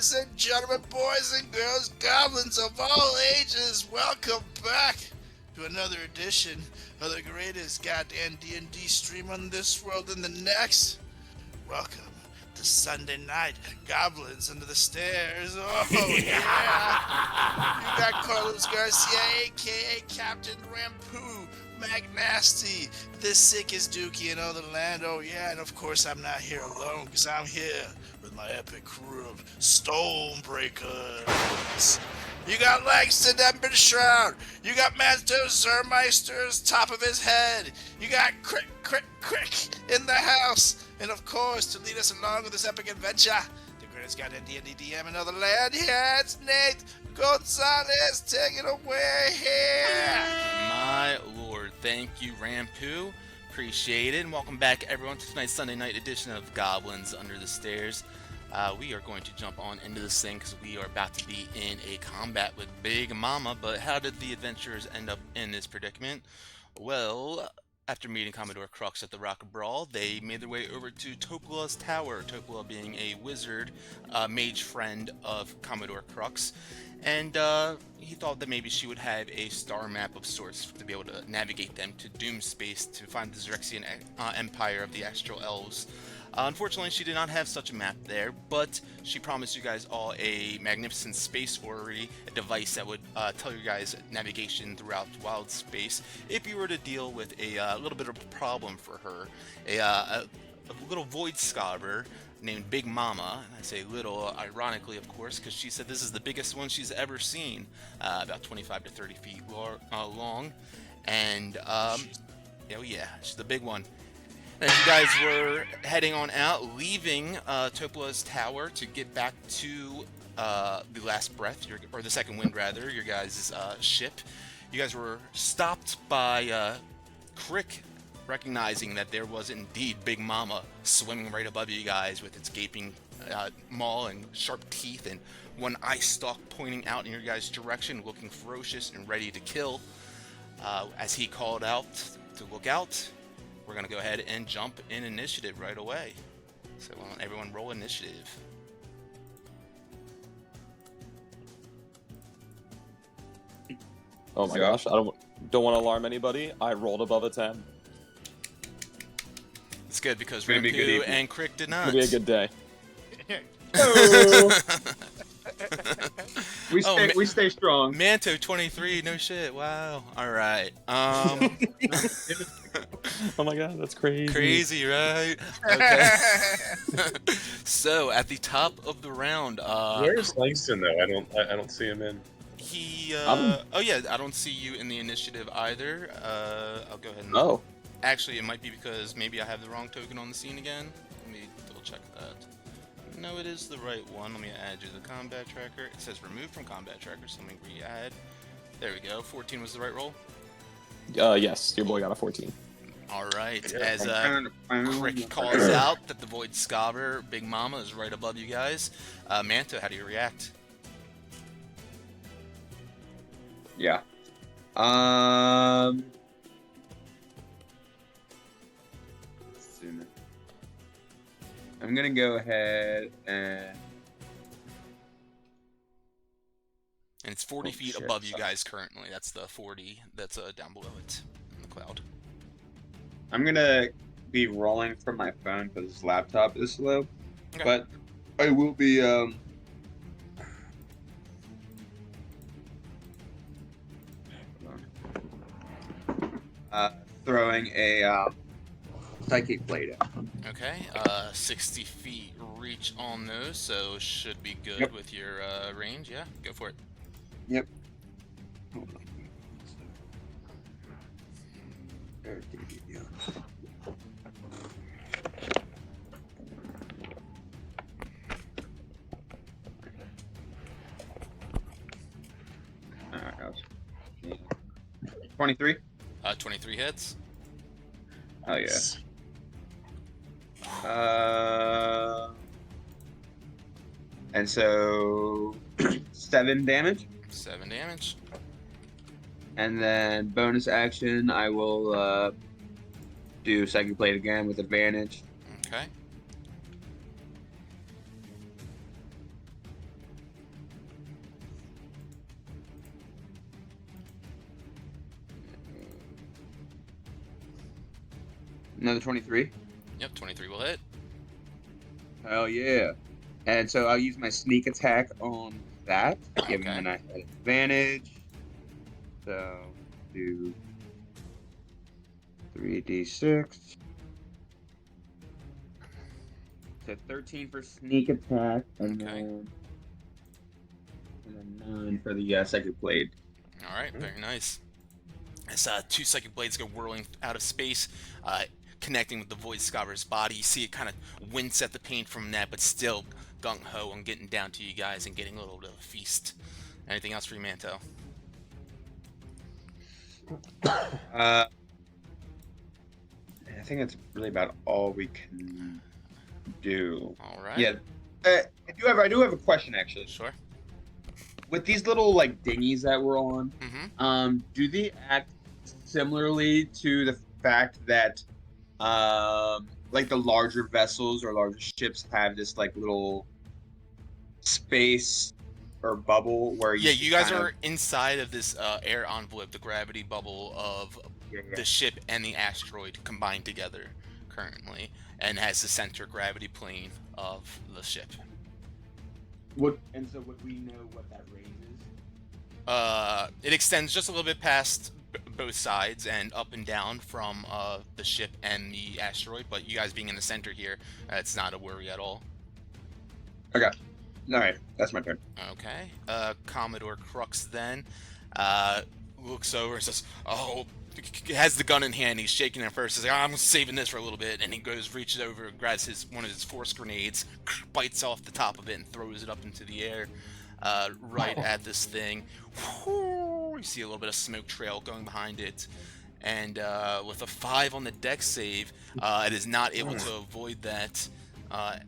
Ladies and gentlemen, boys and girls, goblins of all ages, welcome back to another edition of the greatest goddamn D&D stream on this world and the next. Welcome to Sunday night, Goblins Under the Stairs. Oh, yeah. You got Carlos Garcia, a.k.a. Captain Rampu, McNasty, the sickest dookie in all the land. Oh, yeah, and of course I'm not here alone, because I'm here with my epic crew of Stonebreakers. You got Langston Shroud. You got Manto Zermeister's top of his head. You got Crick in the house. And of course, to lead us along with this epic adventure, the greatest goddamn D&D DM in all the land. Yeah, it's Nate Gonzalez. Take it away here. My lord, thank you, Rampu. Appreciate it. And welcome back, everyone, to tonight's Sunday night edition of Goblins Under the Stairs. We are going to jump on into this thing because we are about to be in a combat with Big Mama. But how did the adventurers end up in this predicament? Well, after meeting Commodore Crux at the Rock Brawl, they made their way over to Topola's Tower, Topola being a wizard, mage friend of Commodore Crux. And he thought that maybe she would have a star map of sorts to be able to navigate them to Doom Space to find the Xaryxian Empire of the Astral Elves. Unfortunately, she did not have such a map there, but she promised you guys all a magnificent space orrery, a device that would tell you guys navigation throughout wild space if you were to deal with a little bit of a problem for her. A little void scobber named Big Mama, and I say little ironically, of course, because she said this is the biggest one she's ever seen, about 25 to 30 feet long, and oh yeah, she's the big one. As you guys were heading on out, leaving Topola's Tower to get back to the Last Breath, or the Second Wind rather, your guys' ship, you guys were stopped by Crick, recognizing that there was indeed Big Mama swimming right above you guys with its gaping maw and sharp teeth and one eye stalk pointing out in your guys' direction, looking ferocious and ready to kill. As he called out to look out, we're going to go ahead and jump in initiative right away. So why don't everyone roll initiative. Oh my gosh, I don't want to alarm anybody. I rolled above a 10. It's good because Rampu and Crick did not. It'll be a good day. We stay strong. Manto 23, no shit. Wow. All right. Oh my god, that's crazy. Crazy, right? Okay. So at the top of the round, where's Langston though? I don't see him in. He oh yeah, I don't see you in the initiative either. I'll go ahead and Actually, it might be because maybe I have the wrong token on the scene again. Let me double check that. No, it is the right one. Let me add you to the combat tracker. It says remove from combat tracker, so let me re-add. There we go. 14 was the right roll? Yes, your boy got a 14. Alright, as Crick calls out that the Void Scobber, Big Mama, is right above you guys. Manto, how do you react? Yeah. I'm gonna go ahead and it's 40 feet above you guys currently. That's the 40 that's down below it in the cloud. I'm gonna be rolling from my phone because this laptop is slow. Okay. But I will be throwing a psychic blade out. Okay, 60 feet reach on those, so should be good with your range. Yeah, go for it. Yep. Alright, 23? 23 hits. Oh yeah. And so 7 damage. 7 damage. And then bonus action, I will do Psychic Blade again with advantage. Okay. Another 23. Yep, 23 will hit. Hell yeah. And so I'll use my sneak attack on that, giving Okay. him an advantage. So do 3d6. So 13 for sneak attack, and Okay. then 9 for the psychic blade. All right, very nice. As 2 psychic blades go whirling out of space, connecting with the Void Scholar's body, you see it kind of wince at the pain from that, but still gung-ho on getting down to you guys and getting a little bit of a feast. Anything else for you, Manto? I think that's really about all we can do. All right. Yeah. I do have a question actually. Sure. With these little like dinghies that we're on, Mm-hmm. do they act similarly to the fact that like the larger vessels or larger ships have this like little space or bubble where You guys are inside of this air envelope, the gravity bubble of the ship and the asteroid combined together currently, and has the center gravity plane of the ship. Would we know what that range is? It extends just a little bit past both sides and up and down from the ship and the asteroid, but you guys being in the center here, it's not a worry at all. Okay. Alright, that's my turn. Okay. Commodore Crux then looks over and says, "Oh," has the gun in hand. He's shaking it first. He's like, "I'm saving this for a little bit," and he reaches over, grabs one of his force grenades, bites off the top of it, and throws it up into the air, right at this thing. You see a little bit of smoke trail going behind it, and with a 5 on the dex save, it is not able to avoid that,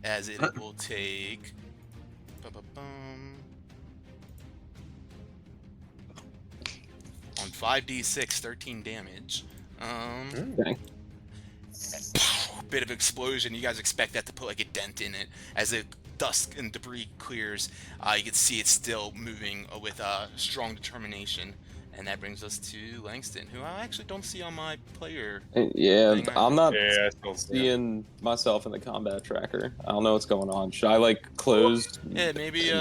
as it will take. On 5d6, 13 damage. Okay. Bit of explosion. You guys expect that to put like a dent in it. As the dust and debris clears, you can see it's still moving with strong determination. And that brings us to Langston, who I actually don't see on my player. Yeah, thing I'm not Yeah, I still see him. seeing myself in the combat tracker. I don't know what's going on. Should I like close? Yeah, maybe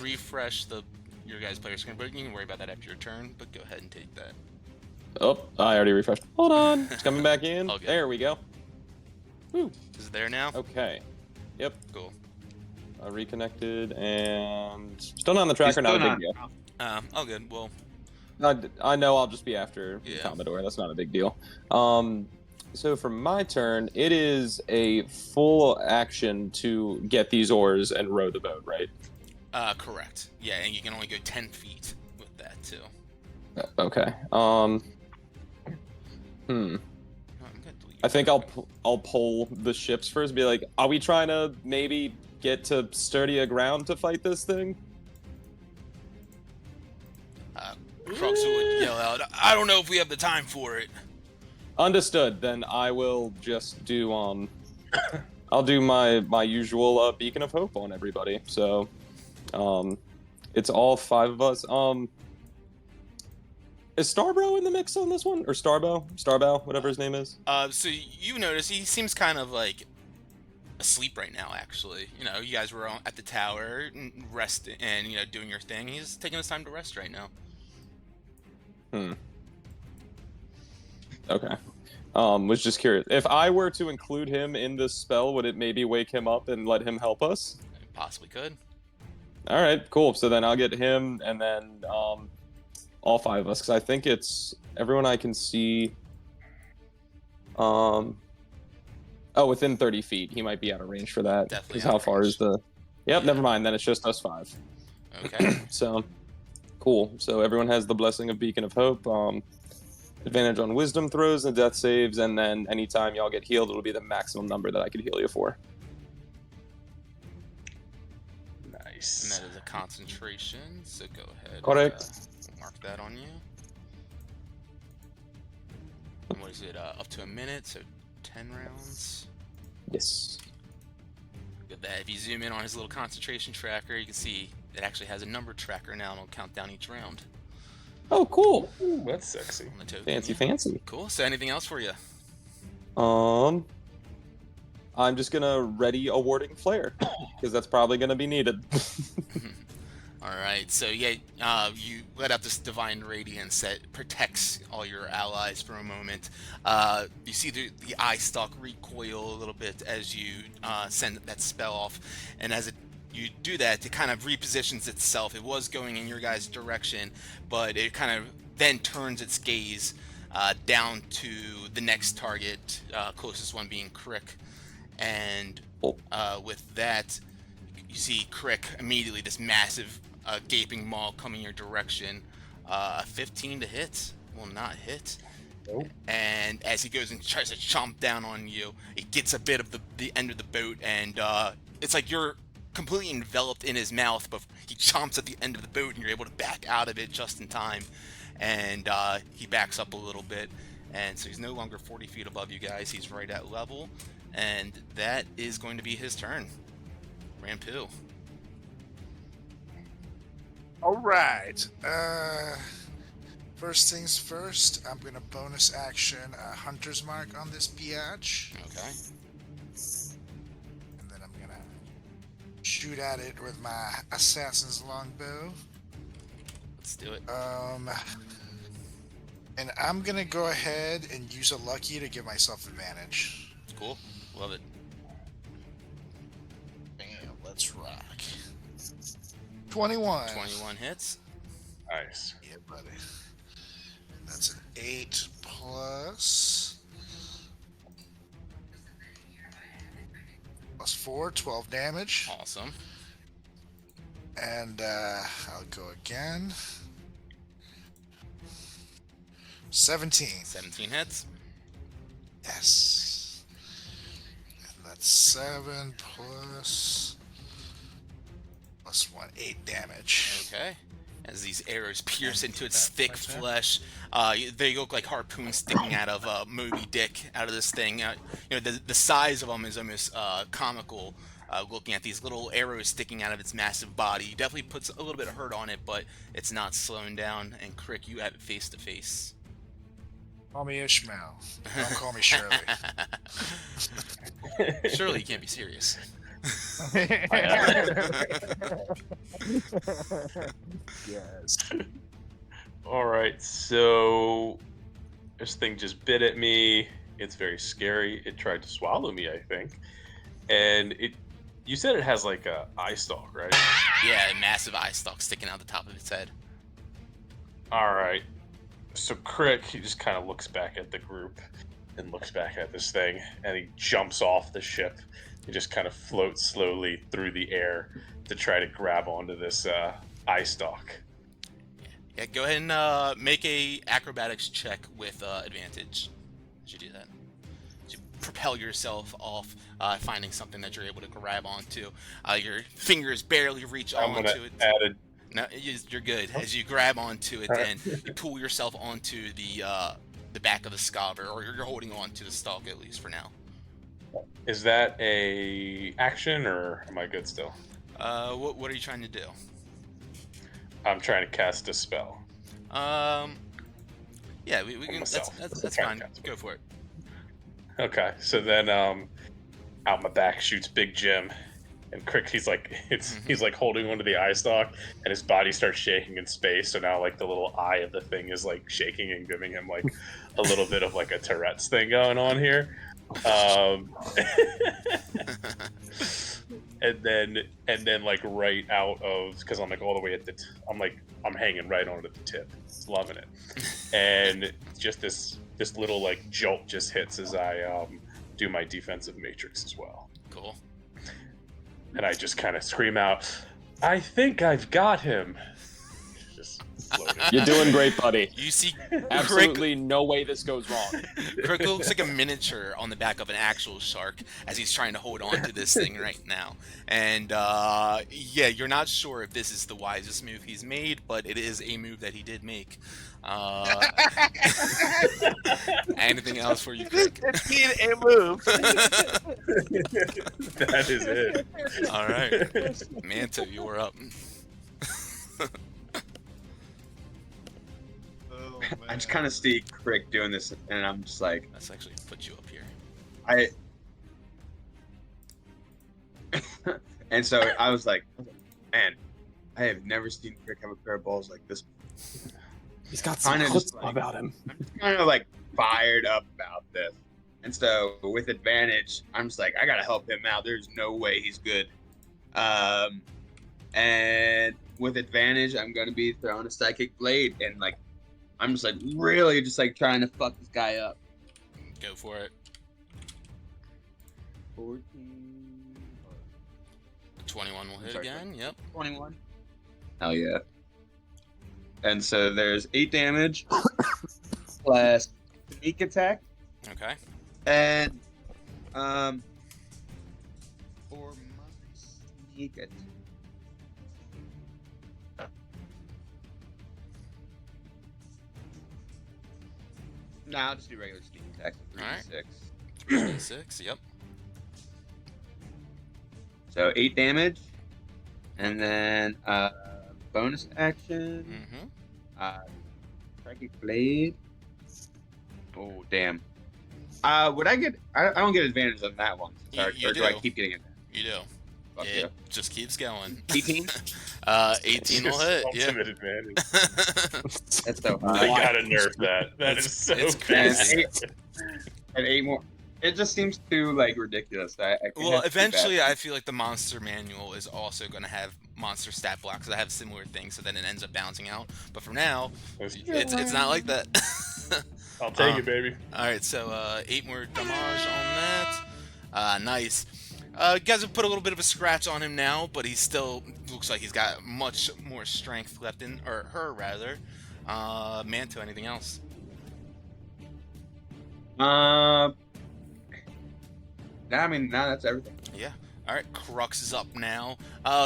refresh your guys' player screen, but you can worry about that after your turn. But go ahead and take that. Oh, I already refreshed. Hold on, it's coming back in. Okay. There we go. Woo. Is it there now? Okay. Yep. Cool. Reconnected and still not on the tracker. Not a big deal. Oh, good. Well, I know I'll just be after Yeah. Commodore. That's not a big deal. So for my turn, it is a full action to get these oars and row the boat, right? correct. Yeah, and you can only go 10 feet with that too. Okay. Oh, I'm gonna delete I think your I'll pull the ships first. Be like, are we trying to maybe get to sturdier ground to fight this thing? Crux would yell out, "I don't know if we have the time for it." Understood. Then I will just do I'll do my usual beacon of hope on everybody. So, it's all 5 of us. Is Starbro in the mix on this one, or Starbow, whatever his name is? So you notice he seems kind of like asleep right now. Actually, you guys were at the tower resting and doing your thing. He's taking his time to rest right now. Okay. Was just curious. If I were to include him in this spell, would it maybe wake him up and let him help us? Possibly could. All right, cool. So then I'll get him, and then all 5 of us, because I think it's everyone I can see. Within 30 feet, he might be out of range for that. Definitely Because out how of far range. is the? Yep, Yeah. never mind. Then it's just us 5. Okay. So, cool. So everyone has the blessing of Beacon of Hope. Advantage on Wisdom throws and Death saves, and then anytime y'all get healed, it'll be the maximum number that I could heal you for. And Nice. that is a concentration. So go ahead. Correct. Mark that on you. And what is it? Up to a minute, so 10 rounds. Yes. With that, if you zoom in on his little concentration tracker, you can see it actually has a number tracker now, and it'll count down each round Oh, cool. Ooh, that's sexy. on the token. Fancy, Yeah. fancy. Cool. So anything else for you? I'm just gonna ready a warding flare because that's probably gonna be needed. Alright, so yeah, you let out this divine radiance that protects all your allies for a moment. You see the eye stalk recoil a little bit as you send that spell off, and as you do that, it kind of repositions itself. It was going in your guys' direction, but it kind of then turns its gaze down to the next target, closest one being Crick. And with that, you see Crick immediately, this massive gaping maw coming your direction. 15 to hit will not hit. Nope. And as he goes and tries to chomp down on you, it gets a bit of the end of the boat, and it's like you're completely enveloped in his mouth, but he chomps at the end of the boat, and you're able to back out of it just in time. And he backs up a little bit, and so he's no longer 40 feet above you guys. He's right at level, and that is going to be his turn. Rampu. All right. First things first, I'm gonna bonus action Hunter's Mark on this biatch, Okay. and then I'm gonna shoot at it with my Assassin's Longbow. Let's do it. And I'm gonna go ahead and use a lucky to give myself advantage. Cool. Love it. Bam, let's rock. 21. 21 hits. Nice. Yeah, buddy. That's an 8 plus 4, 12 damage. Awesome. And I'll go again. 17. 17 hits. Yes. And that's 7 plus 1, 8 damage. Okay. As these arrows pierce And into its that's thick my turn. flesh, they look like harpoons sticking out of Moby Dick out of this thing. The size of them is almost comical. Looking at these little arrows sticking out of its massive body, definitely puts a little bit of hurt on it, but it's not slowing down. And Crick, you have it face to face. Call me Ishmael. Don't call me Shirley. Surely you can't be serious. Yes. All right, so this thing just bit at me. It's very scary. It tried to swallow me, I think. And you said it has like a eye stalk, right? Yeah, a massive eye stalk sticking out the top of its head. All right. So Crick, he just kind of looks back at the group and looks back at this thing, and he jumps off the ship. He just kind of floats slowly through the air to try to grab onto this eye stalk. Yeah, go ahead and make a acrobatics check with advantage. As you do that, you propel yourself off, finding something that you're able to grab onto. Your fingers barely reach I'm onto gonna it. add a No, you're good. As you grab onto it, and you pull yourself onto the back of the scalper, or you're holding on to the stalk at least for now. Is that a action, or am I good still? What are you trying to do? I'm trying to cast a spell. Yeah, we can. Myself. That's Trying fine. to cast Go for it. Okay, so then out my back shoots Big Jim, and Crick, he's like holding onto the eye stalk, and his body starts shaking in space. So now like the little eye of the thing is like shaking and giving him like a little bit of like a Tourette's thing going on here. And then like right out of, because I'm like all the way at the I'm hanging right on at the tip. It's loving it. And just this little like jolt just hits as I do my defensive matrix as well. Cool. And I just kind of scream out, "I think I've got him." Just floating. You're doing great, buddy. You see, Absolutely no way this goes wrong. Crick looks like a miniature on the back of an actual shark as he's trying to hold on to this thing right now. And yeah, you're not sure if this is the wisest move he's made, but it is a move that he did make. Anything else for you, Crick? It's being a move. That is it. All right, Manto, you are up. Oh, I just kind of see Crick doing this, and I'm just like, Let's actually put you up here. I and so I was like, man, I have never seen Crick have a pair of balls like this. He's got some Kinda just like- about him. I'm kind of like fired up about this. And so with advantage, I'm just like, I gotta help him out. There's no way he's good. And with advantage, I'm gonna be throwing a psychic blade, and like, I'm just like really just like trying to fuck this guy up. Go for it. 14, 21 will hit sorry, again. Yep. 21. Hell yeah. And so there's 8 damage plus sneak attack. Okay. And for my sneak attack. Nah, I'll just do regular sneak attack. 3d6. 6. Yep. So 8 damage. And then bonus action. Mm-hmm. Psychic blade. Oh damn. Would I get? I don't get advantage on that one. Or, You or do I do. keep getting it? You do. Fuck It yeah. just keeps going. 18. 18 will hit. Yeah. Ultimate advantage. That's so They high. gotta nerf that. That is so it's bad. crazy. And 8 more. It just seems too like ridiculous. I can't Well, do eventually, that. I feel like the monster manual is also going to have monster stat blocks that have similar things, so then it ends up balancing out. But for now, it's not like that. I'll take it, baby. All right, so 8 more damage on that. Nice. You guys have put a little bit of a scratch on him now, but he still looks like he's got much more strength left in, or her rather. Manto, anything else? I mean, nah, that's everything. Yeah. All right, Crux is up now.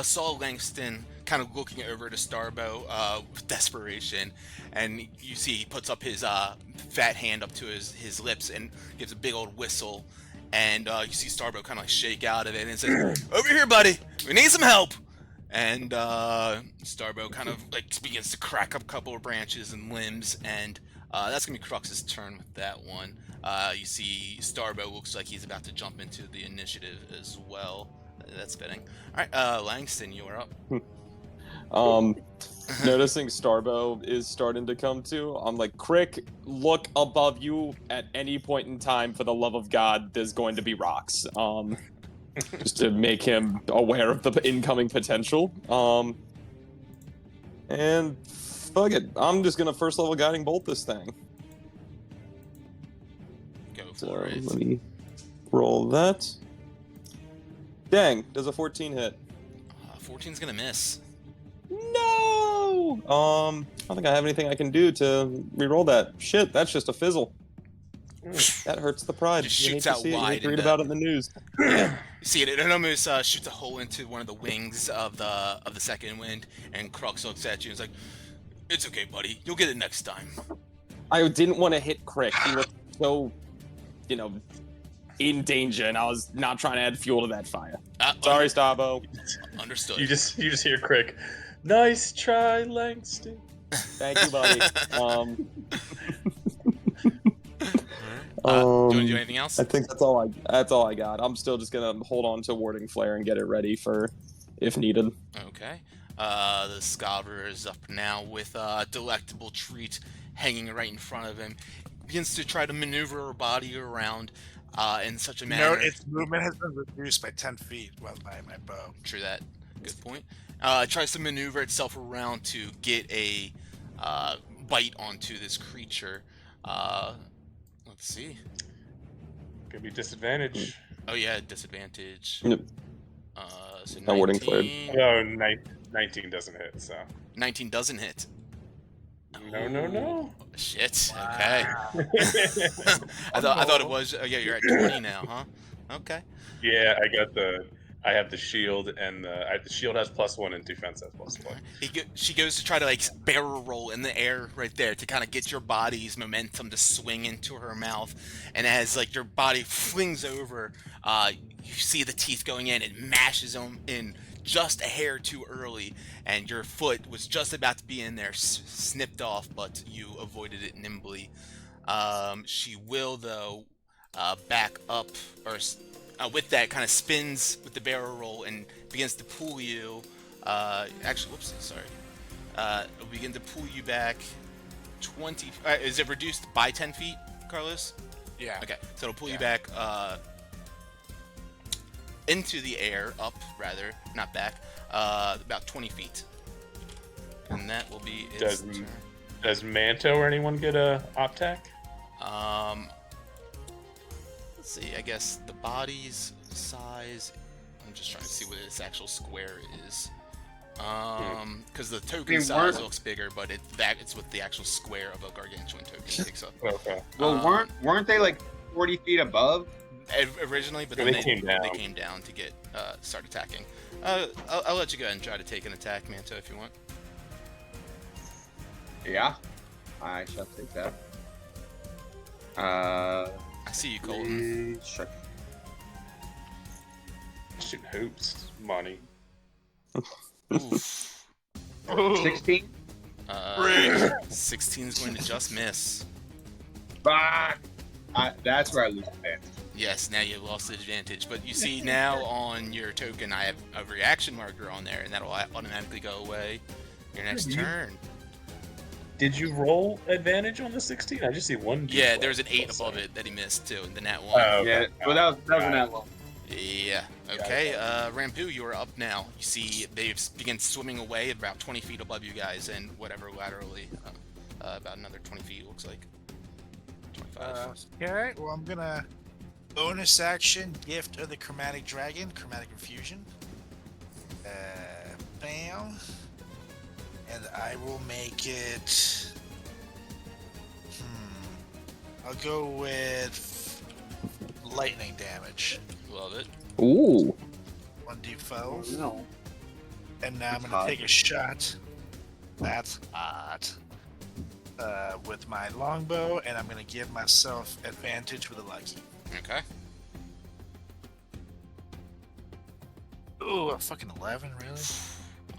Saul Langston kind of looking over to Starbow with desperation, and you see he puts up his fat hand up to his lips and gives a big old whistle, and you see Starbow kind of like shake out of it and says, "Over here, buddy, we need some help." And Starbow kind of like begins to crack up a couple of branches and limbs, and that's gonna be Crux's turn with that one. You see Starbow looks like he's about to jump into the initiative as well. That's fitting. All right, Langston, you are up. Noticing Starbow is starting to come to, I'm like, Crick, look above you at any point in time. For the love of God, there's going to be rocks. Just to make him aware of the incoming potential. And fuck it, I'm just gonna first level guiding bolt this thing. Go So for it. let me roll that. Dang, does a 14 hit? 14's gonna miss. No! I don't think I have anything I can do to re-roll that. Shit, that's just a fizzle. That hurts the pride. Just You shoots hate to out see it, you wide hate to read into- about it in the news. Yeah. You see it almost shoots a hole into one of the wings of the second wind, and Crux looks at you and is like, "It's okay, buddy. You'll get it next time." I didn't want to hit Crick. He was so, in danger, and I was not trying to add fuel to that fire. Sorry, Starbo. Understood. You just hear Crick. Nice try, Langston. Thank you, buddy. Do you want to do anything else? I think that's all I got. I'm still just gonna hold on to Warding Flare and get it ready for if needed. Okay. The Scholar is up now with a delectable treat hanging right in front of him. Begins to try to maneuver her body around in such a manner. No, its movement has been reduced by 10 feet while by my bow. True that. Good point. It tries to maneuver itself around to get a bite onto this creature. Let's see. Could be disadvantage. Oh yeah, disadvantage. Yep. So No wording flared. 19, No, 19 doesn't hit, so. 19 doesn't hit. No. Shit. Okay. I thought it was. Oh yeah, you're at 20 now, huh? Okay. Yeah, I have the shield, and the shield has +1 and defense has +1. She goes to try to like barrel roll in the air right there to kind of get your body's momentum to swing into her mouth, and as like your body flings over, you see the teeth going in. It mashes them in just a hair too early, and your foot was just about to be in there, snipped off, but you avoided it nimbly. She will though back up, or with that kind of spins with the barrel roll and begins to pull you. Actually, whoops, sorry. It'll begin to pull you back 20. Is it reduced by 10 feet, Carlos? Yeah. Okay, so it'll pull you back into the air, up rather, not back, about 20 feet. And that will be its turn. Does Manto or anyone get a Optac? Let's see, I guess the body's size, I'm just trying to see what its actual square is. Because the token size looks bigger, but it's with the actual square of a gargantuan token it takes up. Okay. Well, weren't they like 40 feet above? Originally, but So then they came down to get start attacking. I'll let you go ahead and try to take an attack, Manto, if you want. Yeah, I shall take that. I see you, Colton. Sure. Shoot hoops, money. Oof. 16. 16 is going to just miss. Fuck. That's where I lose advantage. Yes, now you lost the advantage, but you see now on your token I have a reaction marker on there, and that'll automatically go away your next turn. Did you roll advantage on the 16? I just see one. Yeah, there's an 8 above it that he missed too, and then that one. Oh, okay. Yeah, well that was in that one. Yeah. Okay, Rampu, you are up now. You see they begin swimming away about 20 feet above you guys, and whatever laterally, about another 20 feet looks like. 25. Okay, well, I'm gonna bonus action gift of the chromatic dragon, chromatic infusion. Bam. And I will make it. I'll go with lightning damage. Love it. Ooh. 1d4. No. And now I'm That's gonna hot. take a shot. That's hot. With my longbow, and I'm gonna give myself advantage with a lucky. Okay. Ooh, a fucking 11, really?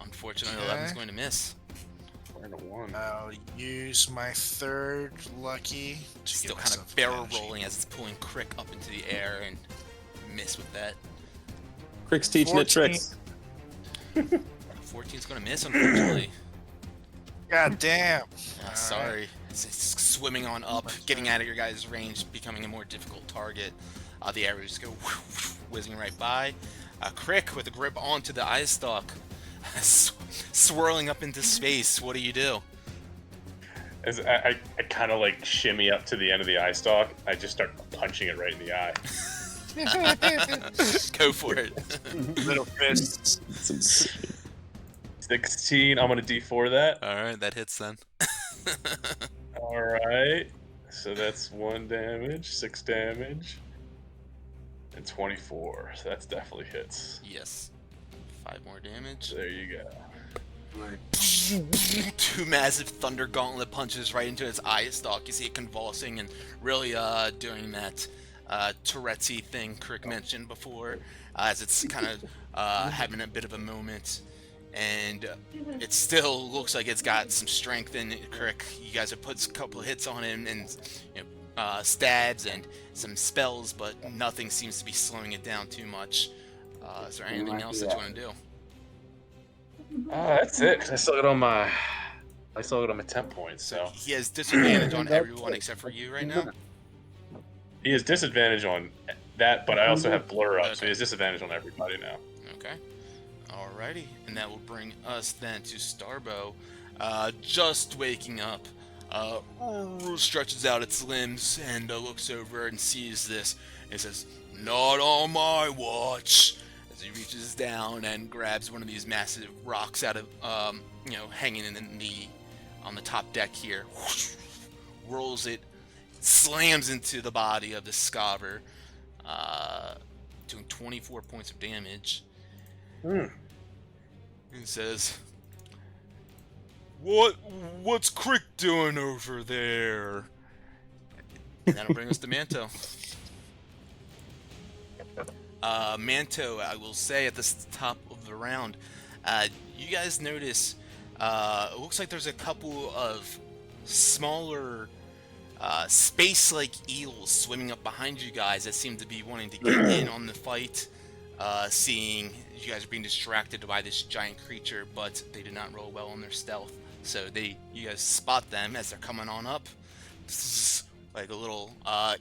Unfortunately, Okay. 11's going to miss. We're in a 1. I'll use my third lucky to Still give kind of myself barrel advantage. rolling as it's pulling Crick up into the air and miss with that. Crick's teaching it 14. tricks. 14's going to miss, unfortunately. God damn. Yeah, sorry. It's swimming on up, getting out of your guys' range, becoming a more difficult target. The arrows just go whizzing right by. Crick with a grip onto the eye stalk, swirling up into space. What do you do? As I kind of like shimmy up to the end of the eye stalk. I just start punching it right in the eye. Go for it. Little fists. 16. I'm gonna D4 that. All right, that hits then. All right. So that's 1 damage, 6 damage, and 24. So that's definitely hits. Yes. 5 more damage. There you go. 2 massive thunder gauntlet punches right into its eye stalk. You see it convulsing and really doing that Tourette's thing Crick mentioned before, as it's kind of having a bit of a moment. And it still looks like it's got some strength in it, Crick. You guys have put a couple of hits on him and stabs and some spells, but nothing seems to be slowing it down too much. Is there anything else that you want to do? That's it. 'Cause I still got on my 10 points. So He has disadvantage on everyone except for you right now. he has disadvantage on that, but I also have blur up, so Okay. he has disadvantage on everybody now. Okay. Alrighty. And that will bring us then to Starbow. Just waking up. Stretches out its limbs and looks over and sees this. And says, "Not on my watch." As he reaches down and grabs one of these massive rocks out of, hanging on the top deck here. Rolls it, slams into the body of the Scaver, doing 24 points of damage. And says, What's Crick doing over there?" And that'll bring us to Manto. Manto, I will say at the top of the round, you guys notice it looks like there's a couple of smaller space-like eels swimming up behind you guys that seem to be wanting to get in on the fight. Seeing you guys are being distracted by this giant creature, but they did not roll well on their stealth. So you guys spot them as they're coming on up, like a little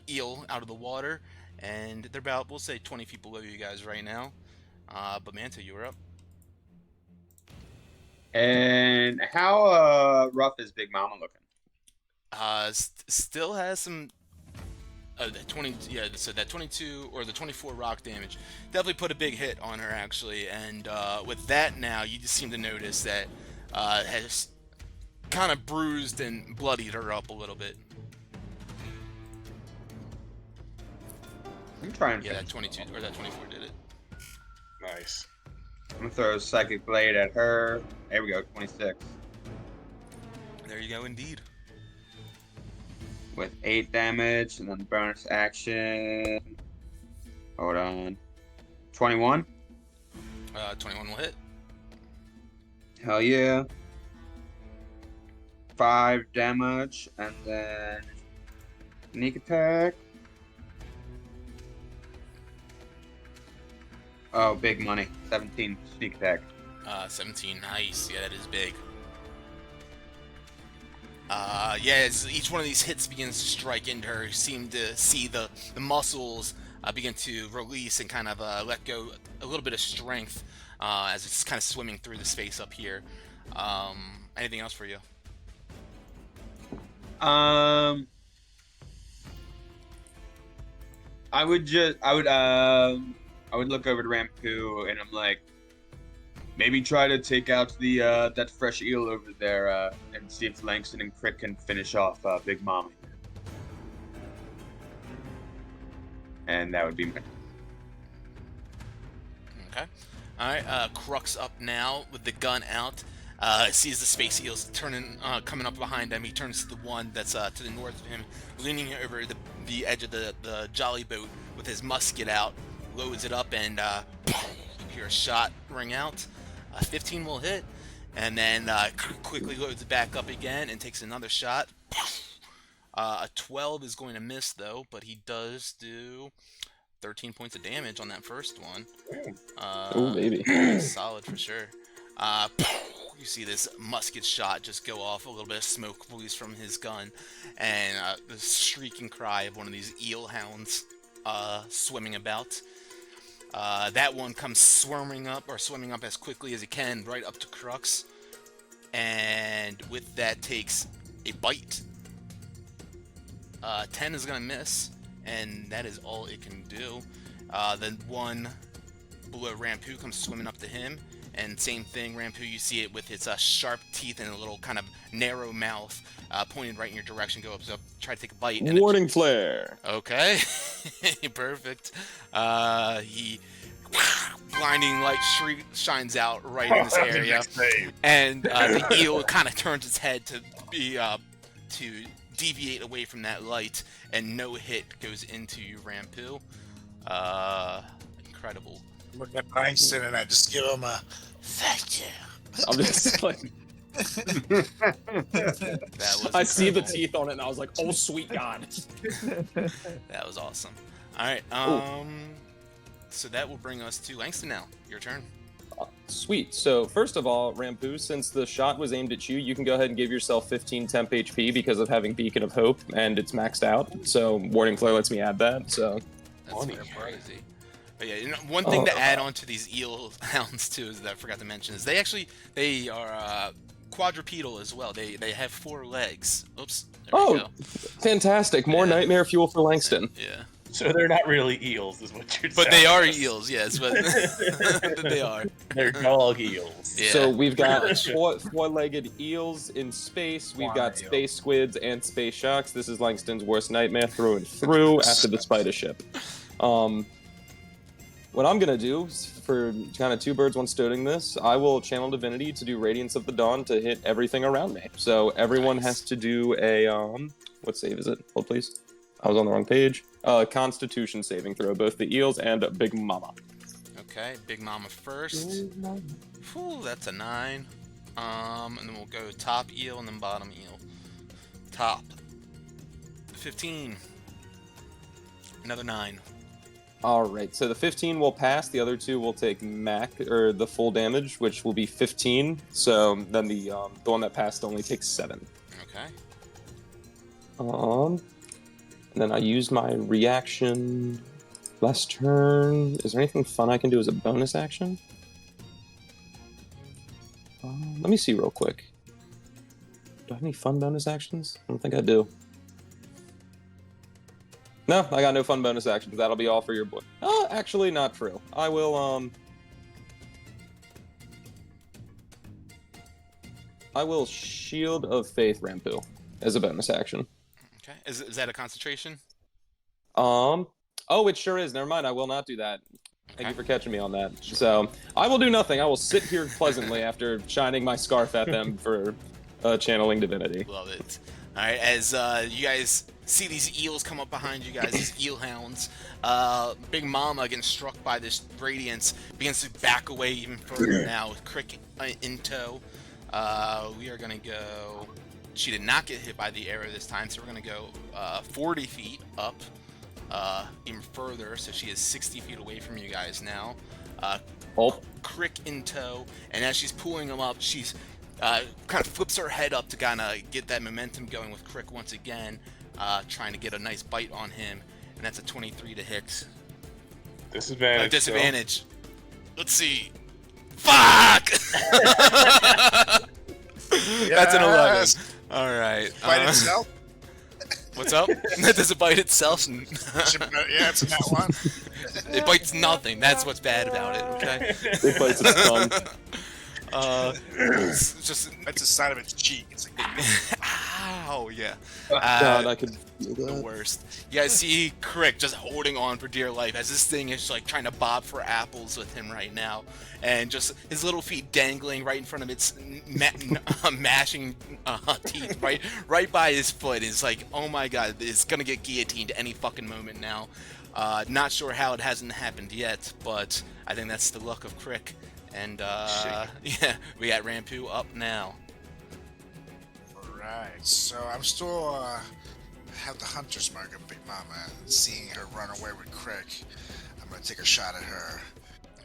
eel out of the water, and they're about, we'll say, 20 feet below you guys right now. But Manta, you were up. And how rough is Big Mama looking? Still has some. That 20, yeah. So that 22 or the 24 rock damage definitely put a big hit on her actually, and with that now you just seem to notice that has kind of bruised and bloodied her up a little bit. I'm trying. Yeah, that 22 or that 24 did it. Nice. I'm gonna throw a Psychic Blade at her. There we go, 26. There you go, indeed. With 8 damage, and then bonus action. Hold on. 21? 21 will hit. Hell yeah. 5 damage, and then sneak attack. Oh, big money. 17 sneak attack. 17, nice. Yeah, that is big. Yeah, as each one of these hits begins to strike into her, you seem to see the muscles begin to release and kind of let go a little bit of strength as it's kind of swimming through the space up here. Anything else for you? I would look over to Rampu and I'm like, maybe try to take out the that fresh eel over there and see if Langston and Crick can finish off Big Mama. And that would be my. Okay. Alright, Crux up now with the gun out. Sees the space eels coming up behind him. He turns to the one that's to the north of him, leaning over the edge of the jolly boat with his musket out, loads it up, and you hear a shot ring out. 15 will hit, and then quickly loads it back up again and takes another shot. A 12 is going to miss, though, but he does do 13 points of damage on that first one. Oh, baby. Solid for sure. You see this musket shot just go off, a little bit of smoke released from his gun, and the shrieking cry of one of these eel hounds swimming about. That one comes swimming up as quickly as it can, right up to Crux, and with that takes a bite. 10 is gonna miss, and that is all it can do. Then one below Rampu comes swimming up to him, and same thing, Rampu, you see it with its sharp teeth and a little kind of narrow mouth pointed right in your direction, go up, so try to take a bite. And Warning flare. Okay, perfect. He blinding light shines out right in this area, and the eel kind of turns its head to deviate away from that light, and no hit goes into you, Rampu. Incredible. Look at Langston and I just give him a thank you. I'm just like, That was I see the incredible. teeth on it, and I was like, oh, sweet God. That was awesome. All right. So that will bring us to Langston now. Your turn. Sweet. So, first of all, Rampu, since the shot was aimed at you, you can go ahead and give yourself 15 temp HP because of having Beacon of Hope, and it's maxed out. So, Warding Flare lets me add that. So, That's crazy. But yeah, one thing to add on to these eel hounds too is that I forgot to mention is they are quadrupedal as well. They have 4 legs. Oops. There we go. fantastic. More Yeah. nightmare fuel for Langston. Yeah. So they're not really eels, is what you're saying. But they are eels, yes. But they are. They're dog eels. Yeah. So we've got four-legged eels in space. We've got Eel. space squids and space sharks. This is Langston's worst nightmare through and through after the spider ship. What I'm gonna do for kind of 2 birds, 1 stone this, I will channel Divinity to do Radiance of the Dawn to hit everything around me. So everyone Nice. has to do a what save is it? Hold please. I was on the wrong page. Constitution saving throw, both the eels and Big Mama. Okay, Big Mama first. Whew, that's a 9. And then we'll go top eel and then bottom eel. Top. 15. Another 9. All right, so the 15 will pass. The other two will take the full damage, which will be 15. So then the one that passed only takes 7. Okay. And then I use my reaction last turn. Is there anything fun I can do as a bonus action? Let me see real quick. Do I have any fun bonus actions? I don't think I do. No, I got no fun bonus actions. That'll be all for your boy. Actually, not true. I will Shield of Faith Rampu as a bonus action. Okay. Is that a concentration? Oh, it sure is. Never mind. I will not do that. Thank you for catching me on that. So I will do nothing. I will sit here pleasantly after shining my scarf at them for channeling divinity. Love it. All right, as you guys see these eels come up behind you guys, these eel hounds, Big Mama getting struck by this radiance begins to back away even further now with Crick in tow. We are going to go... She did not get hit by the arrow this time, so we're going to go 40 feet up, even further, so she is 60 feet away from you guys now. Crick in tow, and as she's pulling him up, she's kind of flips her head up to kind of get that momentum going with Crick once again, trying to get a nice bite on him, and that's a 23 to hit. Disadvantage. Disadvantage. Let's see. Fuck! That's an 11. All right. Bite itself? What's up? Does it bite itself? Yeah, it's a nat 1. It bites nothing. That's what's bad about it, okay? It bites its tongue. It's just... That's the side of its cheek. It's like... Ow, yeah. God, I could feel The that. worst. You guys see Crick just holding on for dear life as this thing is like trying to bob for apples with him right now, and just his little feet dangling right in front of its mashing teeth right by his foot. It's like, oh my god, it's gonna get guillotined any fucking moment now. Not sure how it hasn't happened yet, but I think that's the luck of Crick. And yeah, we got Rampu up now. Alright, so I'm still have the hunter's mark of Big Mama, and seeing her run away with Crick, I'm gonna take a shot at her.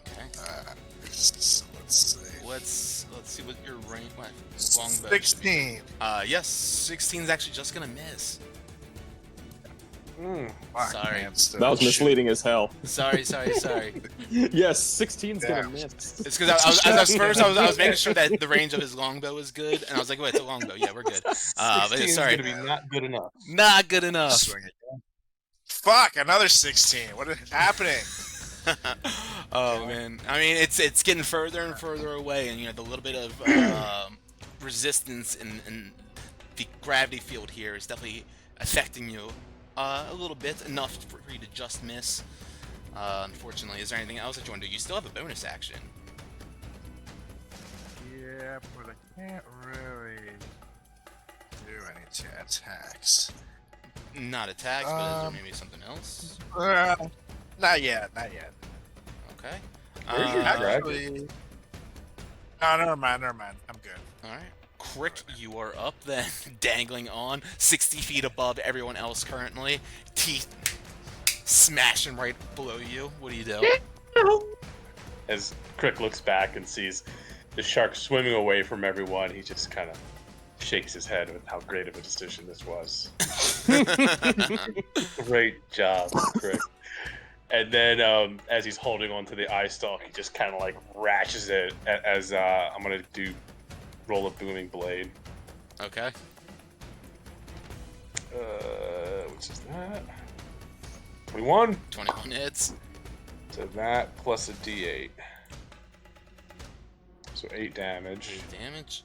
Okay. So let's see. Let's see what your range. What longbow? 16. Yes, 16 is actually just gonna miss. Fuck, Sorry. man, still That was shoot. misleading as hell. Sorry. Yes, 16's Yeah. gonna miss. It's because I was making sure that the range of his longbow was good, and I was like, wait, it's a longbow. Yeah, we're good. But 16 sorry, is gonna be not good enough. not good enough. Swing it. Fuck, another 16. What is happening? Oh man, I mean it's getting further and further away, and you know the little bit of resistance in the gravity field here is definitely affecting you a little bit, enough for you to just miss. Unfortunately, is there anything else that you want to do? You still have a bonus action. Yeah, but I can't really do any attacks. Not attacks, but is there maybe something else? Not yet. Okay. Where's your dragon? Actually, no, never mind. I'm good. All right. Crick, you are up then, dangling on 60 feet above everyone else currently. Teeth smashing right below you. What do you do? As Crick looks back and sees the shark swimming away from everyone, he just kind of shakes his head with how great of a decision this was. Great job, Crick. And then, as he's holding onto the eye stalk, he just kind of like ratchets it as I'm gonna roll a booming blade. Okay. Which is that? 21. 21 hits. So that plus a D8. So 8 damage. 8 damage.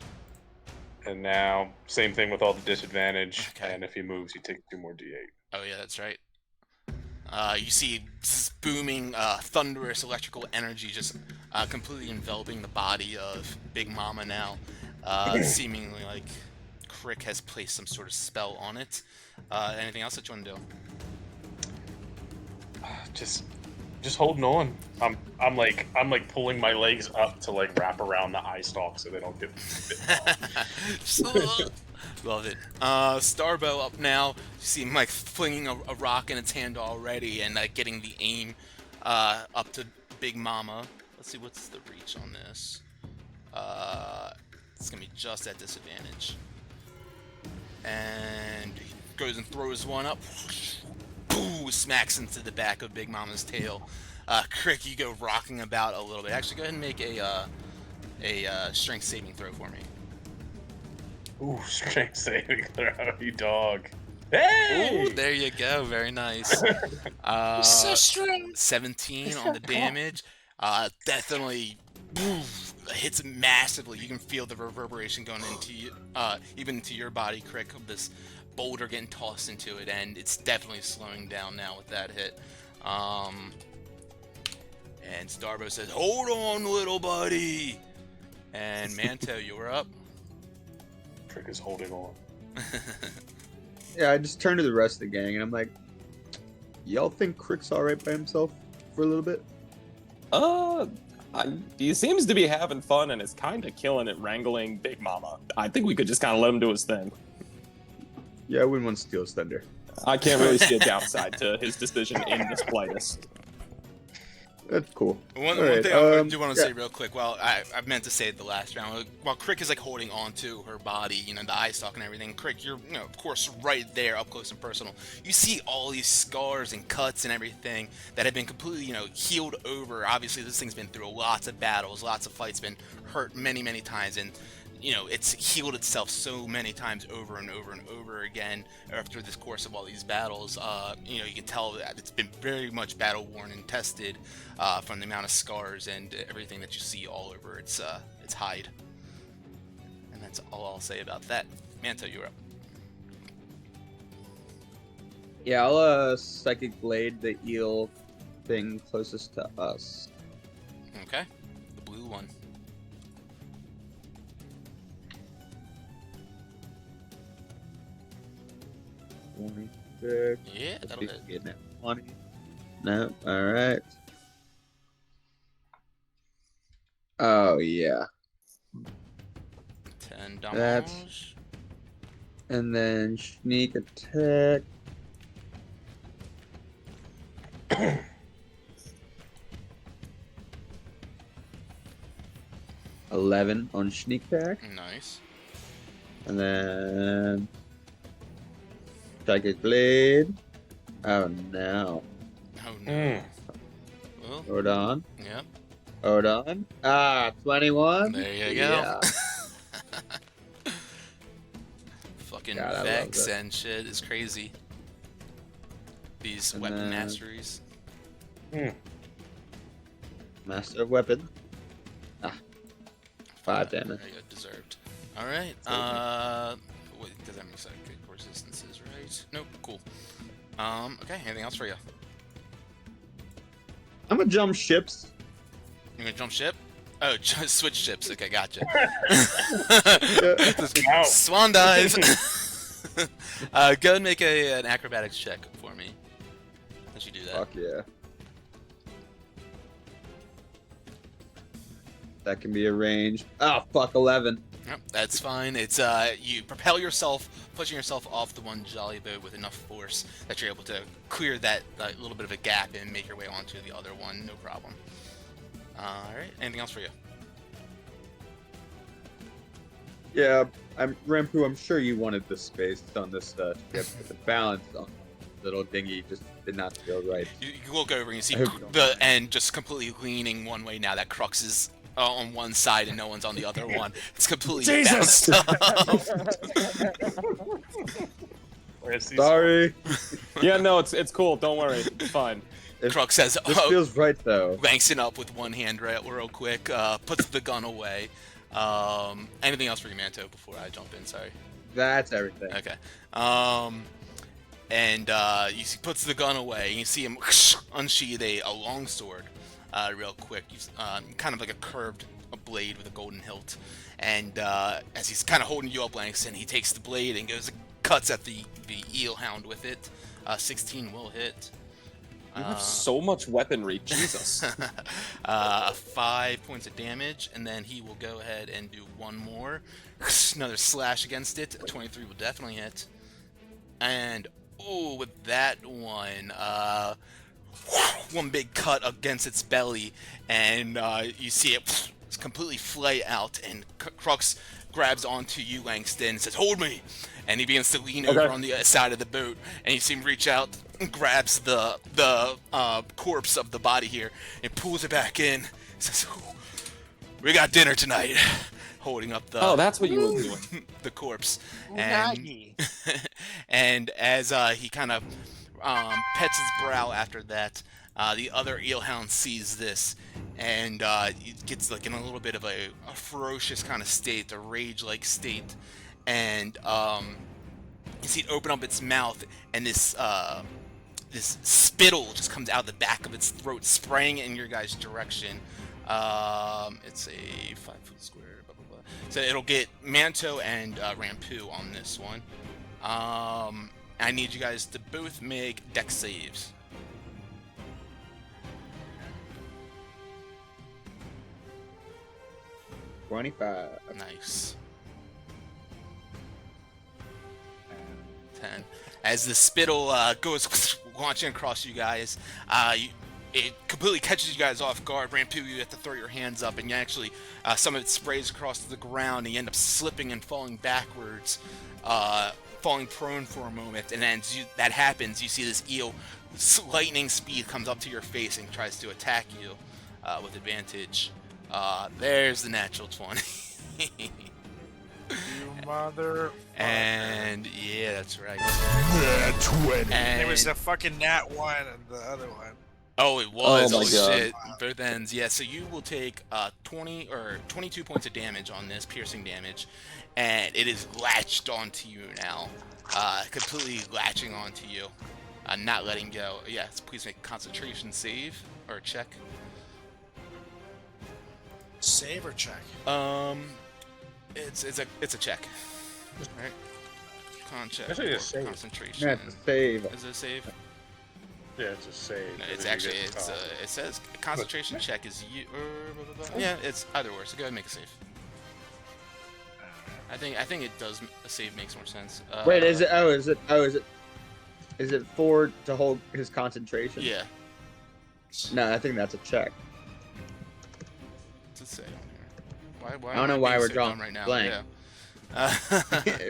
And now, same thing with all the disadvantage. Okay. And if he moves, you take 2 more D8. Oh yeah, that's right. You see this booming, thunderous electrical energy just completely enveloping the body of Big Mama now. Seemingly like Crick has placed some sort of spell on it. Anything else that you want to do? Just Just holding on. I'm like pulling my legs up to like wrap around the eye stalk so they don't get bit. Love it. Starbow up now. You see him like flinging a rock in its hand already and getting the aim up to Big Mama. Let's see what's the reach on this. It's gonna be just at disadvantage. And he goes and throws one up. Boo! Smacks into the back of Big Mama's tail. Crick, you go rocking about a little bit. Actually, go ahead and make a strength saving throw for me. Ooh, strength saving throw, you dog. Hey! Ooh, there you go. Very nice. So strong. 17 on the damage. Definitely hits massively. You can feel the reverberation going into you, even into your body, Crick, of this boulder getting tossed into it, and it's definitely slowing down now with that hit. And Starbow says, "Hold on, little buddy." And Manto, you're up. Crick is holding on. Yeah, I just turn to the rest of the gang and I'm like, y'all think Crick's alright by himself for a little bit? He seems to be having fun and is kind of killing it wrangling Big Mama. I think we could just kind of let him do his thing. Yeah, I wouldn't want to steal his thunder. I can't really see a downside to his decision in this slightest. That's cool. One Alright, thing I do want to say real quick, well, I meant to say it the last round, while Crick is like holding on to her body, you know, the eye stalk and everything, Crick, you're, you know, of course, right there, up close and personal. You see all these scars and cuts and everything that have been completely, you know, healed over. Obviously, this thing's been through lots of battles, lots of fights, been hurt many, many times, and you know, it's healed itself so many times over and over and over again after this course of all these battles. You know, you can tell that it's been very much battle worn and tested from the amount of scars and everything that you see all over its hide. And that's all I'll say about that. Manto, you're up. Yeah, I'll Psychic Blade the eel thing closest to us. Okay, the blue one. Yeah, that'll hit. Getting it. 20. No, alright. Oh, yeah. 10 That's- damage. And then sneak attack. $11 on sneak attack. Nice. And then Psychic Blade. Oh no. Oh no. Well, Hold on. yep. Hold on. 21. There you go. Yeah. Fucking God, I love Vex that. and shit is crazy. These And weapon then- masteries. Master of Weapon. 5 There damage. you go, deserved. Alright, wait, does that mean psychic resistances, right? Nope, cool. Okay, anything else for you? I'm gonna jump ships. You gonna jump ship? Oh, switch ships. Okay, gotcha. Wow. Swan dive. Go and make an acrobatics check for me. Let you do that. Fuck yeah. That can be arranged. Oh, fuck, 11. Yep, that's fine. It's you propel yourself, pushing yourself off the one jolly boat with enough force that you're able to clear that little bit of a gap and make your way onto the other one, no problem. All right, anything else for you? Yeah, Rampu, I'm sure you wanted the space on this ship, but the balance on the little dinghy just did not feel right. You look over and you see I hope you don't the and just completely leaning one way now that Crux is on one side and no one's on the other one. It's completely Jesus! bounced up. Where's these- Sorry. Yeah, no, it's cool. Don't worry. It's fine. Crux says, This "Oh." feels right, though. Banks it up with one hand real quick, puts the gun away. Anything else for you, Manto, before I jump in? Sorry. That's everything. Okay. You see, puts the gun away, and you see him unsheath a longsword real quick. Kind of like a curved blade with a golden hilt. And as he's kind of holding you up, Langston, he takes the blade and goes cuts at the eel hound with it. 16 will hit. You have so much weaponry, Jesus. 5 points of damage, and then he will go ahead and do one more. Another slash against it. 23 will definitely hit. And, oh, with that one, one big cut against its belly, and you see it completely flay out, and Crux grabs onto you, Langston, and says, "Hold me!" And he begins to lean over on the side of the boat, and you see him reach out and grabs the corpse of the body here and pulls it back in. He says, "We got dinner tonight." Holding up the that's what you were doing. the corpse, and as he kind of pets his brow after that, the other eelhound sees this, and it gets like in a little bit of a ferocious kind of state, a rage-like state, and you see it open up its mouth, and this spittle just comes out the back of its throat, spraying in your guys' direction. It's a 5-foot square. Blah, blah, blah. So it'll get Manto and Rampu on this one. I need you guys to both make dex saves. 25. Nice. 10. As the spittle goes launching across you guys, it completely catches you guys off guard. Rampu, you have to throw your hands up, and you actually, some of it sprays across the ground, and you end up slipping and falling backwards, falling prone for a moment. And then as that happens, you see this eel, lightning speed, comes up to your face and tries to attack you with advantage. There's the natural 20. You mother. And yeah, that's right. Nat 20. And It was the fucking Nat 1 and the other one. oh, it was. Oh my God. Shit. Both ends. Yeah. So you will take 20 or 22 points of damage on this, piercing damage, and it is latched onto you now, completely latching onto you, not letting go. Yes. Please make a concentration save or a check. Save or check? It's a check. Right. Con check. Actually, a or save. concentration. That's a save. Is it a save? Yeah, it's a save. No, and it's then you actually get- it says concentration check is you. Blah, blah, blah. Yeah, it's either or. So go ahead and make a save. I think it does. A save makes more sense. Wait, is it 4 to hold his concentration? Yeah. No, I think that's a check. What's it say on here? Why I don't know am why being we're so drawing dumb right now? blank. Yeah.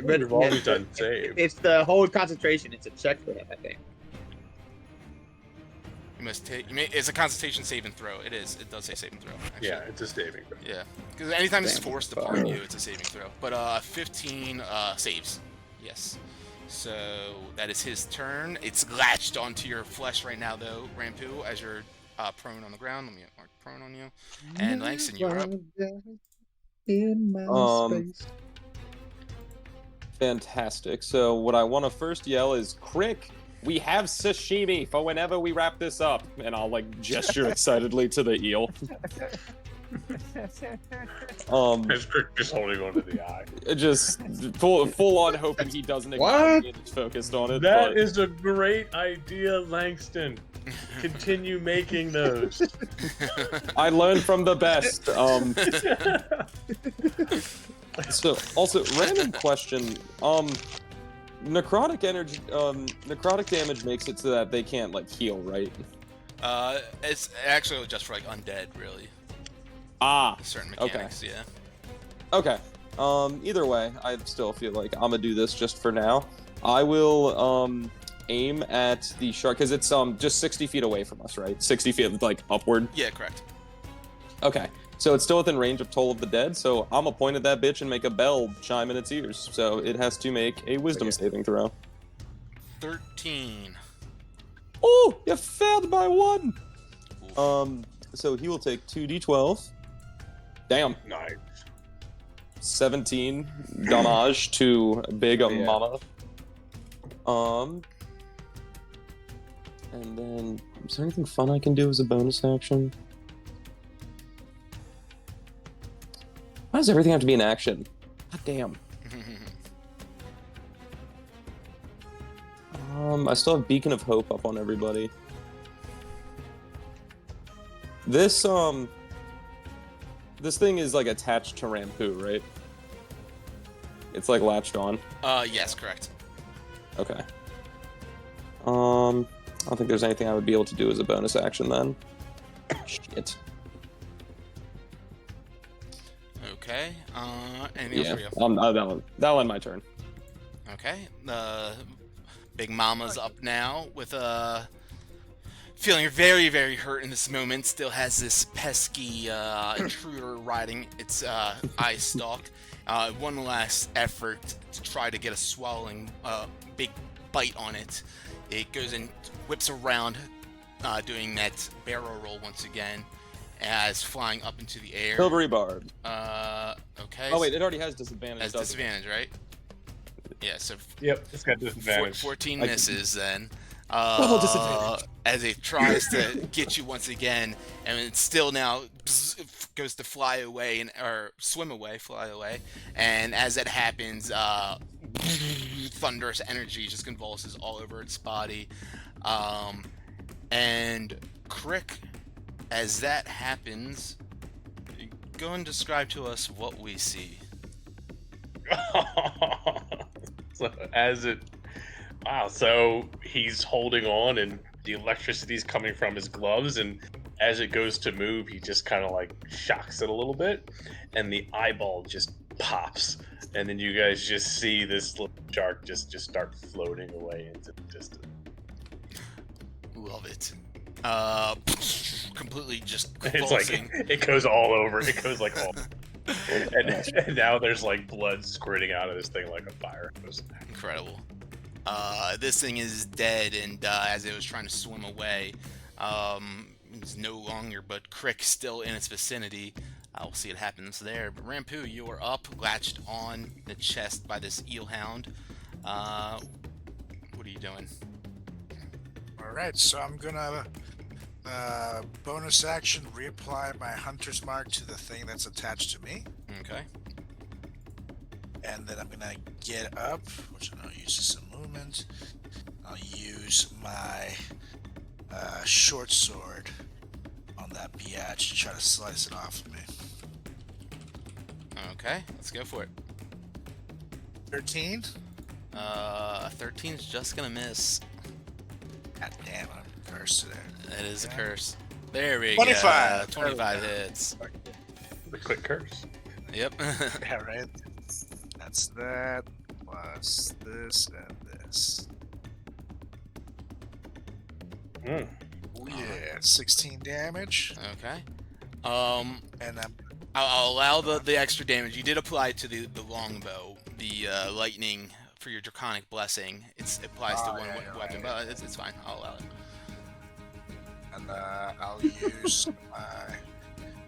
But We've always done save. it's the hold concentration. It's a check for him, I think. You must take. It's a concentration save and throw. It is. It does say save and throw. Actually. Yeah, it's a saving throw. Yeah. Because anytime it's Damn. forced upon you, it's a saving throw. But 15 saves. Yes. So that is his turn. It's latched onto your flesh right now, though, Rampu, as you're prone on the ground. Let me mark prone on you. And Langston, you're up. In my space. Fantastic. So what I want to first yell is, "Crick, we have sashimi for whenever we wrap this up." And I'll like gesture excitedly to the eel. It's Crick just holding on to the eye. Just full on hoping he doesn't ignore me and is focused on it. That but is a great idea, Langston. Continue making those. I learned from the best. So also random question. Necrotic energy, necrotic damage makes it so that they can't like heal, right? It's actually just for like undead, really. Ah, Certain mechanics, yeah. okay. Either way, I still feel like I'm gonna do this just for now. I will aim at the shark because it's just 60 feet away from us, right? 60 feet like upward. Yeah, correct. Okay. So it's still within range of Toll of the Dead, so I'm gonna point at that bitch and make a bell chime in its ears. So it has to make a wisdom saving throw. 13. Oh, you failed by 1! Oof. So he will take 2d12. Damn. Nice. 17 damage to Big Yeah. Mama. And then, is there anything fun I can do as a bonus action? Why does everything have to be an action? God damn. I still have Beacon of Hope up on everybody. This this thing is like attached to Rampu, right? It's like latched on. Yes, correct. Okay. I don't think there's anything I would be able to do as a bonus action then. Shit. Okay. Anything else for you? That one my turn. Okay. Big Mama's up now with feeling very, very hurt in this moment. Still has this pesky intruder riding its eye stalk. One last effort to try to get a swallowing big bite on it. It goes and whips around, doing that barrel roll once again, as flying up into the air. Tilbury Barb. Okay. Oh wait, it already has disadvantage. Has disadvantage, right? Yeah, so Yep, it's got disadvantage. 14 misses then. Disadvantage. As it tries to get you once again, and it still now goes to fly away or swim away, fly away, and as that happens, thunderous energy just convulses all over its body, and Crick, as that happens, go and describe to us what we see. So as it, wow, so he's holding on and the electricity's coming from his gloves, and as it goes to move, he just kind of like shocks it a little bit, and the eyeball just pops, and then you guys just see this little shark just start floating away into the distance. Love it. Completely just It's like convulsing. it goes all over. It goes like all. And now there's like blood squirting out of this thing like a fire hose. Incredible. This thing is dead, and as it was trying to swim away, it's no longer, but Crick still in its vicinity. We'll see what happens there. But Rampu, you are up, latched on the chest by this eel hound. What are you doing? Alright, so I'm gonna bonus action reapply my hunter's mark to the thing that's attached to me. Okay. And then I'm gonna get up, which I know uses some movement. I'll use my short sword on that biatch to try to slice it off of me. Okay, let's go for it. 13? 13 is just gonna miss. God damn, I'm cursed today. That is a curse. There we 25. go. 25 hits. The quick curse. Yep. Yeah, right? That's that, plus this and this. Mm. Oh, yeah, 16 damage. Okay. And I'm I'll allow the extra damage. You did apply it to the longbow, the lightning for your draconic blessing. It applies to one weapon, but it's fine. I'll allow it. And I'll use my...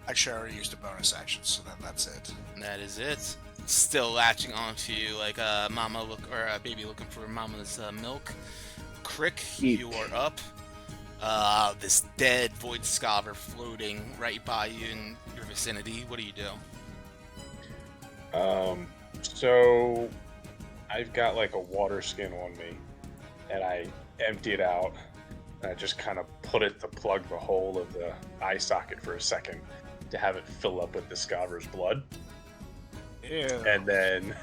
Actually, I already used a bonus action, so then that's it. That is it. Still latching onto you like a mama or a baby looking for mama's milk. Crick, you are up. This dead void scaver floating right by you in your vicinity. What do you do? So I've got like a water skin on me, and I empty it out. And I just kind of put it to plug the hole of the eye socket for a second to have it fill up with the scaver's blood. Ew. And then,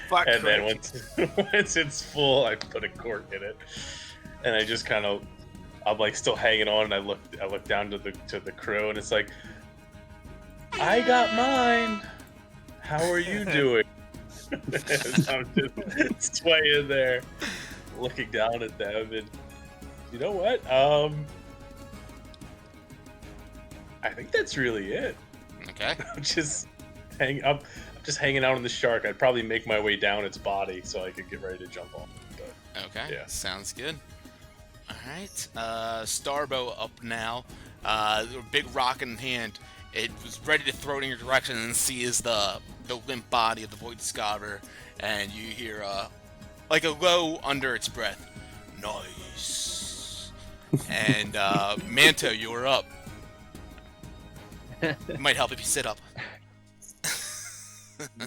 Fuck and then Crick. once it's full, I put a cork in it, and I just kind of, I'm like still hanging on, and I look down to the crew, and it's like, I got mine. How are you doing? I'm just swaying there, looking down at them, and you know what? I think that's really it. Okay. I'm just hanging out on the shark. I'd probably make my way down its body so I could get ready to jump on. But Okay. yeah. Sounds good. All right. Starbow up now. Big rock in hand. It was ready to throw it in your direction and sees the limp body of the void scaver, and you hear like a low under its breath, nice. And Manto, you are up. It might help if you sit up.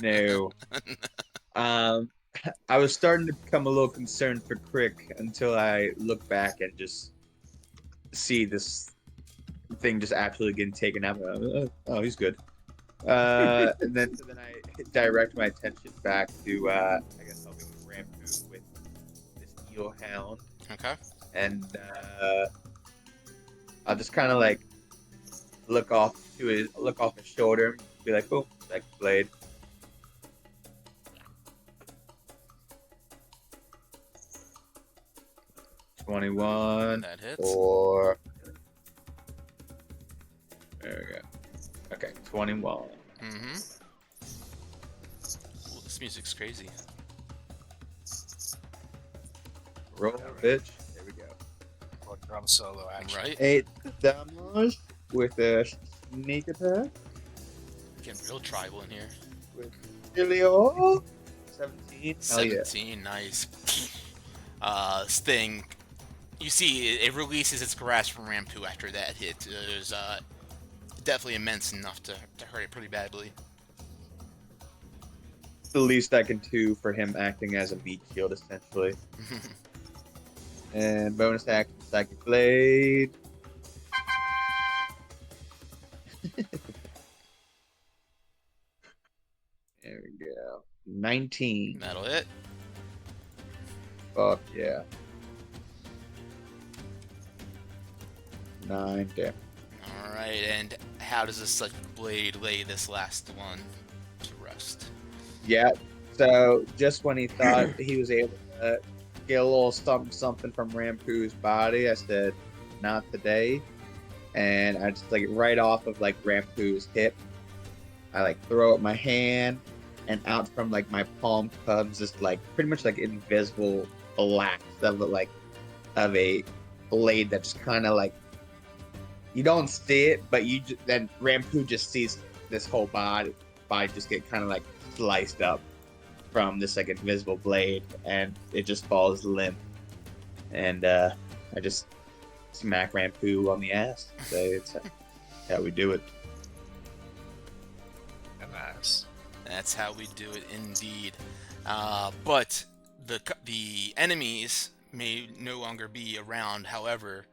No. I was starting to become a little concerned for Crick until I look back and just see this thing just absolutely getting taken out. Oh, he's good. And then I direct my attention back to I guess helping Rampu with this eel hound, Okay. and I'll just kind of like look off his shoulder, and be like, "Oh, like blade." $21 That hits. or there we go. Okay, 21. Mm-hmm. Ooh, this music's crazy. Roll, bitch. There we go. Or drum solo action. Right? 8 damage with a sneak attack. Getting real tribal in here. With Ilio. 17. Hell yeah. 17, nice. This thing, you see, it releases its grasp from Rampu after that hit. It was definitely immense enough to hurt it pretty badly. The least I can do for him acting as a meat shield, essentially. And bonus action, Psychic Blade. There we go. 19. That'll hit. Fuck yeah. 9 damage. Alright, and how does this like blade lay this last one to rest? Yeah. So just when he thought he was able to get a little something from Rampu's body, I said, "Not today." And I just like right off of like Rampu's hip, I like throw up my hand, and out from like my palm comes this like pretty much like invisible black of a blade that just kind of like you don't see it, but then Rampu just sees this whole body just get kind of like sliced up from this like invisible blade, and it just falls limp. And I just smack Rampu on the ass. Say it's how we do it. Nice. That's how we do it indeed. But the enemies may no longer be around. However,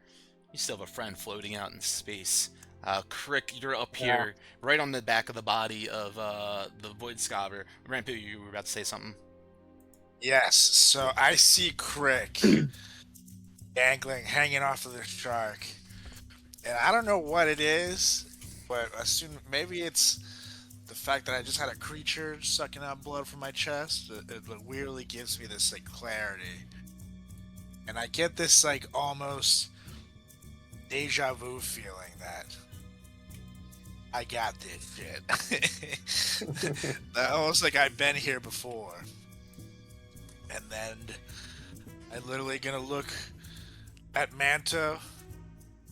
you still have a friend floating out in space. Crick, you're up here, right on the back of the body of the Void Scobber. Rampu, you were about to say something? Yes, so I see Crick hanging off of the shark. And I don't know what it is, but I assume maybe it's the fact that I just had a creature sucking out blood from my chest. It weirdly gives me this like clarity. And I get this like almost deja vu feeling that I got this shit. Almost like I've been here before. And then I'm literally gonna look at Manto,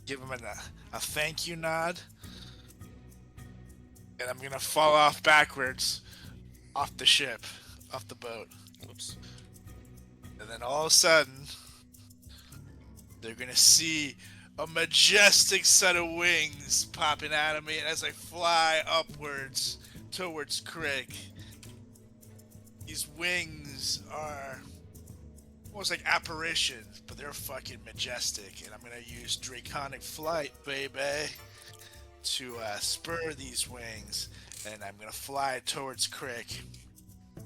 give him a thank you nod, and I'm gonna fall off backwards off the ship, off the boat. Whoops. And then all of a sudden, they're gonna see a majestic set of wings popping out of me, and as I fly upwards towards Crick, these wings are almost like apparitions, but they're fucking majestic, and I'm gonna use Draconic Flight, baby, to spur these wings, and I'm gonna fly towards Crick.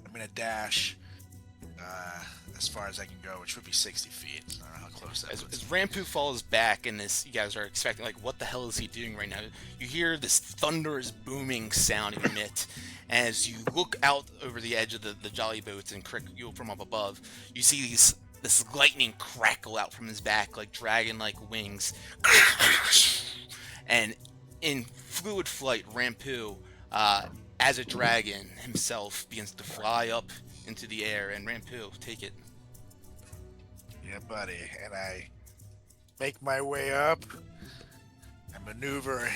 I'm gonna dash as far as I can go, which would be 60 feet. I don't know how close that As is. Rampu falls back, and this, you guys are expecting, like, what the hell is he doing right now? You hear this thunderous booming sound emit. As you look out over the edge of the jolly boats and Crick, you from up above, you see this lightning crackle out from his back like dragon-like wings. And in fluid flight, Rampu, as a dragon himself, begins to fly up into the air. And Rampu, take it. Yeah, buddy. And I make my way up. I maneuver.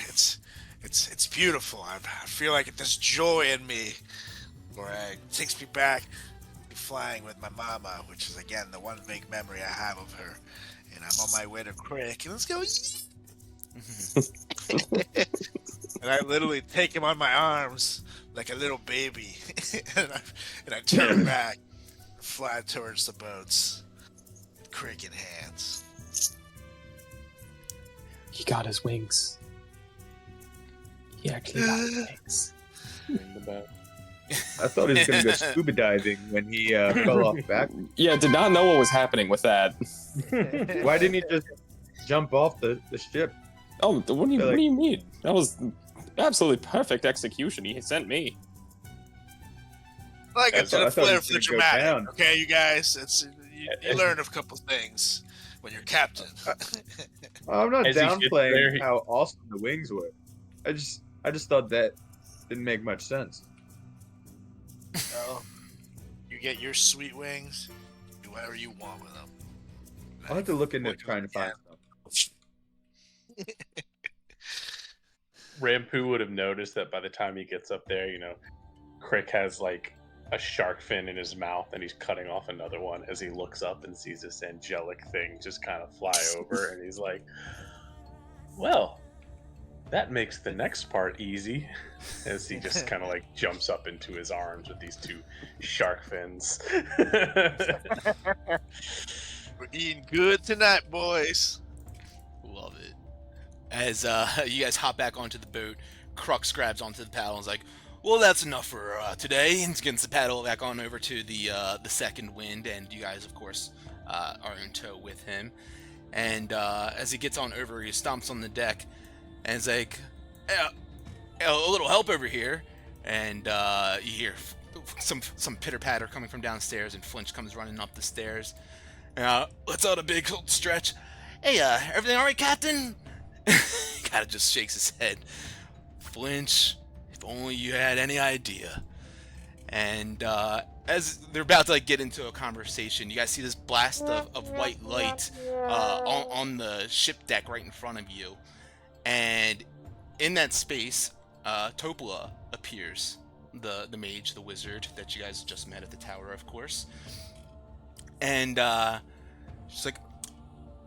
It's beautiful. I feel like this joy in me, where it takes me back to flying with my mama, which is again the one big memory I have of her. And I'm on my way to Crick, and let's go. And I literally take him on my arms like a little baby, and I turn back, and fly towards the boats, with Crick in hands. He got his wings. He actually got wings. In the back. I thought he was gonna go scuba diving when he fell off back. Yeah, did not know what was happening with that. Why didn't he just jump off the ship? Oh, what do Like- you mean? That was absolutely perfect execution he sent me. Like it's I a thought he flare was for gonna go dramatic. down. Okay, you guys, you learn a couple things when you're captain. I'm not As he gets there, downplaying he- how awesome the wings were. I just thought that didn't make much sense. Well, you get your sweet wings, do whatever you want with them. I'll have to look into What you trying to find can. them. Rampu would have noticed that by the time he gets up there, Crick has like a shark fin in his mouth and he's cutting off another one as he looks up and sees this angelic thing just kind of fly over and he's like, well, that makes the next part easy, as he just kind of like jumps up into his arms with these two shark fins. We're eating good tonight, boys. Love it. As you guys hop back onto the boat, Crux grabs onto the paddle and is like, well, that's enough for today. And begins to paddle back on over to the second wind, and you guys, of course, are in tow with him. And as he gets on over, he stomps on the deck, and is like, a little help over here. And you hear some pitter-patter coming from downstairs, and Flinch comes running up the stairs. Lets out a big old stretch. Hey, everything all right, Captain? Kind of just shakes his head. Flinch, if only you had any idea. And as they're about to like get into a conversation, you guys see this blast of white light on the ship deck right in front of you. And in that space, Topola appears, the mage, the wizard that you guys just met at the tower, of course. And she's like,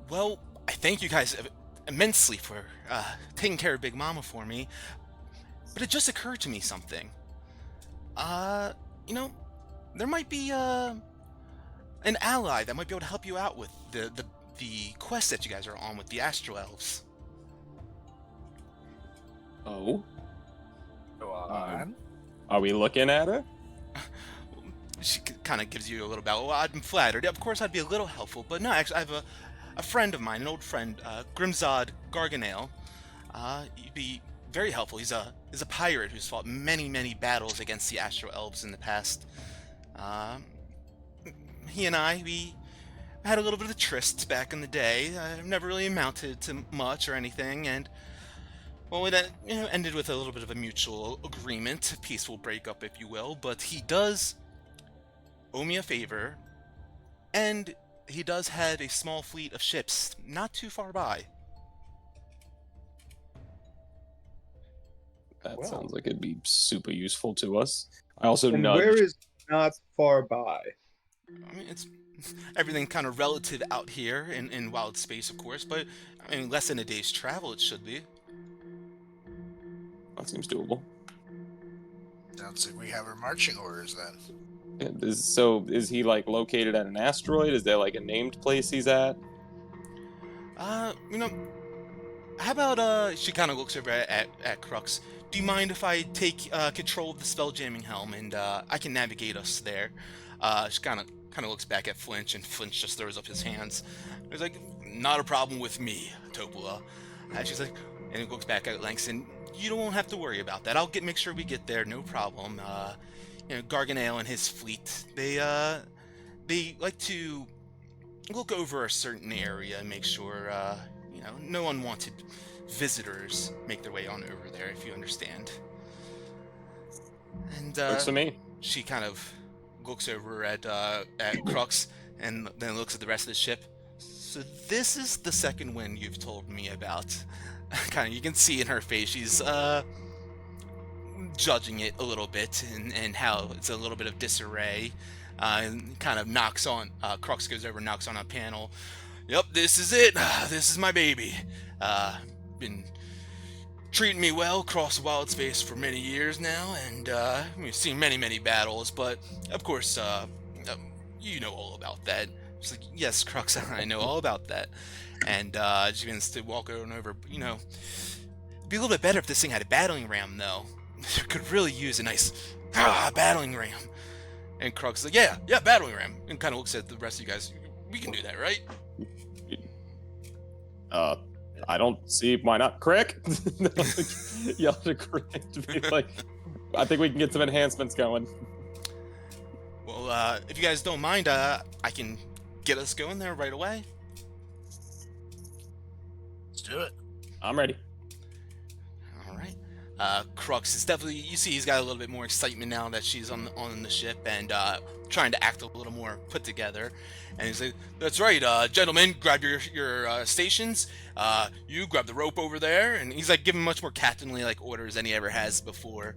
well, I thank you guys immensely for taking care of Big Mama for me, but it just occurred to me something. There might be an ally that might be able to help you out with the quest that you guys are on with the Astro Elves. Oh, Go on. are we looking at her? She kind of gives you a little bow. Well, I'm flattered. Of course, I'd be a little helpful, but no, actually, I have a friend of mine, an old friend, Grimzod Garganale. He'd be very helpful. He's a pirate who's fought many battles against the Astro Elves in the past. He and we had a little bit of a tryst back in the day. Never really amounted to much or anything, and well, it ended with a little bit of a mutual agreement, a peaceful breakup, if you will. But he does owe me a favor, and he does have a small fleet of ships not too far by. That Well. sounds like it'd be super useful to us. I also And nudged. where is not far by? I mean, it's everything kind of relative out here in wild space, of course, but I mean, less than a day's travel it should be. That seems doable. Sounds like we have our marching orders then. Yeah, is he like located at an asteroid? Is there like a named place he's at? How about she kind of looks over at Crux. Do you mind if I take control of the spelljamming helm and I can navigate us there? She kind of looks back at Flinch, and Flinch just throws up his hands. He's like, not a problem with me, Topola. She's like, and he looks back at Langston. You don't have to worry about that. I'll make sure we get there, no problem. Garganale and his fleet, they like to look over a certain area and make sure no unwanted visitors make their way on over there, if you understand. And Works for me. she kind of looks over at Crux and then looks at the rest of the ship. So this is the second wind you've told me about. Kind of, you can see in her face she's judging it a little bit and how it's a little bit of disarray. And kind of knocks on. Crux goes over and knocks on a panel. Yep, this is it. This is my baby. Been treating me well across wild space for many years now, and we've seen many battles, but of course, you know all about that. She's like, yes, Crux, I know all about that. And she begins to walk over and over, It'd be a little bit better if this thing had a battling ram, though. Could really use a nice battling ram. And Krug's like, yeah, battling ram. And kind of looks at the rest of you guys. We can do that, right? I don't see why not. Crick! Yell to Crick to be like, I think we can get some enhancements going. Well, if you guys don't mind, I can get us going there right away. Let's do it. I'm ready. All right. Crux is definitely, you see he's got a little bit more excitement now that she's on the ship and trying to act a little more put together. And he's like, that's right, gentlemen, grab your stations. You grab the rope over there. And he's like giving much more captainly like orders than he ever has before.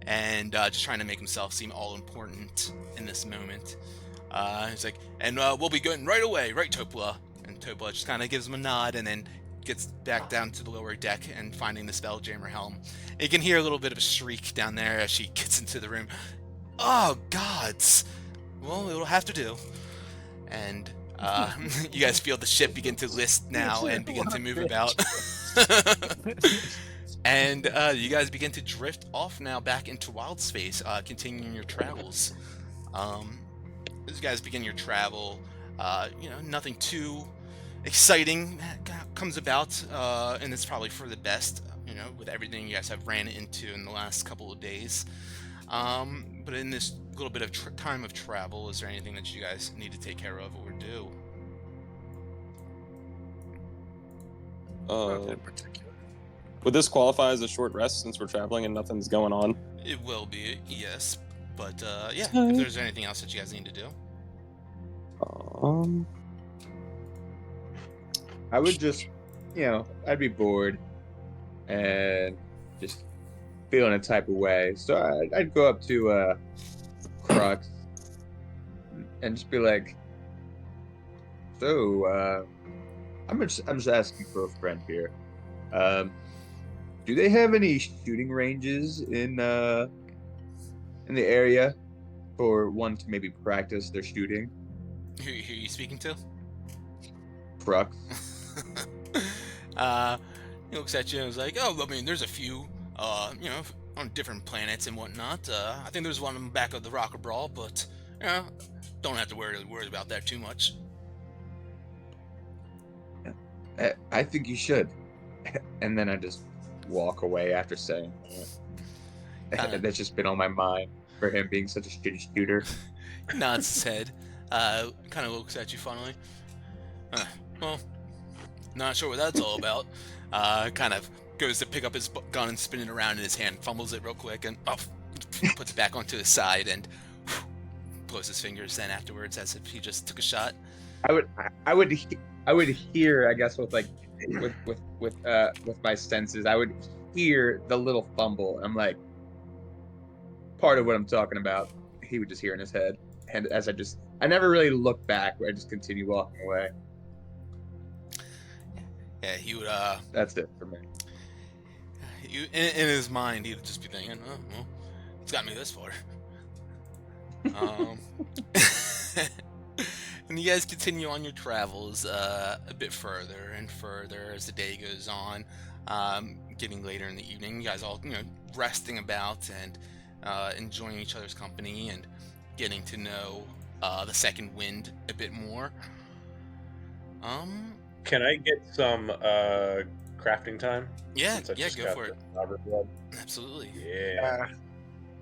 And just trying to make himself seem all important in this moment. He's like, and we'll be going right away, right, Topla? And Topla just kind of gives him a nod and then gets back down to the lower deck and finding the Spelljammer helm. And you can hear a little bit of a shriek down there as she gets into the room. Oh, gods! Well, it'll have to do. And you guys feel the ship begin to list now and begin to move about. And you guys begin to drift off now back into wild space, continuing your travels. As you guys begin your travel, nothing too exciting comes about, and it's probably for the best, with everything you guys have ran into in the last couple of days. But in this little bit of time of travel, is there anything that you guys need to take care of or do? Nothing in particular. Would this qualify as a short rest since we're traveling and nothing's going on? It will be, yes. But, if there's anything else that you guys need to do. I would just, I'd be bored and just feeling a type of way. So I'd go up to Crux and just be like, so, I'm just asking for a friend here. Do they have any shooting ranges in the area for one to maybe practice their shooting? Who are you speaking to? Crux. He looks at you and is like, oh, I mean, there's a few, on different planets and whatnot. I think there's one on the back of the Rocker Brawl, but, don't have to worry about that too much. I think you should. And then I just walk away after saying that. That's just been on my mind for him being such a shitty shooter. Nods his head, kind of looks at you funnily. Well, not sure what that's all about. Kind of goes to pick up his gun and spin it around in his hand, fumbles it real quick, and puts it back onto his side and blows his fingers then afterwards as if he just took a shot. I would hear, I guess, with my senses, I would hear the little fumble. I'm like, part of what I'm talking about, he would just hear in his head. And as I never really look back, I just continue walking away. Yeah, he would, That's it for me. In his mind, he would just be thinking, oh, well, it's got me this far. And you guys continue on your travels a bit further and further as the day goes on, getting later in the evening. You guys all, resting about and enjoying each other's company and getting to know the second wind a bit more. Can I get some crafting time? Yeah, Since I just go got for the it. Robber blood? Absolutely. Yeah.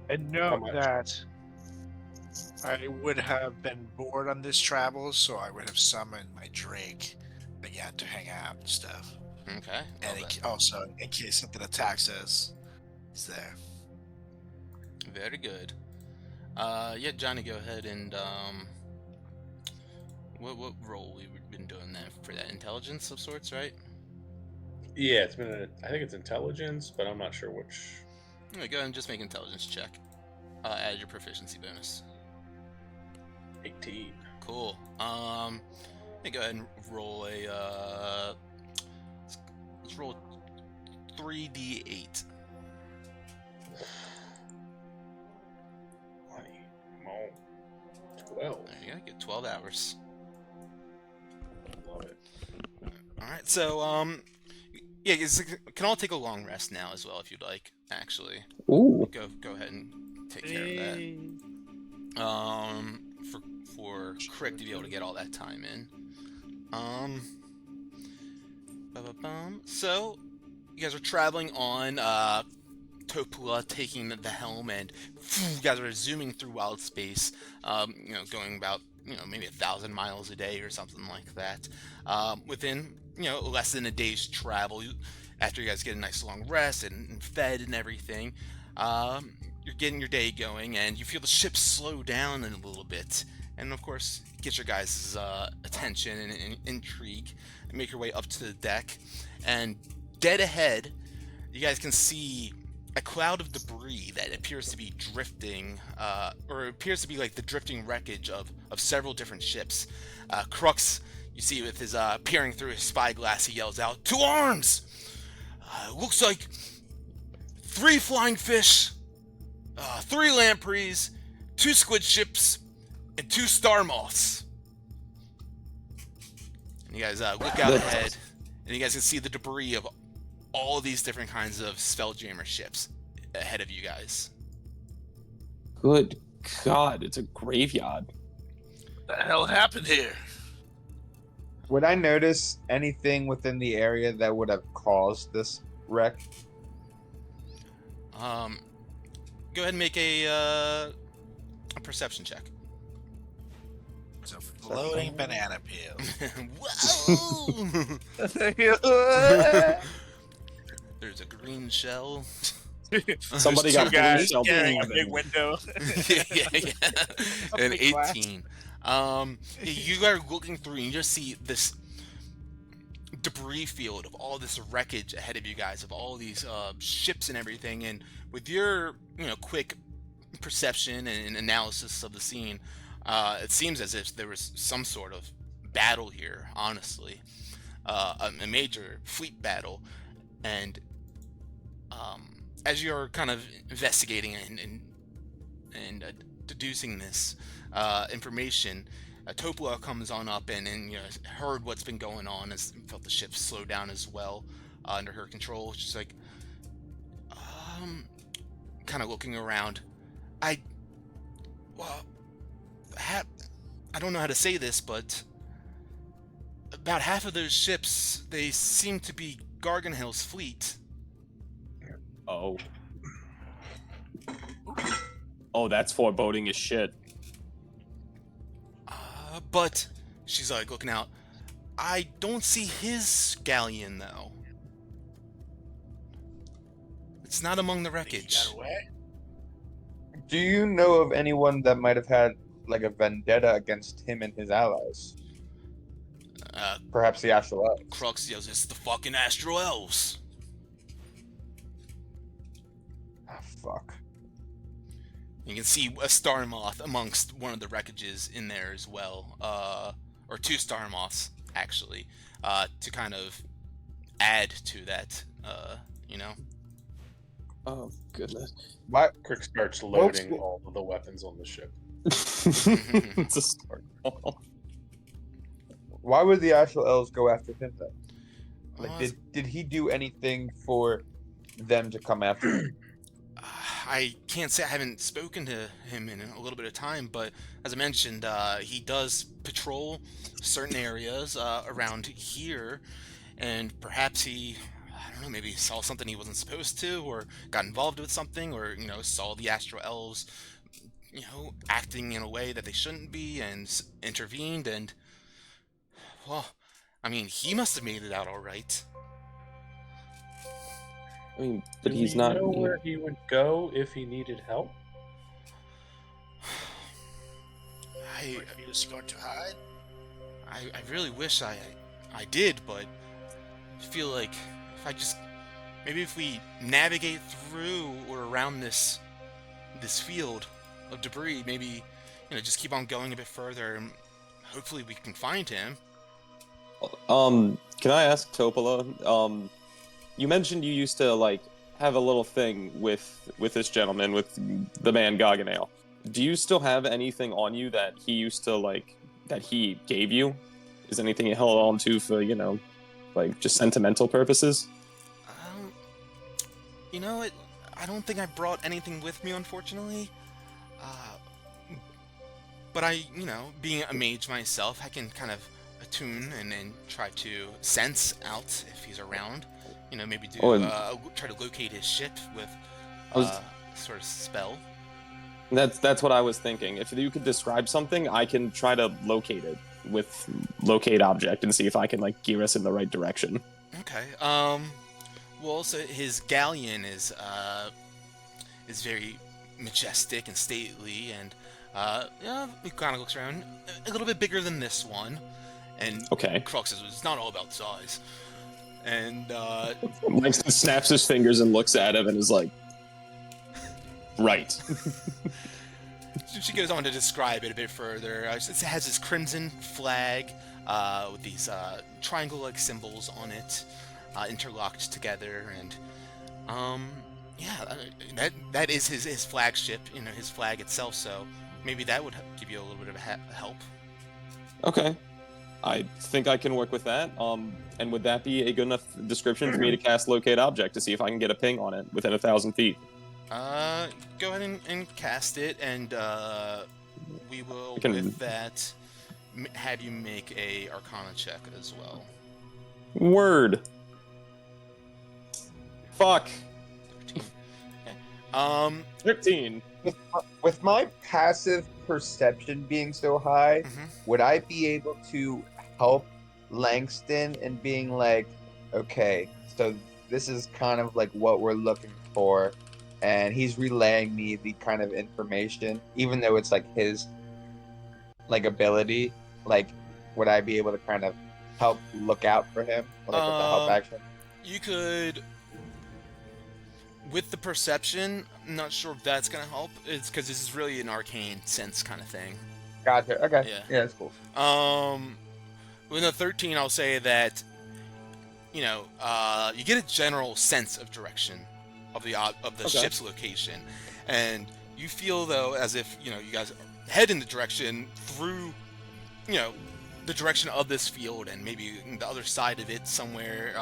And How note much? that I would have been bored on this travel, so I would have summoned my Drake, began to hang out and stuff. Okay. And also, in case something attacks us, he's there. Very good. Johnny, go ahead and what role we've been doing that for that intelligence of sorts, right? Yeah, it's been. I think it's intelligence, but I'm not sure which. Yeah, go ahead and just make intelligence check. Add your proficiency bonus. 18. Cool. Go ahead and roll a let's roll 3d8. 20. Come on. 12. There you go. Get 12 hours. Love it. All right. So Yeah, can all take a long rest now as well if you'd like. Actually, Ooh. go ahead and take care of that. For Crick to be able to get all that time in. So you guys are traveling on Topua, taking the helm, and you guys are zooming through wild space. Going about maybe 1,000 miles a day or something like that. Within less than a day's travel, after you guys get a nice long rest and fed and everything, you're getting your day going, and you feel the ship slow down a little bit, and of course get your guys' attention and intrigue, and make your way up to the deck. And dead ahead, you guys can see a cloud of debris that appears to be drifting, or appears to be like the drifting wreckage of several different ships. Crux, you see with his peering through his spyglass, he yells out, "To arms! Looks like 3 flying fish, 3 lampreys, 2 squid ships, and 2 star moths." And you guys look out ahead, and you guys can see the debris of all of these different kinds of Spelljammer ships ahead of you guys. Good God, it's a graveyard. What the hell happened here? Would I notice anything within the area that would have caused this wreck? Go ahead and make a perception check. It's a floating banana peel. Whoa! There's a green shell. Somebody There's got two guys blue shell carrying a behind big them. window. An big glass. 18. You are looking through and you just see this debris field of all this wreckage ahead of you guys, of all these ships and everything. And with your quick perception and analysis of the scene, it seems as if there was some sort of battle here, honestly. A major fleet battle. And as you're kind of investigating and deducing this information, Topua comes on up and heard what's been going on, and felt the ship slow down as well under her control. She's like, kind of looking around. I don't know how to say this, but about half of those ships, they seem to be Garganhill's fleet. Oh. Oh, that's foreboding as shit. But she's like looking out. I don't see his galleon though. It's not among the wreckage. Got away? Do you know of anyone that might have had like a vendetta against him and his allies? Perhaps the Astral Elves. Crux yells, "It's the fucking Astral Elves." Ah, fuck. You can see a star moth amongst one of the wreckages in there as well, or 2 star moths actually, to kind of add to that, Oh, goodness. Why? Crick starts loading all of the weapons on the ship. It's a start. Why would the Astral Elves go after him then? Like, Uh, did he do anything for them to come after him? I can't say. I haven't spoken to him in a little bit of time, but as I mentioned, he does patrol certain areas around here, and perhaps he, I don't know, maybe saw something he wasn't supposed to, or got involved with something, or saw the Astral Elves, acting in a way that they shouldn't be, and intervened, and well, I mean, he must have made it out all right. I mean, but Do he's we not. know where he would go if he needed help? I Where he was going to hide? I really wish I did, but I feel like if we navigate through or around this field of debris, maybe just keep on going a bit further, and hopefully we can find him. Can I ask Topola? You mentioned you used to have a little thing with this gentleman, with the man Garganale. Do you still have anything on you that he used to that he gave you? Is anything you held on to for just sentimental purposes? You know what? I don't think I brought anything with me, unfortunately. But being a mage myself, I can kind of attune and try to sense out if he's around. Maybe try to locate his ship with sort of spell. That's what I was thinking. If you could describe something, I can try to locate it with locate object and see if I can gear us in the right direction. Okay. Well, so his galleon is very majestic and stately, and he kind of looks around, a little bit bigger than this one. And Kruk says it's not all about size. And Langston snaps his fingers and looks at him and is like, right. She goes on to describe it a bit further. It has this crimson flag with these triangle-like symbols on it, interlocked together, and that is his flagship, his flag itself. So maybe that would give you a little bit of help. Okay, I think I can work with that. And would that be a good enough description for me to cast Locate Object to see if I can get a ping on it within 1,000 feet? Go ahead and cast it, and we will, with that, have you make a Arcana check as well. Word. Fuck. 13. 13. With my passive perception being so high, would I be able to help Langston in being like, okay, so this is kind of what we're looking for, and he's relaying me the kind of information, even though it's his ability, would I be able to kind of help look out for him, with the help action? You could, with the perception, I'm not sure if that's gonna help. It's because this is really an arcane sense kind of thing. Gotcha. Okay. Yeah, that's cool. With a 13, I'll say that you get a general sense of direction of the ship's location, and you feel though as if you guys head in the direction through the direction of this field, and maybe the other side of it somewhere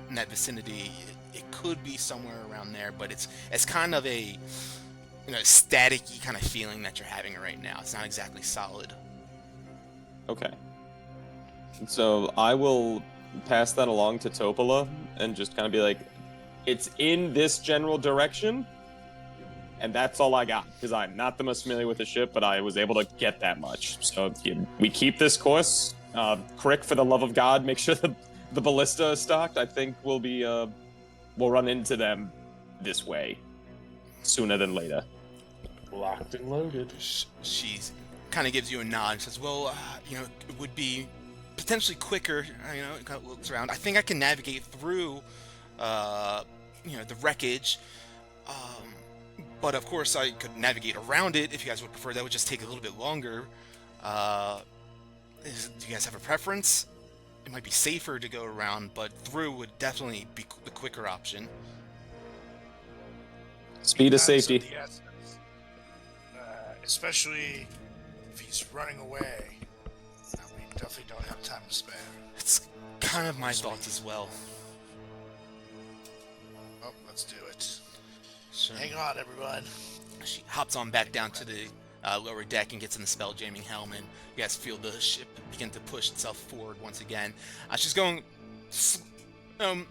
in that vicinity. It could be somewhere around there, but it's kind of a static-y kind of feeling that you're having right now. It's not exactly solid. Okay. So I will pass that along to Topola and just kind of be like, it's in this general direction, and that's all I got, because I'm not the most familiar with the ship, but I was able to get that much. So we keep this course. Crick, for the love of God, make sure the ballista is stocked. I think we'll run into them this way sooner than later. Locked and loaded. She kind of gives you a nod and says, well, it would be potentially quicker, it kind of looks around. I think I can navigate through, the wreckage, but of course I could navigate around it if you guys would prefer. That would just take a little bit longer. Do you guys have a preference? It might be safer to go around, but through would definitely be the quicker option. Speed is safety. Especially if he's running away. We definitely don't have time to spare. It's kind of my thoughts as well. Oh, let's do it. Sure. Hang on, everyone. She hops on back down to the lower deck and gets in the spell jamming helm, and you guys feel the ship begin to push itself forward once again. She's going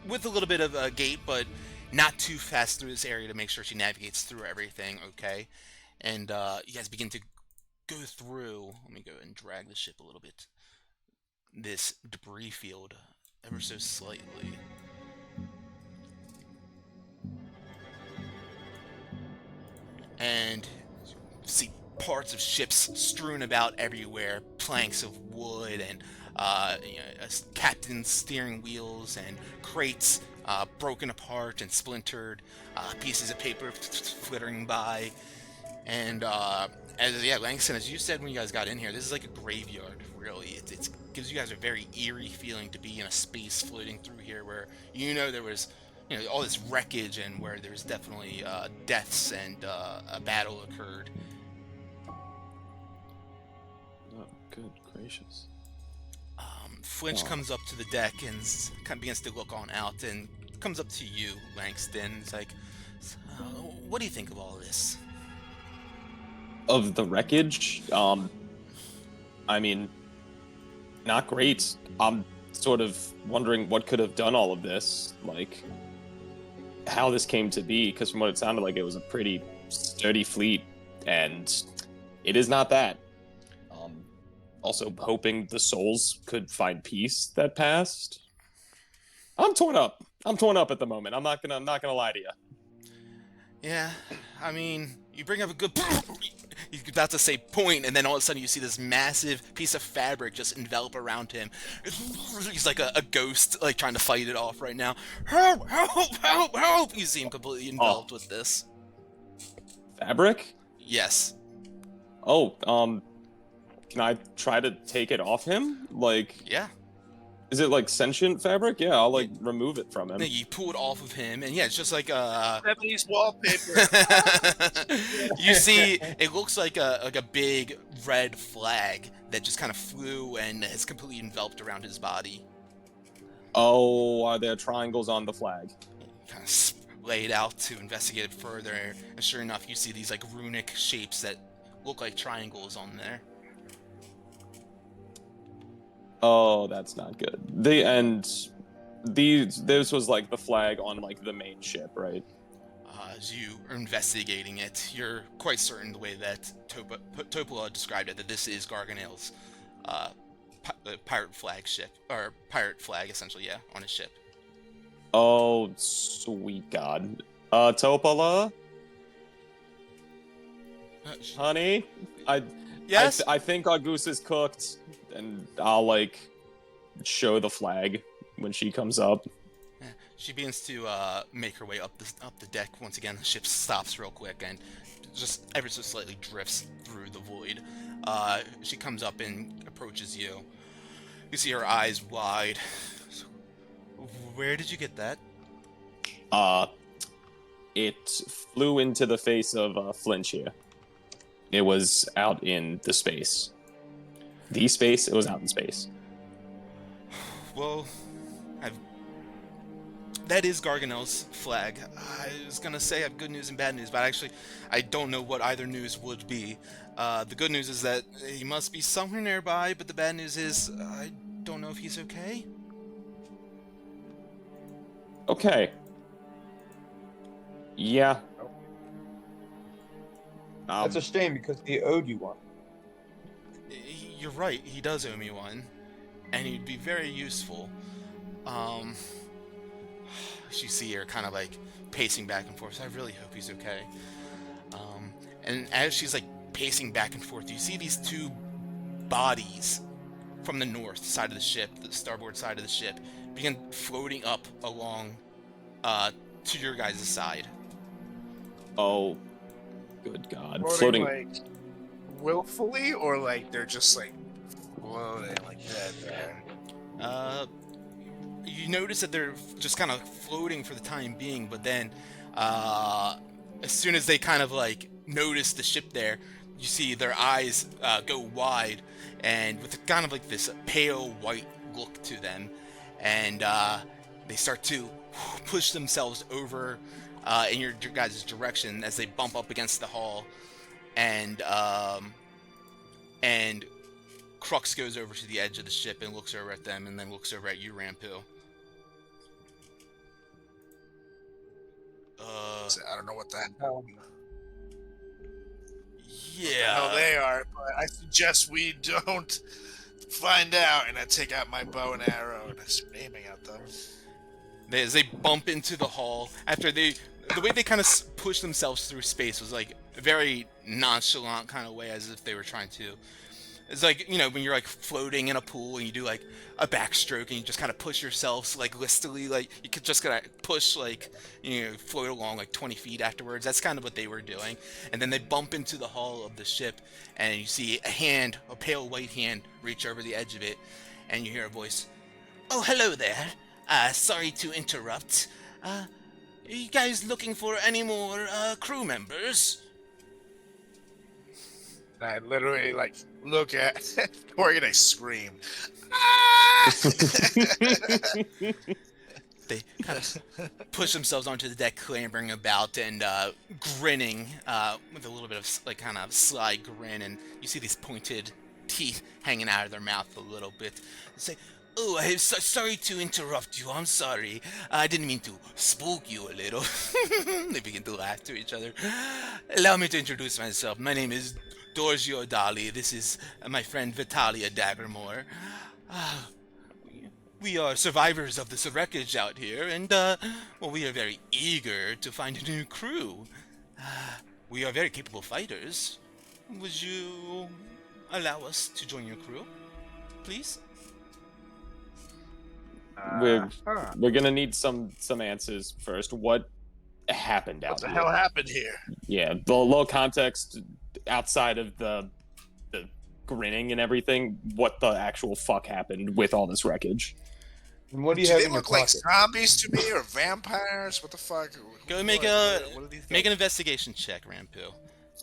with a little bit of a gait, but not too fast through this area to make sure she navigates through everything okay. And you guys begin to go through. Let me go and drag the ship a little bit. This debris field ever so slightly. And see parts of ships strewn about everywhere, planks of wood and captain's steering wheels and crates broken apart and splintered, pieces of paper flittering by. And Langston, as you said when you guys got in here, this is like a graveyard, really. It gives you guys a very eerie feeling to be in a space floating through here where there was all this wreckage, and where there's definitely deaths and a battle occurred. Oh, good gracious. Flinch comes up to the deck and kind of begins to look on out, and comes up to you, Langston. It's like, So, what do you think of all of this? Of the wreckage, I mean, not great. I'm sort of wondering what could have done all of this, like how this came to be, because from what it sounded like, it was a pretty sturdy fleet, and it is not that. Also hoping the souls could find peace that passed. I'm torn up. I'm torn up at the moment. I'm not gonna lie to you. Yeah, I mean, you bring up a good You're about to say point, and then all of a sudden you see this massive piece of fabric just envelop around him. He's like a ghost, like trying to fight it off right now. Help! Help! Help! Help! You see him completely enveloped with this. Fabric? Yes. Oh, can I try to take it off him? Like, Yeah. is it like sentient fabric? Yeah, I'll like remove it from him. Then you pull it off of him, and yeah, it's just like Japanese wallpaper. you see, it looks like a big red flag that just kind of flew and is completely enveloped around his body. Oh, are there triangles on the flag? Kind of lay it out to investigate it further, and sure enough, you see these like runic shapes that look like triangles on there. Oh, that's not good. This was like the flag on like the main ship, right? As you are investigating it, you're quite certain the way that Topola described it, that this is Garganel's pirate flagship, or pirate flag, essentially, yeah, on his ship. Oh, sweet God. Topola? Honey? Yes? I think our goose is cooked, and I'll like show the flag when she comes up. She begins to make her way up the deck. Once again, the ship stops real quick and just ever so slightly drifts through the void. She comes up and approaches you. You see her eyes wide. Where did you get that? It flew into the face of Flinch here. It was out in the space. The space, it was out in space. Well, that is Garganel's flag. I was gonna say I have good news and bad news, but actually, I don't know what either news would be. The good news is that he must be somewhere nearby, but the bad news is I don't know if he's okay. Okay. Yeah. That's a shame because he owed you one. You're right, he does owe me one, and he'd be very useful. You see her kind of like pacing back and forth. So I really hope he's okay. And as she's like pacing back and forth, you see these two bodies from the north side of the ship, the starboard side of the ship, begin floating up along to your guys' side. Oh, good God. Floating like willfully, or like they're just like floating like that there? You notice that they're just kind of floating for the time being, but then as soon as they kind of like notice the ship there, you see their eyes go wide, and with kind of like this pale white look to them, and they start to push themselves over in your guys' direction as they bump up against the hull, and Crux goes over to the edge of the ship and looks over at them, and then looks over at you, Rampu. I don't know what the hell. Yeah. Hell they are, but I suggest we don't find out. And I take out my bow and arrow and I start aiming at them. As they bump into the hull, the way they kind of push themselves through space was like a very nonchalant kind of way, as if they were trying to. It's like, you know, when you're like floating in a pool and you do like a backstroke and you just kind of push yourself like listily, like you could just kind of push, like, you know, float along like 20 feet afterwards. That's kind of what they were doing. And then they bump into the hull of the ship and you see a pale white hand reach over the edge of it, and you hear a voice. "Oh, hello there. Sorry to interrupt. Are you guys looking for any more crew members?" And I literally like look at Tori and I scream. Ah! They kind of push themselves onto the deck, clambering about and grinning with a little bit of like kind of sly grin, and you see these pointed teeth hanging out of their mouth a little bit. They say, "Oh, I'm sorry to interrupt you. I'm sorry. I didn't mean to spook you a little." They begin to laugh to each other. "Allow me to introduce myself. My name is Dorzio Dali. This is my friend Vitalia Daggermore. We are survivors of this wreckage out here, and, well, we are very eager to find a new crew. We are very capable fighters. Would you allow us to join your crew, please?" We're gonna need some answers first. What happened out What the here? hell happened here? Yeah, the little context outside of the grinning and everything. What the actual fuck happened with all this wreckage? And what do you Do have they in your look like pocket? zombies to me or vampires? What the fuck? Go make What are these make an things? investigation check, Rampu,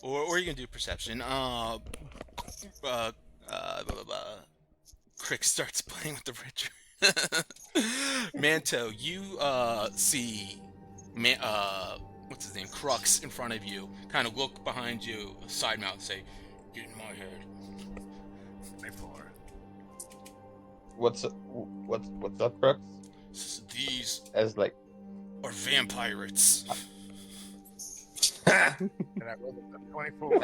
or you can do perception. Crick starts playing with the Richard. Manto, you see, what's his name, Crux in front of you. Kind of look behind you, side mouth, say, "Get in my head." What's up, Crux? These As like, are vampirates. And I rolled a 24.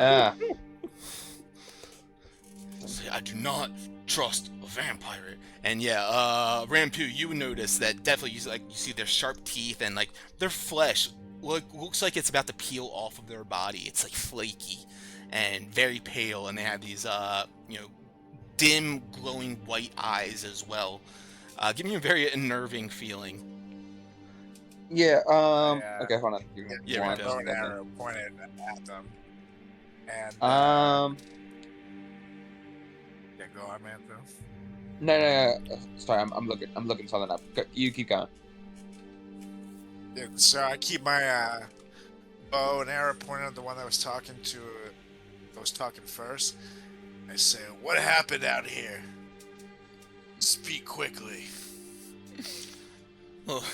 Say, "I do not trust a vampire." And yeah, Rampu, you notice that definitely you see their sharp teeth and like their flesh looks like it's about to peel off of their body. It's like flaky and very pale, and they have these dim glowing white eyes as well, giving you a very unnerving feeling. yeah. Yeah. Okay, hold on. Give me Yeah, one Rampo. Bow and second. arrow pointed at them. And yeah, go on, man. Though. No. Sorry, I'm looking something up. You keep going. Yeah, so I keep my bow and arrow pointed at the one that was talking first. I say, "What happened out here? Speak quickly." Oh,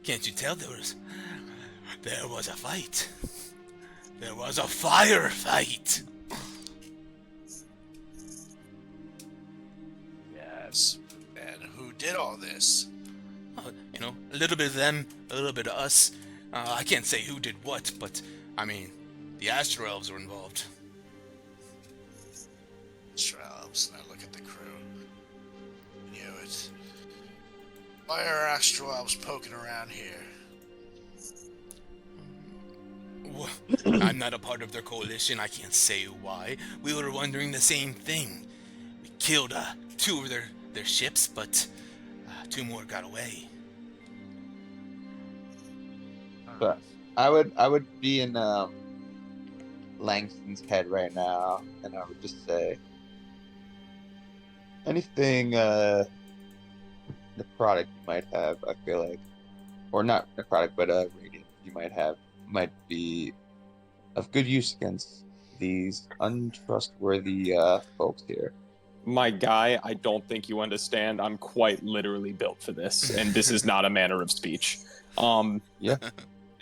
can't you tell there was a fight? There was a firefight. Yes. And who did all this? A little bit of them, a little bit of us. I can't say who did what, but I mean, the Astro Elves were involved. Elves, and I look at the crew. Knew it. Why are Astro Elves poking around here? I'm not a part of their coalition. I can't say why. We were wondering the same thing. We killed 2 of their ships, but 2 more got away. But I would be in Langston's head right now, and I would just say anything necrotic you might have. I feel like, or not necrotic, but radiant you might have might be of good use against these untrustworthy folks here. My guy, I don't think you understand. I'm quite literally built for this, and this is not a manner of speech. Yeah.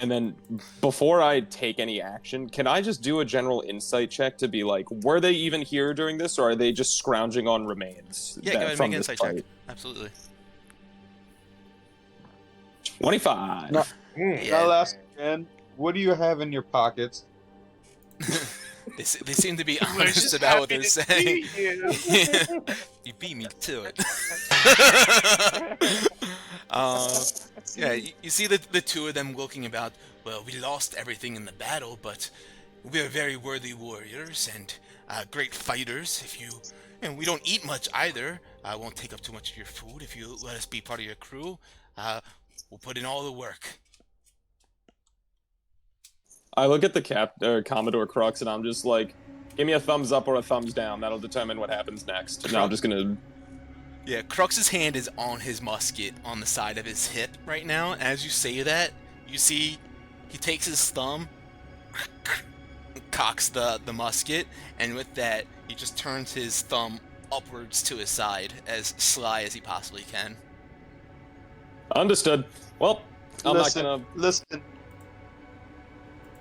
And then, before I take any action, can I just do a general insight check to be like, were they even here during this, or are they just scrounging on remains? Yeah, go ahead and from make an this insight check. fight? Absolutely. 25. No. Yeah. Now, last again, what do you have in your pockets? They seem to be We're honest just about what happy they're to saying. see you. You beat me to it. Yeah, you see the 2 of them looking about, well, we lost everything in the battle, but we are very worthy warriors and great fighters. And we don't eat much either. I won't take up too much of your food. If you let us be part of your crew, we'll put in all the work. I look at the Commodore Crux, and I'm just like, give me a thumbs up or a thumbs down. That'll determine what happens next. And I'm just gonna... Yeah, Crux's hand is on his musket on the side of his hip right now. As you say that, you see he takes his thumb, cocks the musket, and with that, he just turns his thumb upwards to his side as sly as he possibly can. Understood. Well, I'm listen, not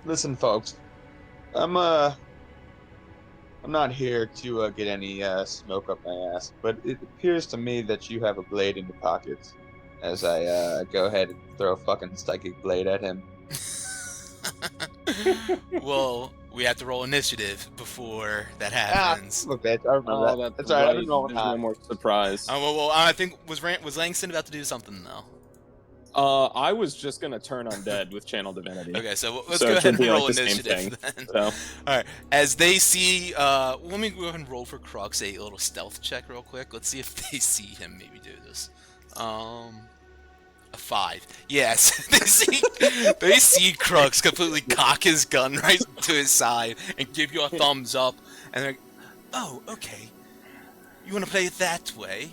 listen, folks. I'm not here to get any smoke up my ass, but it appears to me that you have a blade in your pockets. As I go ahead and throw a fucking psychic blade at him. Well, we have to roll initiative before that happens. Look, bitch, I remember Oh, that. that's That's right. right. I've been rolling There's no high. more surprise. Well, I think was Langston about to do something though? I was just gonna turn undead with Channel Divinity. Okay, so let's So go it ahead should and be like roll the same initiative thing. then. So, All right, as they see, let me go ahead and roll for Crux a little stealth check real quick. Let's see if they see him maybe do this. A 5. Yes, they see Crux completely cock his gun right to his side and give you a thumbs up, and they're like, "Oh, okay. You want to play it that way?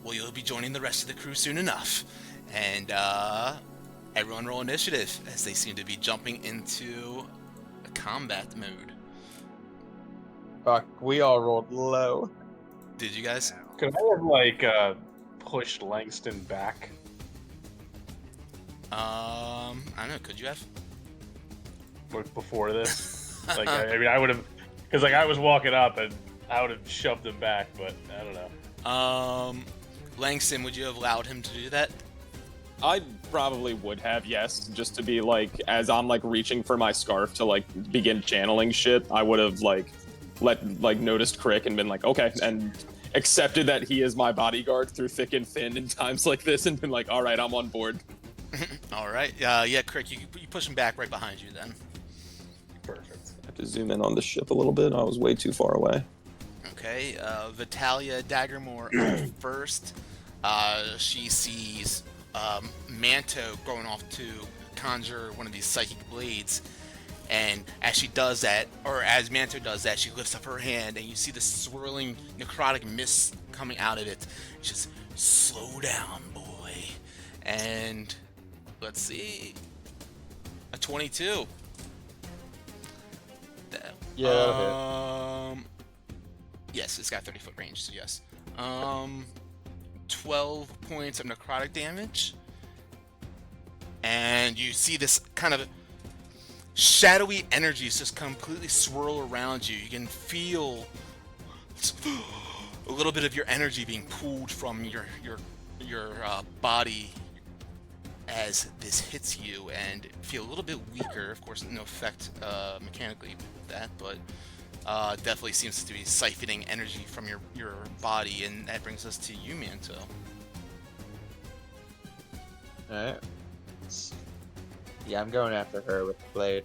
Well, you'll be joining the rest of the crew soon enough." And everyone roll initiative as they seem to be jumping into a combat mode. Fuck, we all rolled low. Did you guys? Could I have pushed Langston back? I don't know. Could you have? Before this? I mean, I would have, because I was walking up and I would have shoved him back, but I don't know. Langston, would you have allowed him to do that? I probably would have, yes, just to be as I'm reaching for my scarf to begin channeling shit. I would have noticed Crick and been okay, and accepted that he is my bodyguard through thick and thin in times like this, and been all right, I'm on board. All right. Yeah, Crick, you push him back right behind you then. Perfect. I have to zoom in on the ship a little bit. I was way too far away. Okay. Vitalia Daggermore up first. She sees Manto going off to conjure one of these psychic blades, and as she does that, or as Manto does that, she lifts up her hand, and you see the swirling necrotic mist coming out of it. She says, "Slow down, boy." And let's see, a 22. Yeah, that'll hit. Yes, it's got 30-foot range, so yes. 12 points of necrotic damage. And you see this kind of shadowy energies just completely swirl around you. You can feel a little bit of your energy being pulled from your body as this hits you, and feel a little bit weaker. Of course, no effect mechanically with that, but definitely seems to be siphoning energy from your body, and that brings us to you, Manto. Alright. Yeah, I'm going after her with the blade.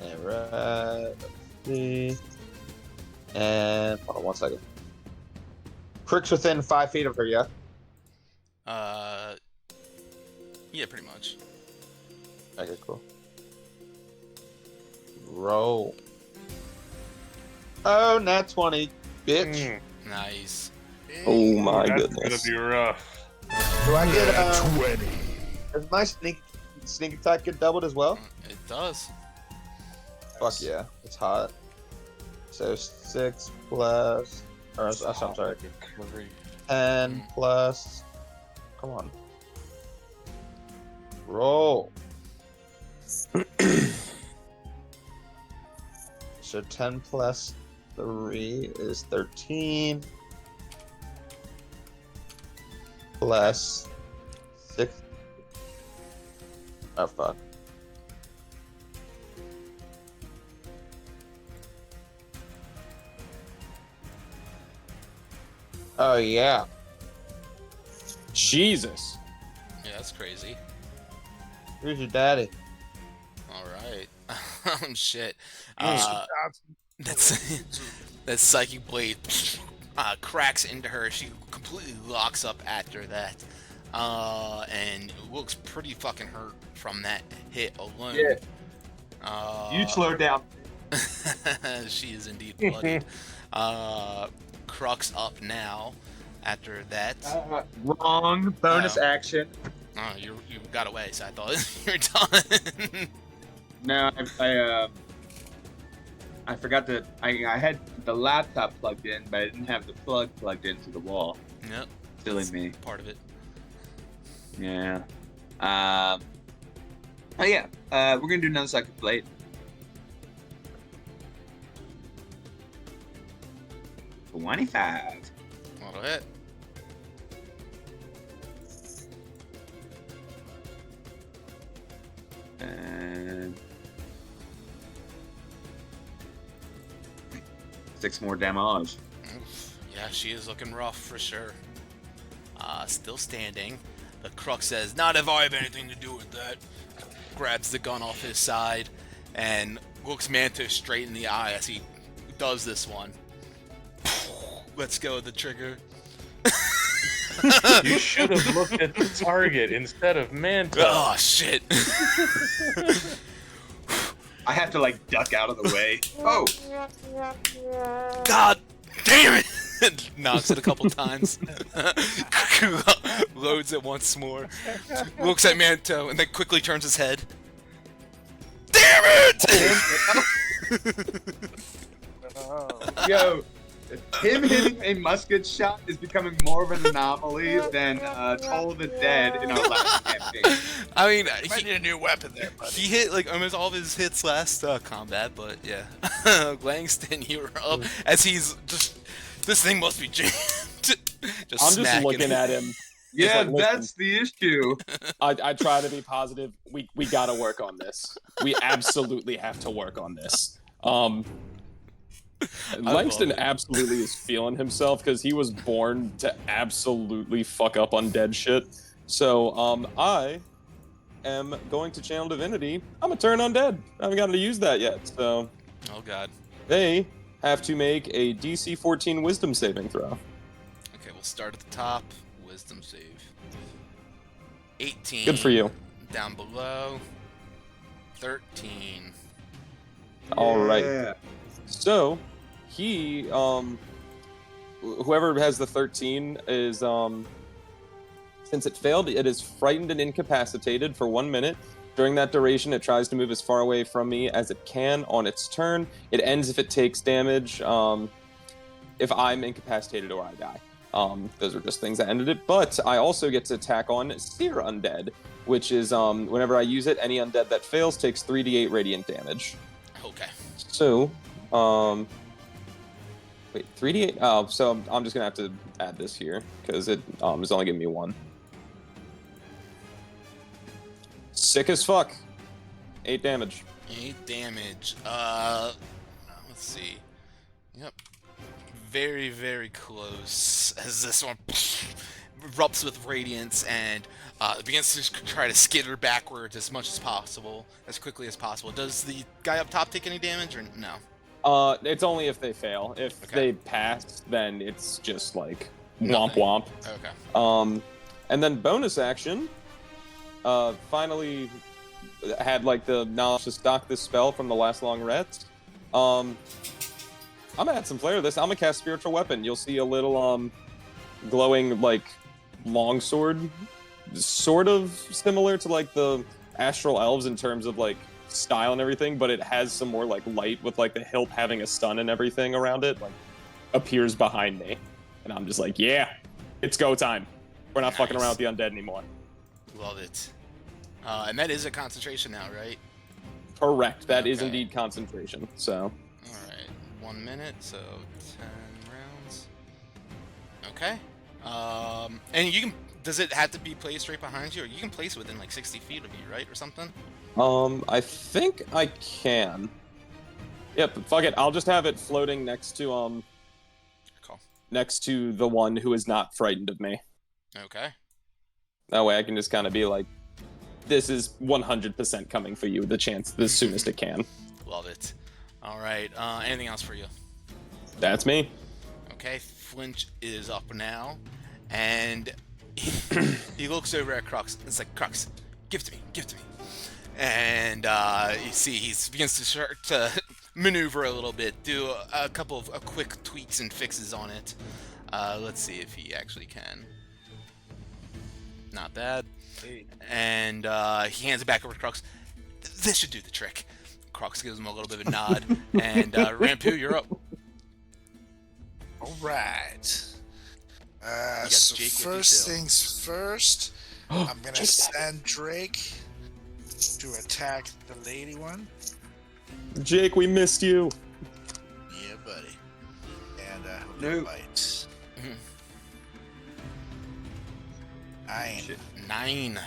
Alright, let's see. And hold on 1 second. Crick's within 5 feet of her, yeah? Yeah, pretty much. Okay, cool. Roll. Oh, nat 20, bitch. Nice. Oh my That's goodness. gonna be rough. Do I get 20? Does my sneak attack get doubled as well? It does. Fuck yeah, it's hot. So 6 plus, or I'm sorry, 10 plus. Come on. Roll. So 10 plus 3 is 13. Plus 6. Oh, fuck. Oh, yeah. Jesus. Yeah, that's crazy. Who's your daddy? All right. Shit. Johnson. That psychic blade cracks into her. She completely locks up after that, and looks pretty fucking hurt from that hit alone. Yeah. You slow down. She is indeed bloodied. Crux up now. After that, Wrong. Bonus action. oh, you got away, so I thought you were done. No, I forgot that I had the laptop plugged in, but I didn't have the plug plugged into the wall. Yep. Silly me. Part of it. Yeah. Oh yeah. We're gonna do another psychic blade. $25. That'll hit. And 6 more damage. Oof. Yeah, she is looking rough for sure. Still standing. The Crux says, "Not if I have anything to do with that." Grabs the gun off his side and looks Manto straight in the eye as he does this one. Let's go with the trigger. You should have looked at the target instead of Manto. Oh shit! I have to like duck out of the way. Oh, God damn it! Knocks it a couple times. Loads it once more. Looks at Manto and then quickly turns his head. Damn it! yo, him hitting a musket shot is becoming more of an anomaly than Toll of the Dead in our last campaign. I mean, Might need a new weapon there, buddy. he hit like almost all of his hits last combat, but yeah. Langston, you were up as he's just. This thing must be jammed. I'm just looking at him. Yeah, like, listen. that's the issue. I try to be positive. We gotta work on this. We absolutely have to work on this. Langston absolutely is feeling himself because he was born to absolutely fuck up undead shit. So I am going to channel divinity. I'm gonna turn undead. I haven't gotten to use that yet. So Oh god. they have to make a DC 14 Wisdom saving throw. Okay, we'll start at the top. Wisdom save. 18. Good for you. Down below. 13. All right. Yeah. So, he, whoever has the 13 is, since it failed, it is frightened and incapacitated for 1 minute. During that duration, it tries to move as far away from me as it can on its turn. It ends if it takes damage, if I'm incapacitated or I die. Those are just things that ended it. But I also get to attack on Seer Undead, which is, whenever I use it, any undead that fails takes 3d8 radiant damage. Okay. So, wait, 3d8? Oh, so I'm just gonna have to add this here, because it is only giving me 1. Sick as fuck. 8 damage. 8 damage. Let's see. Yep. Very, very close as this one erupts with radiance and begins to try to skitter backwards as much as possible, as quickly as possible. Does the guy up top take any damage or no? It's only if they fail. If Okay. they pass, then it's just like Nothing. womp womp. Okay. And then bonus action, finally had like the knowledge to stock this spell from the last long rest. I'm gonna add some flair to this. I'm gonna cast Spiritual Weapon. You'll see a little glowing like longsword, sort of similar to like the Astral Elves in terms of like style and everything, but it has some more like light with like the hilt having a stun and everything around it. Like appears behind me, and I'm just like, yeah, it's go time. We're not fucking around with the undead anymore. Love it. And that is a concentration now, right? Correct. That is Okay. indeed concentration. So. Alright. 1 minute, so 10 rounds. Okay. And you can... Does it have to be placed right behind you, or you can place it within like 60 feet of you, right, or something? I think I can. Yep, fuck it. I'll just have it floating next to Cool. next to the one who is not frightened of me. Okay. That way I can just kind of be like, this is 100% coming for you, the soonest it can. Love it. Alright, anything else for you? That's me. Okay, Flinch is up now, and he looks over at Crux. It's like, Crux, give it to me, give it to me. And you see he begins to start to maneuver a little bit, do a couple of quick tweaks and fixes on it. Let's see if he actually can. Not bad. And he hands it back over to Crux. This should do the trick. Crux gives him a little bit of a nod. And Rampu, you're up. All right. got So Jake with you first too. things first, I'm gonna Jake's back. send Drake to attack the lady one. Jake, we missed you. Yeah, buddy. And No. he'll bite. Mhm. 9. Shit. 9.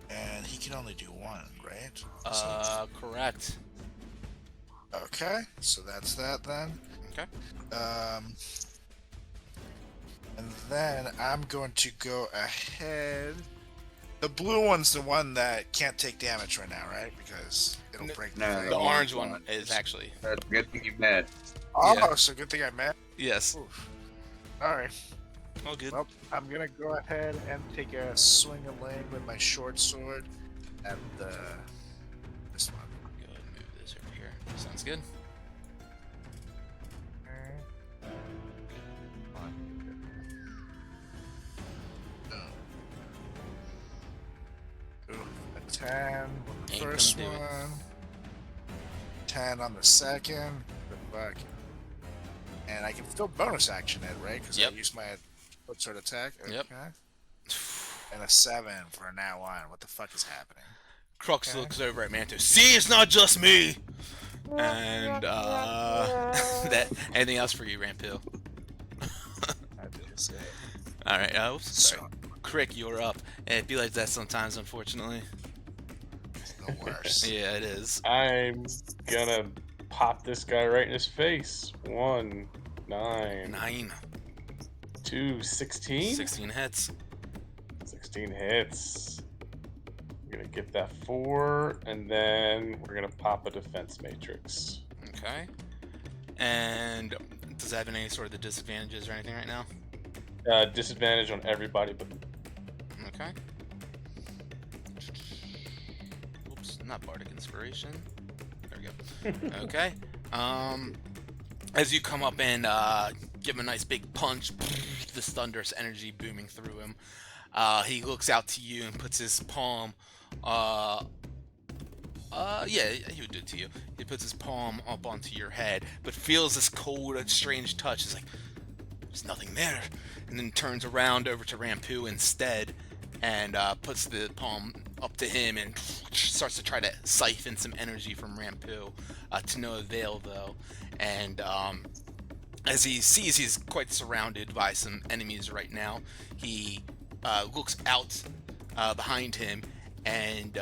And he can only do 1, right? Correct. Okay, so that's that then. Okay. And then I'm going to go ahead. The blue one's the one that can't take damage right now, right? Because it'll break No, thing. The Oh, orange God. one is actually. That's a good thing you met. Oh, Yeah. so good thing I met. Yes. Oof. All right. All good. Well, I'm gonna go ahead and take a swing of lane with my short sword at this one. Go ahead and move this over here. Sounds good. Ooh, a 10 on the Ain't first gonna do it. one. 10 on the second. Good luck. And I can still bonus action it, right? Because Yep. I use my foot sword attack. Okay. Yep. And a 7 for now on. What the fuck is happening? Crux Okay. looks over at Manto. See, it's not just me. And that. Anything else for you, Rampill? I did say. All right. Oops, sorry. So, Crick, you're up. And it be like that sometimes, unfortunately. it's the worst. Yeah, it is. I'm gonna pop this guy right in his face. 1, 9, 9. 2, 16. 16 hits. 16 hits. We're gonna get that 4, and then we're gonna pop a defense matrix. Okay. And does that have any sort of the disadvantages or anything right now? Disadvantage on everybody but Okay. Oops, not Bardic Inspiration. There we go. Okay. As you come up and give him a nice big punch, this thunderous energy booming through him, he looks out to you and puts his palm. Yeah, he would do it to you. He puts his palm up onto your head, but feels this cold and strange touch. He's like, there's nothing there. And then turns around over to Rampu instead and puts the palm up to him and starts to try to siphon some energy from Rampu, to no avail though. And as he sees he's quite surrounded by some enemies right now, he looks out behind him, and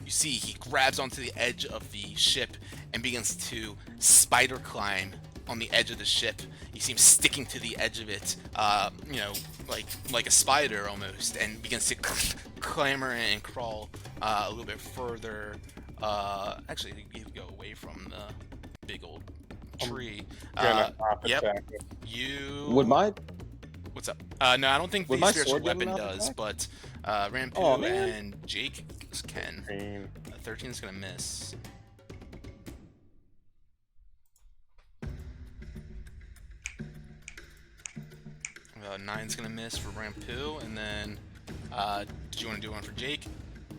you see he grabs onto the edge of the ship and begins to spider climb on the edge of the ship. You see him sticking to the edge of it, you know, like a spider almost, and begins to clamber and crawl a little bit further. Actually, you could go away from the big old tree. gonna pop Yep. attack. You. Would my What's up? No, I don't think Would the my spiritual sword give him weapon an does, attack? but Rampu Oh, man. and Jake can. 13 is gonna miss. Nine's gonna miss for Rampu, and then did you want to do one for Jake?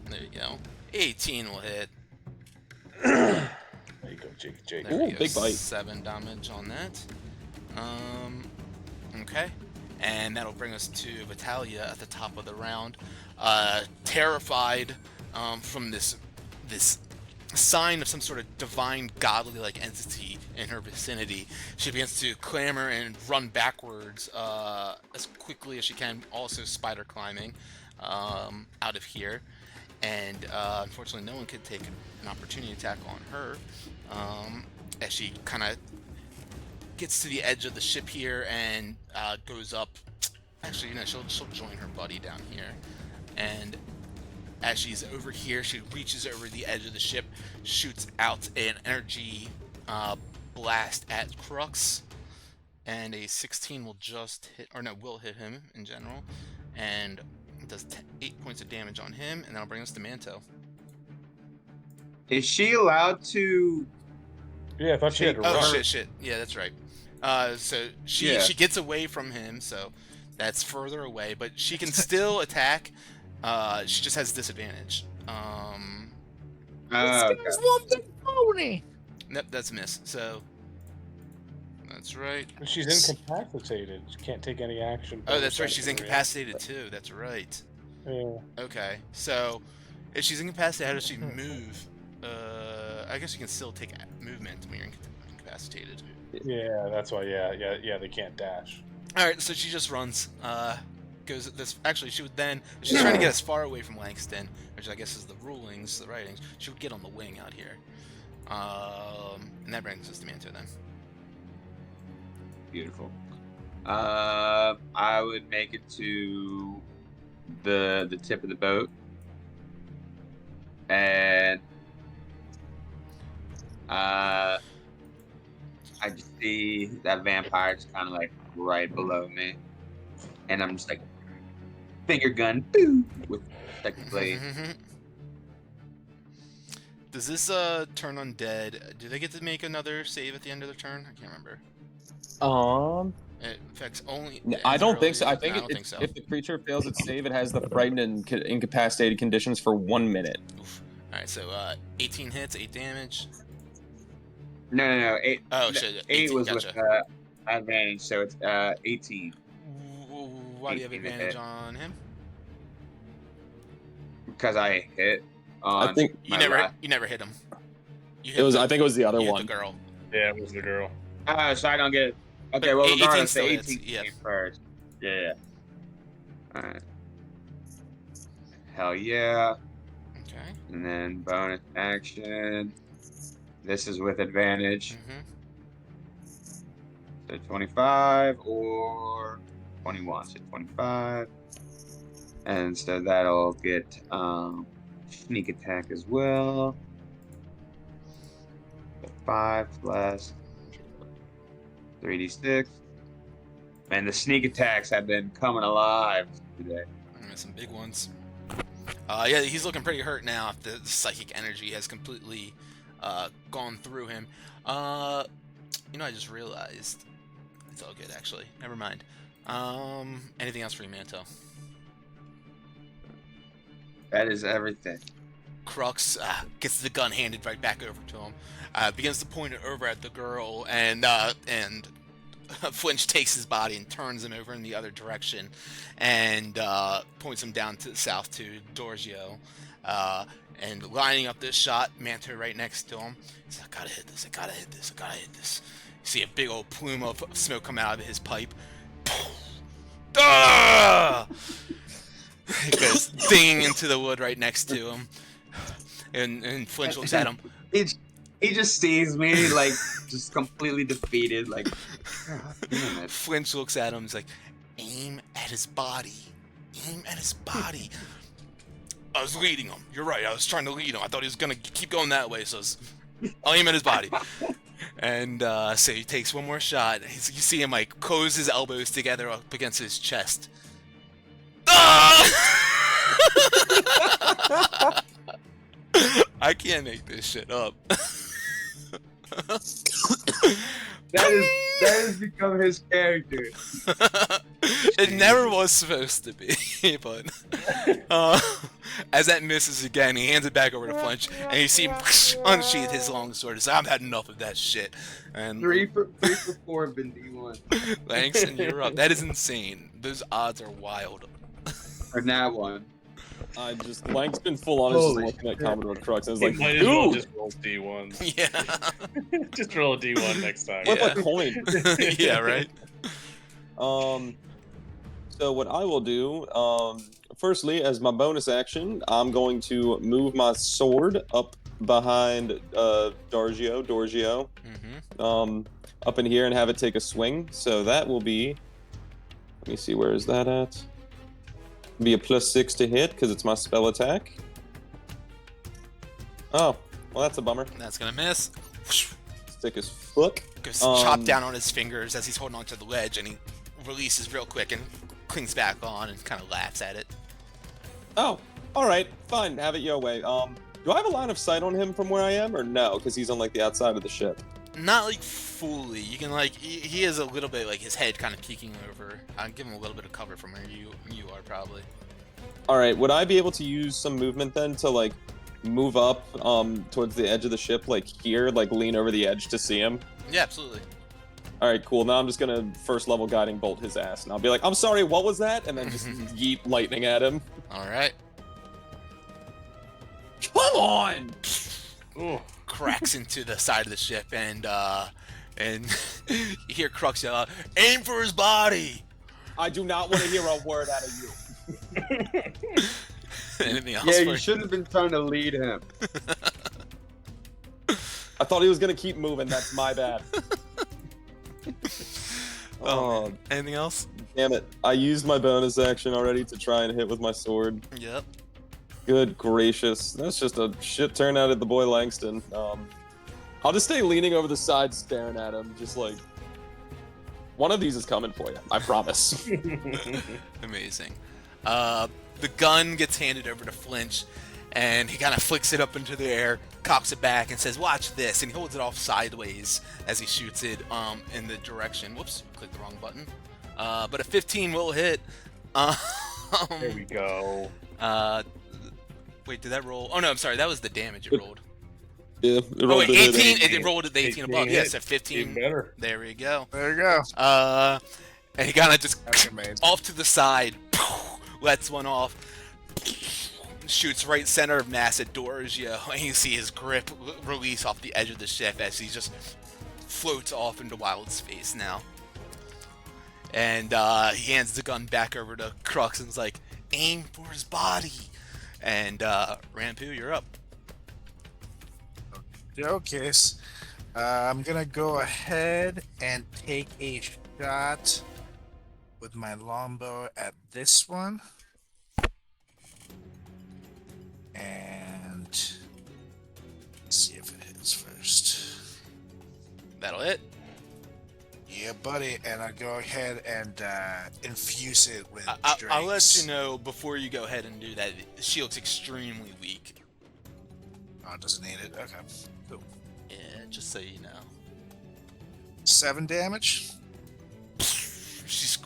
There you go. 18 will hit. There you go, Jake. There Ooh, we go. big bite. 7 damage on that. Okay. And that'll bring us to Vitalia at the top of the round. Terrified from this sign of some sort of divine, godly-like entity in her vicinity, she begins to clamber and run backwards as quickly as she can, also spider climbing out of here. And unfortunately, no one could take an opportunity attack on her as she kind of gets to the edge of the ship here and goes up. Actually, you know, she'll join her buddy down here, and as she's over here, she reaches over the edge of the ship, shoots out an energy blast at Crux, and a 16 will just hit, or no, will hit him in general, and it does 8 points of damage on him, and that'll bring us to Manto. Is she allowed to? Yeah, I thought she had to Oh run. shit! Yeah, that's right. So Yeah. she gets away from him, so that's further away, but she can still attack. She just has disadvantage. Okay. Pony. Nope, that's a miss. So That's right. She's incapacitated. She can't take any action. Oh, that's right. She's incapacitated too. That's right. Yeah. Okay. So, if she's incapacitated, how does she move? I guess you can still take movement when you're incapacitated. Yeah, that's why. Yeah. They can't dash. All right. So she just runs. Goes this. Actually, she would then. If she's trying to get as far away from Langston, which I guess is the rulings, the writings. She would get on the wing out here. And that brings us to Manto then. Beautiful. I would make it to the tip of the boat, and I just see that vampire just kind of like right below me, and I'm just like finger gun, boo, with second blade. Does this turn undead? Do they get to make another save at the end of their turn? I can't remember. It affects only. I don't think so. I No, think, don't think so. if the creature fails its save, it has the frightened and incapacitated conditions for 1 minute. Oof. All right, so 18 hits, 8 damage. No, 8. Oh shit, 8 18, was gotcha. with advantage, so it's 18. Why do you have 18 to advantage hit. on him? Because I hit. On I think You my never hit him. You it was. I think it was the other you hit one. the girl. Yeah, it was the girl. so I don't get it. Okay, But well, 18 regardless, still the hits, 18 yeah. came first. Yeah. Alright. Hell yeah. Okay. And then bonus action. This is with advantage. So 25 or 21. So 25. And so that'll get sneak attack as well. 5 plus 3d6. Man, the sneak attacks have been coming alive today. Some big ones. Yeah, he's looking pretty hurt now. The psychic energy has completely gone through him. I just realized. It's all good, actually. Never mind. Anything else for you, Manto? That is everything. Crux gets the gun handed right back over to him. Begins to point it over at the girl, and Flinch takes his body and turns him over in the other direction, and points him down to the south to Dorgio. And lining up this shot, Manto right next to him. He's like, I gotta hit this, I gotta hit this, I gotta hit this. You see a big old plume of smoke come out of his pipe. Ah! It goes dinging into the wood right next to him. And Flinch looks at him. He just sees me, like, just completely defeated, like, God damn it. Flinch looks at him. He's like, aim at his body. Aim at his body. I was leading him. You're right. I was trying to lead him. I thought he was going to keep going that way, so I'll aim at his body. And so he takes one more shot. You see him, like, close his elbows together up against his chest. Ah! I can't make this shit up. That has become his character. It never was supposed to be, but as that misses again, he hands it back over to Flinch, and you see him unsheath his long sword. He's like, I've had enough of that shit. And 3 for 4 have been D1. Langston, you're up. That is insane. Those odds are wild. Or that one. Lank's been full on just Holy looking at Commodore Crux. I was You like, might as well dude, just roll D1s. Yeah. Just roll a D1 next time. flip Yeah. a coin. Yeah, right? So what I will do, firstly, as my bonus action, I'm going to move my sword up behind Dorgio, up in here and have it take a swing. So that will be, let me see, where is that at? Be a +6 to hit because it's my spell attack. Oh, well, that's a bummer. That's gonna miss. Stick as fuck. Goes chop down on his fingers as he's holding onto the ledge, and he releases real quick and clings back on and kind of laughs at it. Oh, all right, fine. Have it your way. Do I have a line of sight on him from where I am, or no? Because he's on like the outside of the ship. Not like fully. You can like he is a little bit like his head kind of peeking over. I'll give him a little bit of cover from where you are probably. All right, would I be able to use some movement then to like move up towards the edge of the ship, like here, like lean over the edge to see him? Yeah, absolutely. All right, cool. Now I'm just gonna first level guiding bolt his ass, and I'll be like, "I'm sorry, what was that?" And then just yeet lightning at him. All right. Come on! Ooh. Cracks into the side of the ship, and you hear Crux yell out, "Aim for his body!" I do not want to hear a word out of you. Anything else? Yeah, for you shouldn't have been trying to lead him. I thought he was gonna keep moving. That's my bad. Oh, man. Anything else? Damn it! I used my bonus action already to try and hit with my sword. Yep. Good gracious, that's just a shit turnout at the boy Langston. I'll just stay leaning over the side, staring at him, just like one of these is coming for you. I promise. Amazing. The gun gets handed over to Flinch, and he kind of flicks it up into the air, cocks it back, and says, "Watch this," and he holds it off sideways as he shoots it in the direction. Whoops, clicked the wrong button. But a 15 will hit. There we go. Wait, did that roll? Oh no, I'm sorry. That was the damage it rolled. Yeah, it Oh rolled wait, a hit. 18. It rolled at the 18 above. 18 Yes, hit. at 15. Even better. There we go. There you go. And he kind of just That's amazing. off to the side, lets one off, shoots right center of mass at Dorzio, and you see his grip release off the edge of the ship as he just floats off into wild space now. And he hands the gun back over to Crux and's like, "Aim for his body." And Rampu, you're up. Okay. I'm gonna go ahead and take a shot with my longbow at this one. And let's see if it hits first. That'll hit. Yeah, buddy. And I go ahead and infuse it with I'll let drinks. you know before you go ahead and do that. She looks extremely weak. Oh, it doesn't need it. Okay. Cool. Yeah, just so you know. 7 damage. She's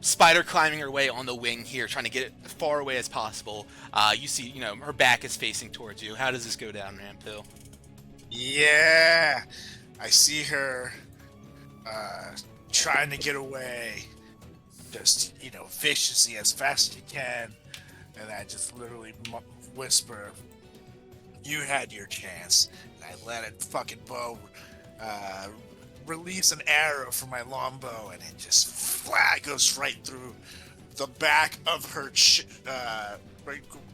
spider climbing her way on the wing here, trying to get it as far away as possible. You see, her back is facing towards you. How does this go down, Rampo? Yeah, I see her trying to get away, just viciously as fast as you can, and I just literally whisper, "You had your chance," and I let it fucking bow release an arrow from my longbow, and it just goes right through the back of her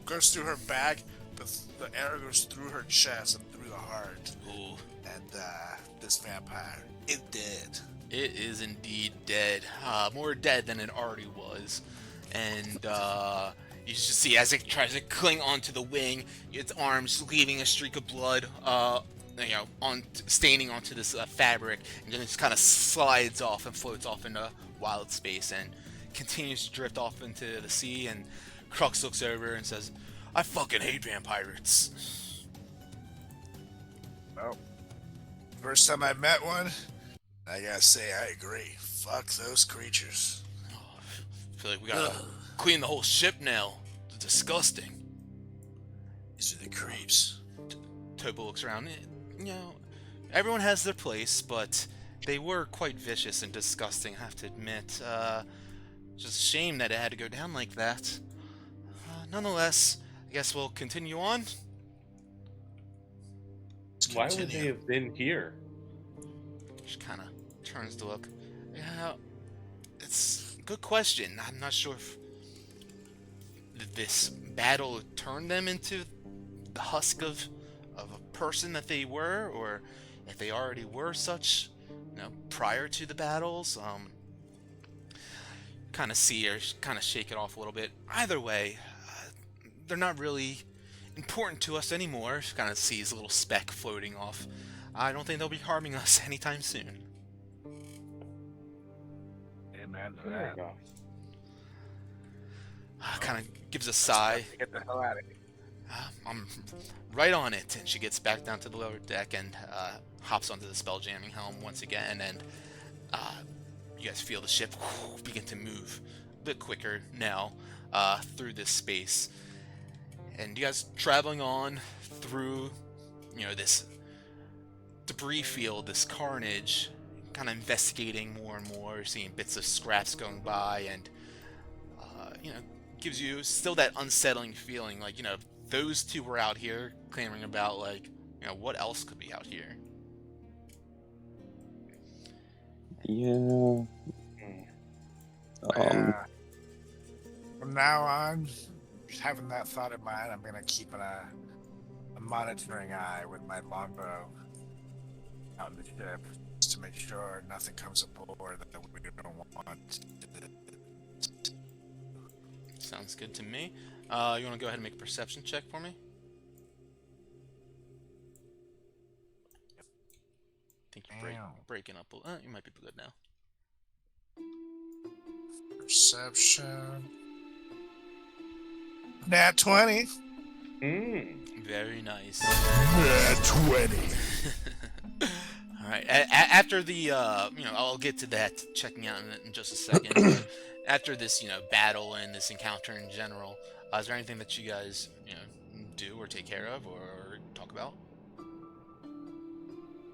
goes through her back. The arrow goes through her chest and through the heart. Ooh. And this vampire, it did. It is indeed dead. More dead than it already was. And you just see as it tries to cling onto the wing, its arms leaving a streak of blood, staining onto this fabric, and then it just kind of slides off and floats off into wild space and continues to drift off into the sea. And Crux looks over and says, "I fucking hate vampires." Well, first time I met one, I gotta say I agree. Fuck those creatures. Oh, I feel like we gotta clean the whole ship now. It's disgusting. These are the creeps. Tobo looks around. Everyone has their place, but they were quite vicious and disgusting, I have to admit. Just a shame that it had to go down like that. Nonetheless, I guess we'll continue on. Let's Why would continue. they have been here? She kind of turns to look. Yeah, it's a good question. I'm not sure if this battle turned them into the husk of a person that they were, or if they already were such, prior to the battles. Kind of see her, kind of shake it off a little bit. Either way, they're not really important to us anymore. She kind of sees a little speck floating off. I don't think they'll be harming us anytime soon. Amen to There that. we go. Kind of gives a sigh. Get the hell out of here. I'm right on it, and she gets back down to the lower deck and hops onto the spelljamming helm once again, and you guys feel the ship begin to move a bit quicker now through this space, and you guys traveling on through this debris field, this carnage, kind of investigating more and more, seeing bits of scraps going by, and you know, gives you still that unsettling feeling, like, you know, those two were out here clamoring about, like, you know, what else could be out here? Yeah. Yeah. From now on, just having that thought in mind, I'm gonna keep a monitoring eye with my longbow out in the ship, just to make sure nothing comes aboard that we don't want. Sounds good to me. You want to go ahead and make a perception check for me? I think you're breaking up. You might be good now. Perception. Nat 20. Very nice. Nat 20. All right. After the, you know, I'll get to that checking out in just a second. But after this, you know, battle and this encounter in general, is there anything that you guys, you know, do or take care of or talk about?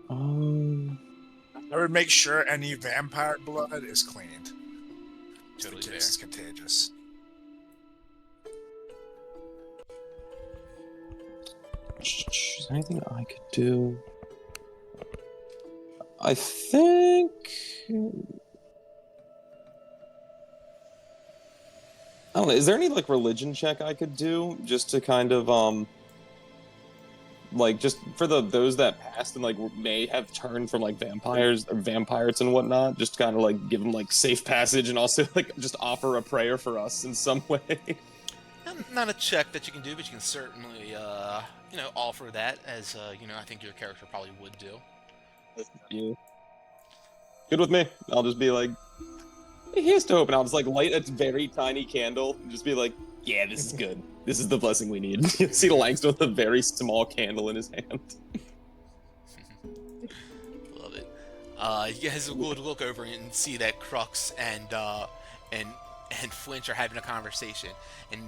I would make sure any vampire blood is cleaned. Totally Just in fair. case it's contagious. Is there anything I could do? I think... I don't know, is there any, like, religion check I could do? Just to kind of, like, just for those that passed and, like, may have turned from, like, vampires or vampires and whatnot, just kind of, like, give them, like, safe passage and also, like, just offer a prayer for us in some way. Not a check that you can do, but you can certainly, you know, offer that as, you know, I think your character probably would do. Yeah. Good with me. I'll just be like, here's to hope, and I'll just, like, light a very tiny candle and just be like, yeah, this is good. This is the blessing we need. You see Langston with a very small candle in his hand. Love it. You guys would look over and see that Crux and Flinch are having a conversation, and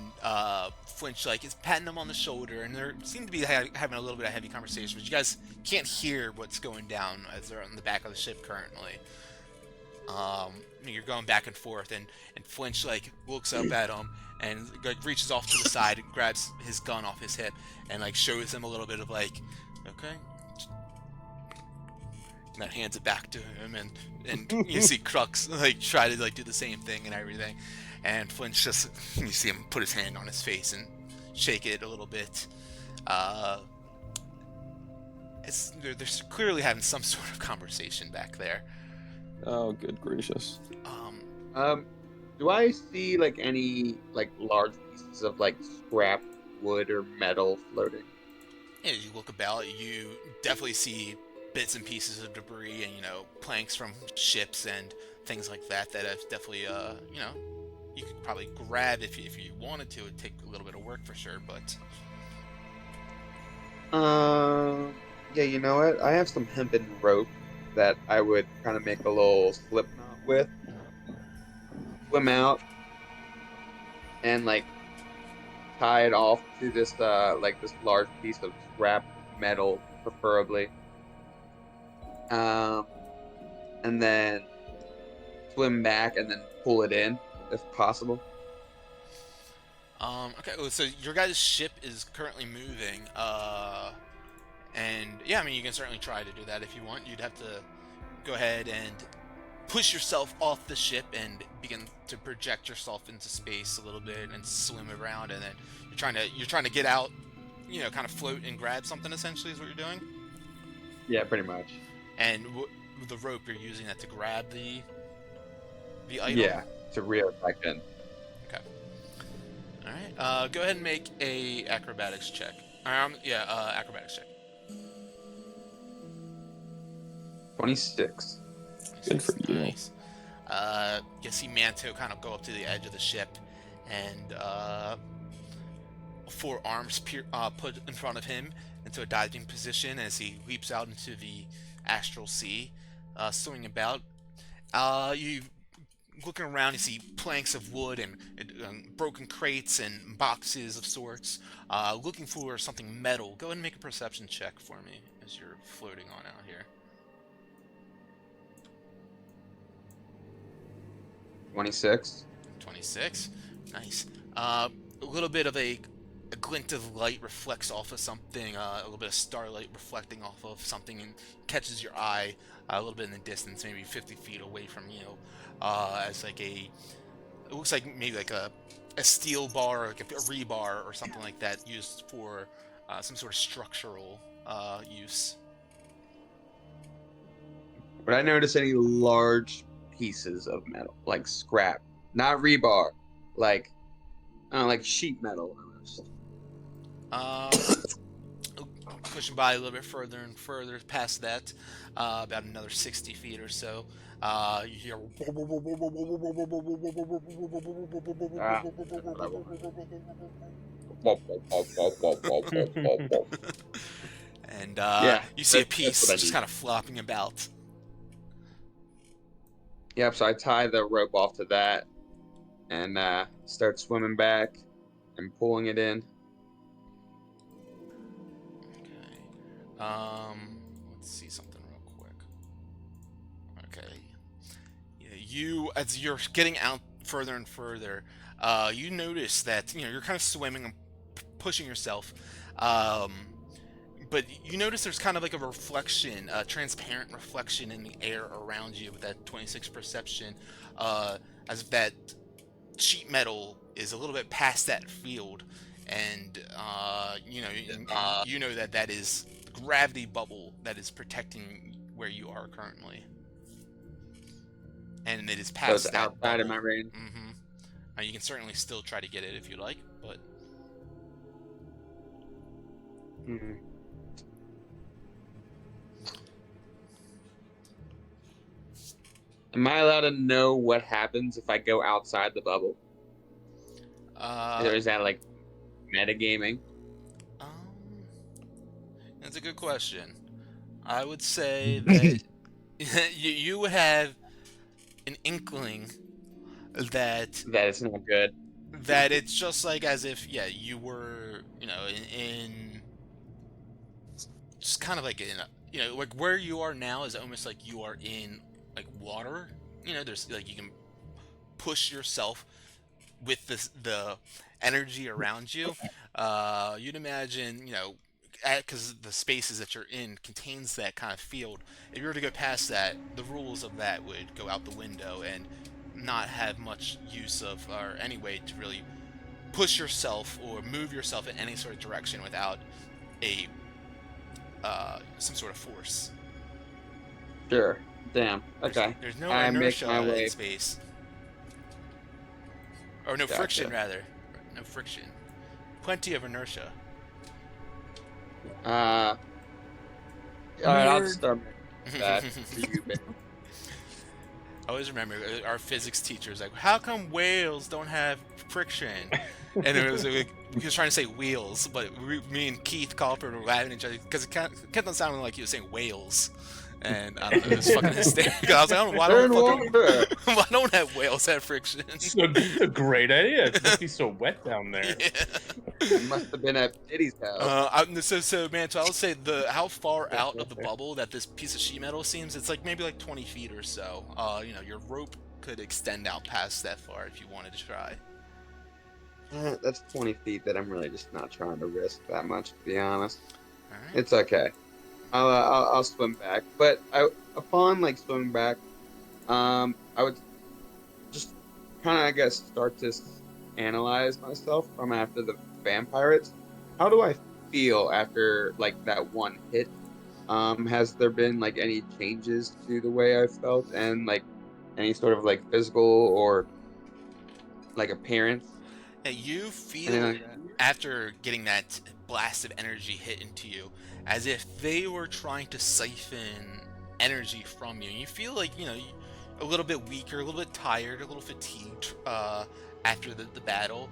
Flinch, like, is patting him on the shoulder, and they seem to be having a little bit of heavy conversation, but you guys can't hear what's going down as they're on the back of the ship currently. You're going back and forth, and Flinch, like, looks up at him and, like, reaches off to the side and grabs his gun off his hip and, like, shows him a little bit of, like, okay, and then hands it back to him, and you see Crux, like, try to, like, do the same thing and everything, and Flinch just, you see him put his hand on his face and shake it a little bit. They're clearly having some sort of conversation back there. Oh, good gracious. Do I see like any like large pieces of like scrap wood or metal floating? As you look about, you definitely see bits and pieces of debris and, you know, planks from ships and things like that have definitely, you know, you could probably grab if you wanted to. It'd take a little bit of work for sure, but... Yeah, you know what? I have some hempen rope that I would kind of make a little slip knot with. Swim out and like tie it off to this like this large piece of scrap metal, preferably. And then swim back and then pull it in if possible. Okay, so your guys' ship is currently moving, and yeah, I mean, you can certainly try to do that if you want. You'd have to go ahead and push yourself off the ship and begin to project yourself into space a little bit and swim around, and then you're trying to get out, you know, kind of float and grab something, essentially is what you're doing. Yeah, pretty much. And with the rope, you're using that to grab the item. Yeah, to reel it back in. Okay. All right. Go ahead and make a acrobatics check. Acrobatics check. 26. Good for you. Nice. You see Manto kind of go up to the edge of the ship, and 4 arms put in front of him into a diving position as he leaps out into the astral sea, swimming about. You looking around, you see planks of wood and broken crates and boxes of sorts, looking for something metal. Go ahead and make a perception check for me as you're floating on out here. 26. 26. Nice. A little bit of a glint of light reflects off of something, a little bit of starlight reflecting off of something and catches your eye a little bit in the distance, maybe 50 feet away from you, as like it looks like maybe like a steel bar, like a rebar or something like that, used for some sort of structural use. Would I notice any large pieces of metal, like scrap, not rebar, like like sheet metal almost? Pushing by a little bit further and further past that, about another 60 feet or so, you hear Ah. and Yeah, you see a that's piece what I just need. kind of flopping about. Yep, so I tie the rope off to that and start swimming back and pulling it in. Okay. Let's see something real quick. Okay. Yeah, as you're getting out further and further, you notice that you're kind of swimming and pushing yourself, but you notice there's kind of like a reflection, a transparent reflection in the air around you with that 26 perception, as if that sheet metal is a little bit past that field, and you know that is gravity bubble that is protecting where you are currently, and it is So past it's that outside of bubble. my range. You can certainly still try to get it if you like, but Hmm. Am I allowed to know what happens if I go outside the bubble? Or is that like metagaming? um, that's a good question. I would say that you would have an inkling that That it's not good. it's just like as if you were in just kind of like in like where you are now is almost like you are in like water. There's like you can push yourself with the energy around you. You'd imagine because the spaces that you're in contains that kind of field. If you were to go past that, the rules of that would go out the window and not have much use of or any way to really push yourself or move yourself in any sort of direction without a some sort of force. Sure. Damn. Okay. There's no I make my inertia way. in space, or no Gotcha. friction rather. No friction. Plenty of inertia. All right, I'll just start making that for you, man. I always remember our physics teachers like, how come whales don't have friction? And it was like, he was trying to say wheels, but me and Keith Copper were laughing at each other because it kept on sounding like he was saying whales. And I don't know, it was fucking hysterical. I was like, I don't know why They're in don't water. why don't have whales have friction? It's a great idea. It must be so wet down there. It must have been at Diddy's house. So man, so I'll say how far out of the bubble that this piece of sheet metal seems, it's like maybe like 20 feet or so. Your rope could extend out past that far if you wanted to try. That's 20 feet that I'm really just not trying to risk that much, to be honest. All right. It's okay. I'll swim back, but upon like swimming back, I would just kind of, I guess, start to analyze myself from after the vampires. How do I feel after like that one hit? Has there been like any changes to the way I felt and like any sort of like physical or like appearance? Now you Anything feel like that? after getting that blast of energy hit into you, as if they were trying to siphon energy from you. And you feel like a little bit weaker, a little bit tired, a little fatigued after the battle.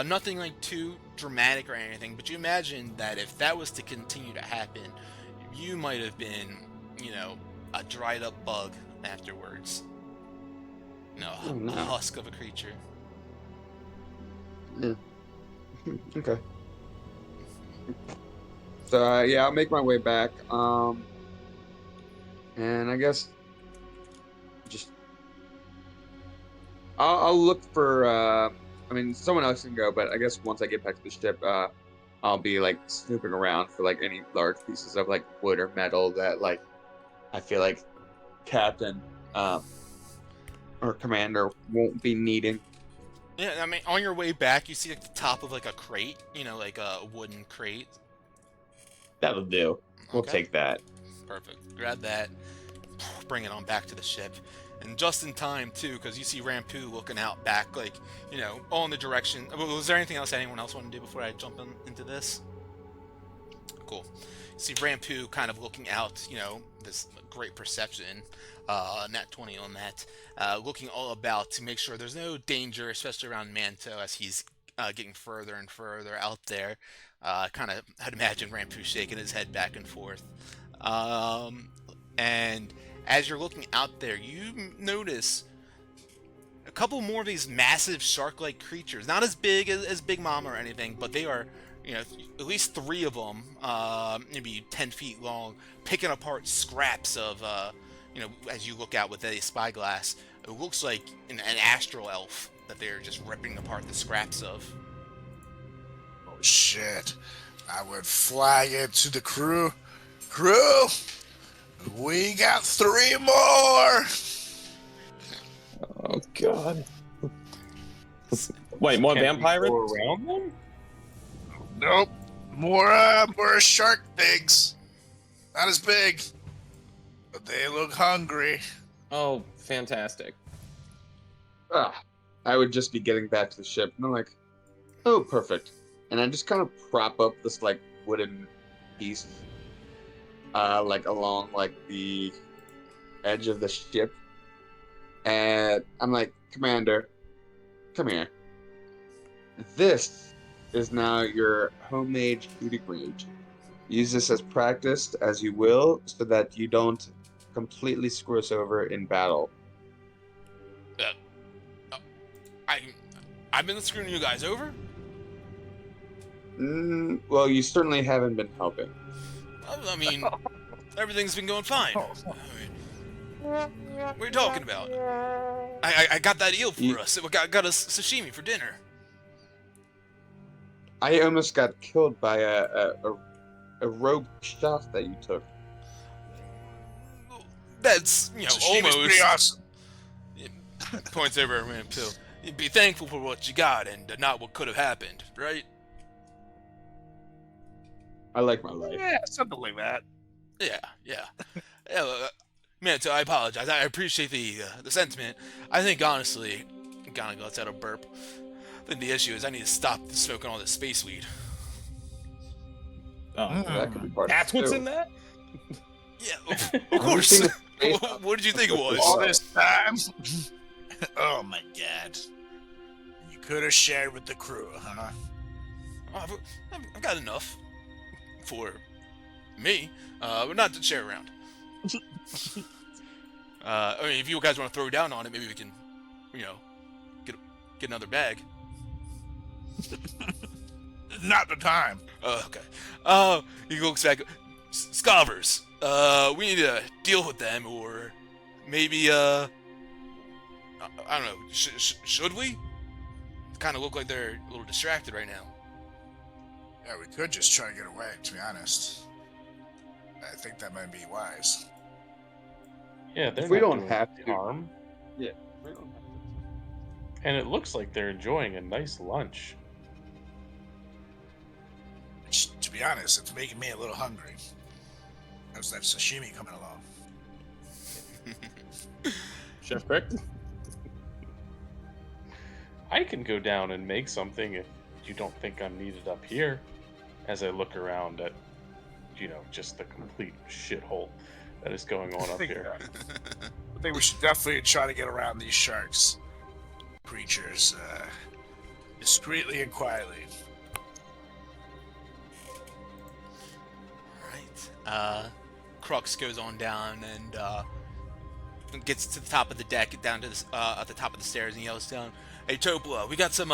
Nothing like too dramatic or anything, but you imagine that if that was to continue to happen, you might have been, a dried up bug afterwards. Oh, no. A husk of a creature. Yeah. Okay. So yeah, I'll make my way back. And I guess just I'll look for. I mean, someone else can go, but I guess once I get back to the ship, I'll be like snooping around for like any large pieces of like wood or metal that like I feel like Captain or Commander won't be needing. Yeah, I mean, on your way back, you see like the top of like a crate, you know, like a wooden crate. That'll do. We'll Okay. take that. Perfect. Grab that, bring it on back to the ship. And just in time, too, because you see Rampu looking out back, like, you know, all in the direction. Was there anything else anyone else wanted to do before I jump into this? Cool. You see Rampu kind of looking out, you know, this great perception, nat 20 on that, looking all about to make sure there's no danger, especially around Manto as he's getting further and further out there. Kind of, I'd imagine Rampu shaking his head back and forth. And as you're looking out there, you notice a couple more of these massive shark-like creatures. Not as big as Big Mama or anything, but they are, you know, at least 3 of them, maybe 10 feet long, picking apart scraps of, you know, as you look out with a spyglass, it looks like an astral elf that they're just ripping apart the scraps of. Oh shit! I would flag it to the crew. Crew, we got 3 more. Oh god. Wait, more Can't we vampires? go around them? Nope. More shark things. Not as big, but they look hungry. Oh, fantastic. I would just be getting back to the ship, and I'm like, oh, perfect. And I just kind of prop up this like wooden piece, like along like the edge of the ship, and I'm like, Commander, come here. This is now your homemade shooting range. Use this as practice as you will, so that you don't completely screw us over in battle. I've been screwing you guys over? Well, you certainly haven't been helping. I mean, everything's been going fine. I mean, what are you talking about? I got that eel for us. It got us sashimi for dinner. I almost got killed by a rogue shot that you took. That's, you know, Sashimi's almost. pretty awesome. Points over at Rampu. You'd be thankful for what you got and not what could have happened, right? I like my life. Yeah, something like that. Yeah. Yeah, man, so I apologize. I appreciate the sentiment. I think, honestly, kind of lets out a burp. I think the issue is I need to stop smoking all this space weed. Oh, That could be part that's of it what's too. in that? Yeah, of course. What did you think it was? All this time. Oh my god. You could have shared with the crew, huh? Oh, I've got enough for me, but not to share around. I mean, if you guys want to throw down on it, maybe we can, you know, get another bag. Not the time. Okay. He looks back. Scavers. We need to deal with them, or maybe, I don't know. Should we? Kind of look like they're a little distracted right now. Yeah, we could just try to get away, to be honest. I think that might be wise. Yeah, they're If we not don't doing have any to. harm. Yeah. We don't have to. And it looks like they're enjoying a nice lunch. Which, to be honest, it's making me a little hungry. How's that sashimi coming along? Chef Crick? I can go down and make something if you don't think I'm needed up here. As I look around at, you know, just the complete shithole that is going on up here. I think we should definitely try to get around these sharks creatures discreetly and quietly. Alright. Crux goes on down and gets to the top of the deck, down to the, at the top of the stairs, and yells down, "Hey Topla, we got some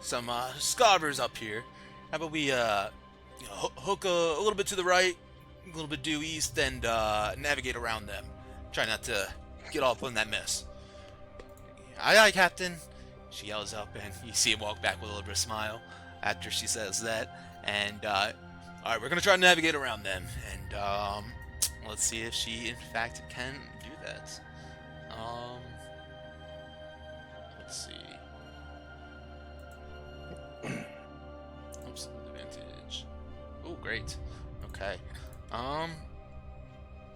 scavers up here. How about we you know, hook a little bit to the right, a little bit due east, and navigate around them. Try not to get off in that mess." Aye, aye, Captain. She yells up, and you see him walk back with a little bit of smile after she says that. And all right, we're gonna try to navigate around them, and let's see if she in fact can do that. Let's see. Oops, advantage. Oh, great. Okay.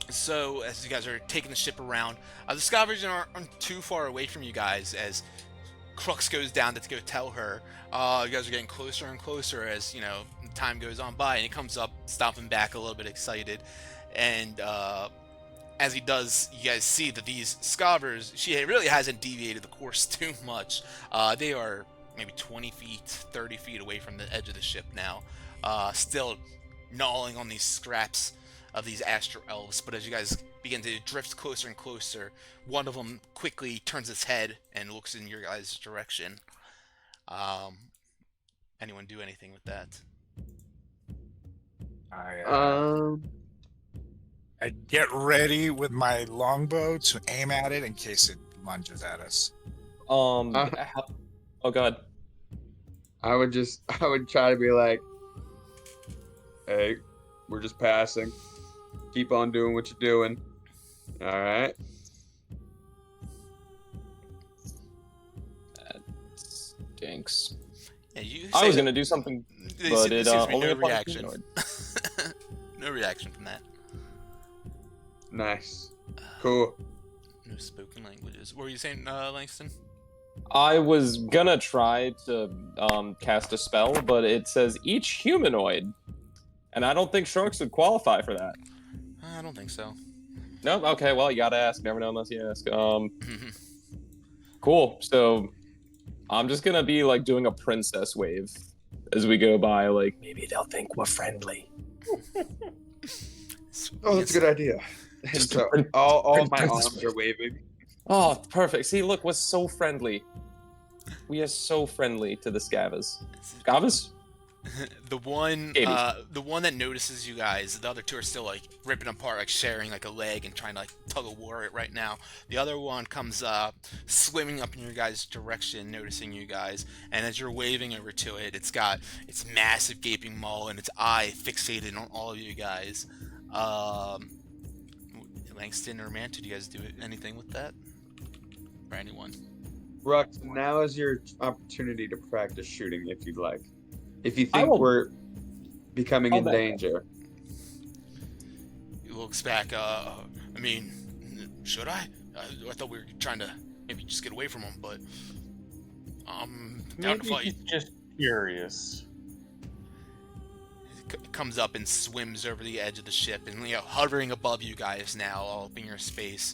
So as you guys are taking the ship around, the scavengers aren't too far away from you guys as Crux goes down to go tell her. You guys are getting closer and closer as, you know, time goes on by, and he comes up, stopping back a little bit excited. And as he does, you guys see that these scavengers, she really hasn't deviated the course too much. They are maybe 20 feet, 30 feet away from the edge of the ship now, still gnawing on these scraps of these astral elves. But as you guys begin to drift closer and closer, one of them quickly turns its head and looks in your guys' direction. Anyone do anything with that? I get ready with my longbow to aim at it in case it lunges at us. Oh god. I would try to be like, hey, we're just passing. Keep on doing what you're doing. All right. That stinks. Yeah, you I was say gonna do something, that- but this it seems to be only no applies to reaction. humanoid. No reaction from that. Nice. Cool. No spoken languages. What were you saying, Langston? I was gonna try to cast a spell, but it says each humanoid, and I don't think sharks would qualify for that. I don't think so. No, okay, well, you gotta ask. Never know unless you ask. Cool. So I'm just gonna be like doing a princess wave as we go by. Like maybe they'll think we're friendly. Oh, that's a good idea. And Just so a all my princess arms are waving. Oh, perfect. See, look, we're so friendly. We are so friendly to the scavas. Scavas? The one Babies. the one that notices you guys, the other two are still like ripping apart, like sharing like a leg and trying to like tug of war it right now. The other one comes swimming up in your guys' direction, noticing you guys, and as you're waving over to it, it's got its massive gaping maw and its eye fixated on all of you guys. Langston or Manto, do you guys do anything with that? Or anyone? Rux, now is your opportunity to practice shooting if you'd like. If you I think will- we're becoming I'll in bet. danger. He looks back, I mean, should I? I thought we were trying to maybe just get away from him, but down to Maybe fight. he's just curious. Comes up and swims over the edge of the ship, and hovering above you guys now, all up in your space,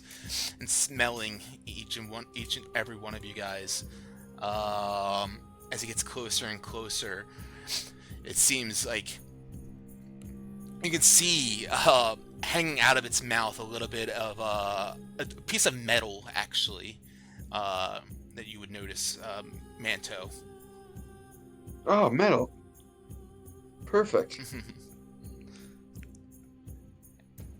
and smelling each and every one of you guys. As he gets closer and closer, it seems like you can see hanging out of its mouth a little bit of a piece of metal, actually, that you would notice, Manto. Oh, metal. Perfect.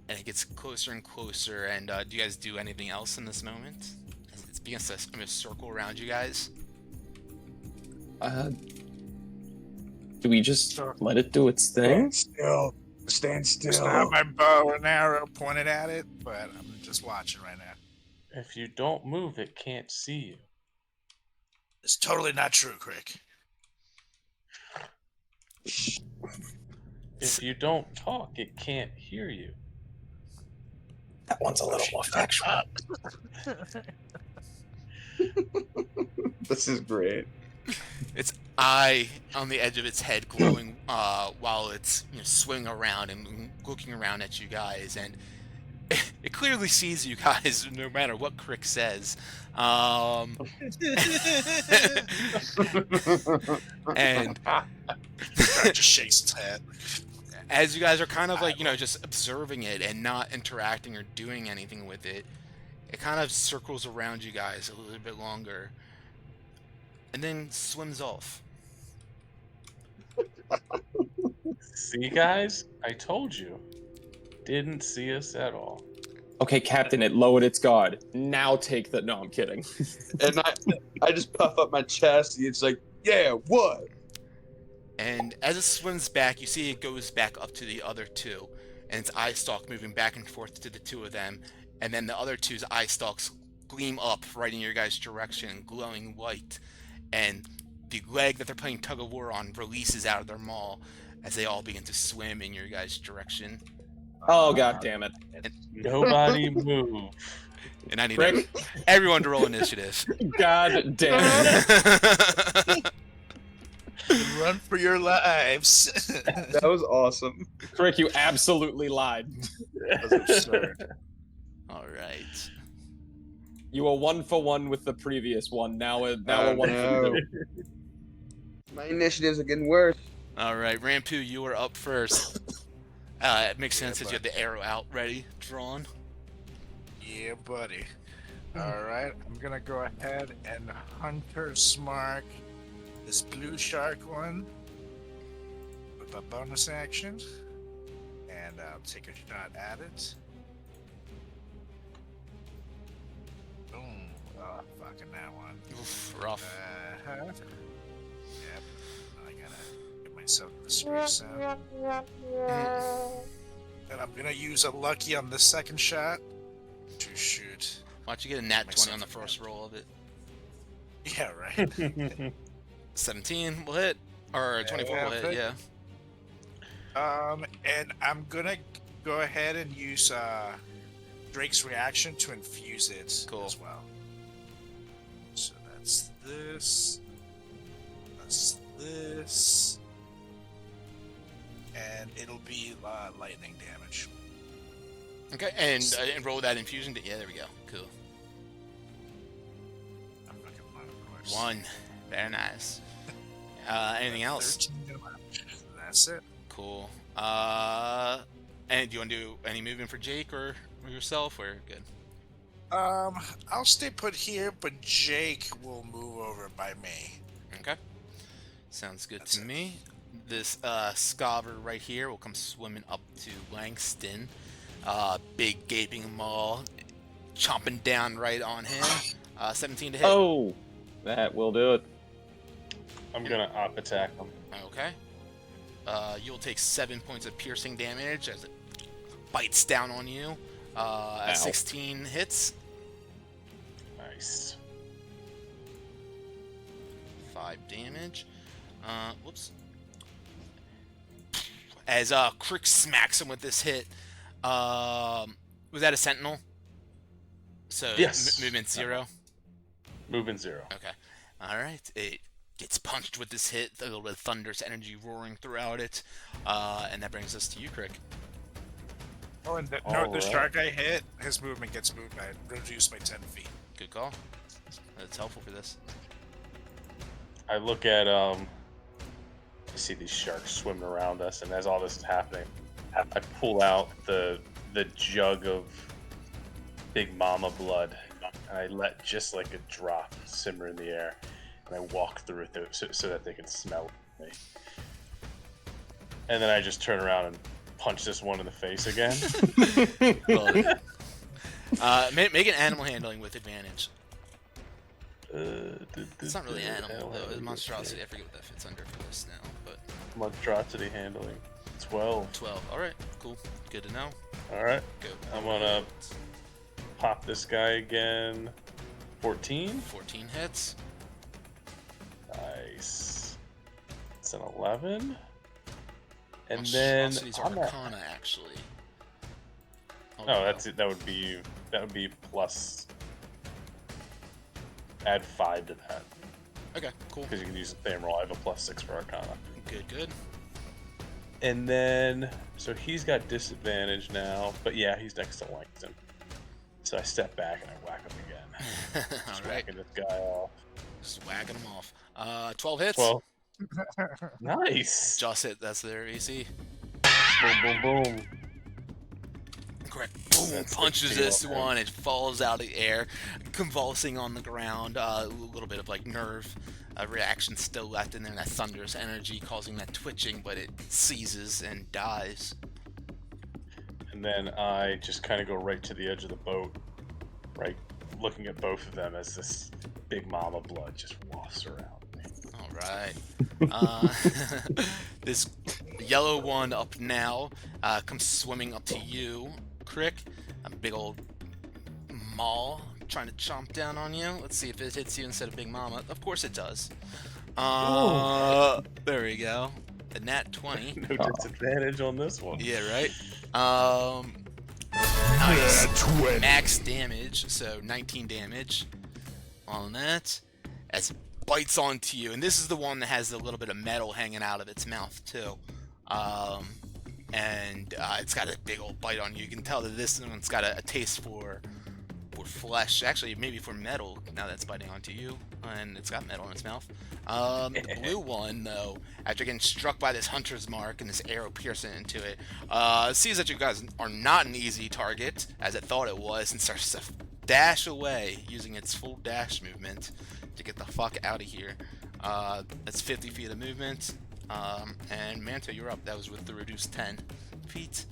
And it gets closer and closer, and do you guys do anything else in this moment? It begins to circle around you guys. Do we just let it do its thing? Stand still. I have my bow and arrow pointed at it, but I'm just watching right now. If you don't move, it can't see you. It's totally not true, Crick. If you don't talk, it can't hear you. That one's a little more factual. This is great. Its eye on the edge of its head glowing while it's swinging around and looking around at you guys, and it clearly sees you guys no matter what Crick says. And Just shakes its head. as you guys are kind of like, just observing it and not interacting or doing anything with it, it kind of circles around you guys a little bit longer and then swims off. See, guys? I told you. Didn't see us at all. Okay, Captain, it lowered its guard. Now take the. No, I'm kidding. And I just puff up my chest. And it's like, yeah, what? And as it swims back, you see it goes back up to the other two, and its eye stalk moving back and forth to the two of them, and then the other two's eye stalks gleam up right in your guys' direction, glowing white, and the leg that they're playing tug of war on releases out of their maw as they all begin to swim in your guys' direction. Oh, god damn it. Nobody move. And I need Rick? everyone to roll initiative. God damn it. Run for your lives. That was awesome. Rick, you absolutely lied. That was absurd. All right. You were 1 for 1 with the previous one. Now we're Oh, 1 no. for 2. My initiatives are getting worse. All right, Rampu, you are up first. It makes sense Yeah, that you have the arrow out, ready, drawn. Yeah, buddy. Alright, I'm gonna go ahead and Hunter's Mark this blue shark one with a bonus action. And I'll take a shot at it. Boom. Oh, fucking that one. Oof, rough. Yep. I gotta get myself the space out. And I'm gonna use a lucky on the second shot to shoot. Why don't you get a nat 20 on the first roll of it? Yeah, right. 17 will hit, or 24 will hit, yeah. And I'm gonna go ahead and use Drake's reaction to infuse it Cool. as well. So that's this. That's this. And it'll be lightning damage. Okay, and roll that infusion. Yeah, there we go. Cool. I'm fucking one, of course. 1. Very nice. Anything else? 13 damage. That's it. Cool. And do you want to do any movement for Jake or yourself, or good? I'll stay put here, but Jake will move over by me. Okay. Sounds good That's to it. me. This Scaver right here will come swimming up to Langston. Big gaping maw, chomping down right on him. 17 to hit. Oh, that will do it. I'm gonna op attack him. Okay. You'll take 7 points of piercing damage as it bites down on you. At 16 hits. Nice. 5 damage. Whoops. As Crick smacks him with this hit. Was that a sentinel? So Yes. Movement 0. Moving 0. Okay. All right. It gets punched with this hit. A little bit of thunderous energy roaring throughout it. And that brings us to you, Crick. Oh, and the Alright. shark I hit, his movement gets moved by reduced by 10 feet. Good call. That's helpful for this. I look at I see these sharks swimming around us, and as all this is happening, I pull out the jug of Big Mama blood, and I let just like a drop simmer in the air, and I walk through it so that they can smell me. And then I just turn around and punch this one in the face again. Make an animal handling with advantage. It's It's not really animal, though. It's monstrosity. I forget what that fits under for this now, but Monstrosity handling. 12. 12. All right, cool. Good to know. All right. Go. I'm gonna pop this guy again. 14. 14 hits. Nice. It's an 11. And then Monstrosities are on that- Arcana, actually. Oh, that's it. That would be plus. Add 5 to that Okay, cool. because you can use the same roll. I have a +6 for Arcana. Good, good. And then so he's got disadvantage now, but yeah, he's next to Langston. So I step back and I whack him again. All Just right, whacking this guy off. just whacking them off. 12 hits. 12. Nice. Just hit. That's their AC. Boom, boom, boom. Correct. Boom! That's Punches the this deal, one. It falls out of the air, convulsing on the ground. A little bit of like nerve reaction still left in there. That thunderous energy causing that twitching, but it seizes and dies. And then I just kind of go right to the edge of the boat, right, looking at both of them as this big mama blood just wafts around. All right. This yellow one up now comes swimming up to you, Crick. A big old maw trying to chomp down on you. Let's see if it hits you instead of Big Mama. Of course it does. There we go. A nat 20. No disadvantage on this one. Yeah, right? Nice. Max damage, so 19 damage on that. As it bites onto you. And this is the one that has a little bit of metal hanging out of its mouth, too. It's got a big old bite on you. You can tell that this one's got a taste for flesh. Actually, maybe for metal, now that's biting onto you. And it's got metal in its mouth. The blue one, though, after getting struck by this hunter's mark and this arrow piercing into it, sees that you guys are not an easy target, as it thought it was, and starts to dash away using its full dash movement to get the fuck out of here. That's 50 feet of movement. And Manto, you're up. That was with the reduced 10 feet.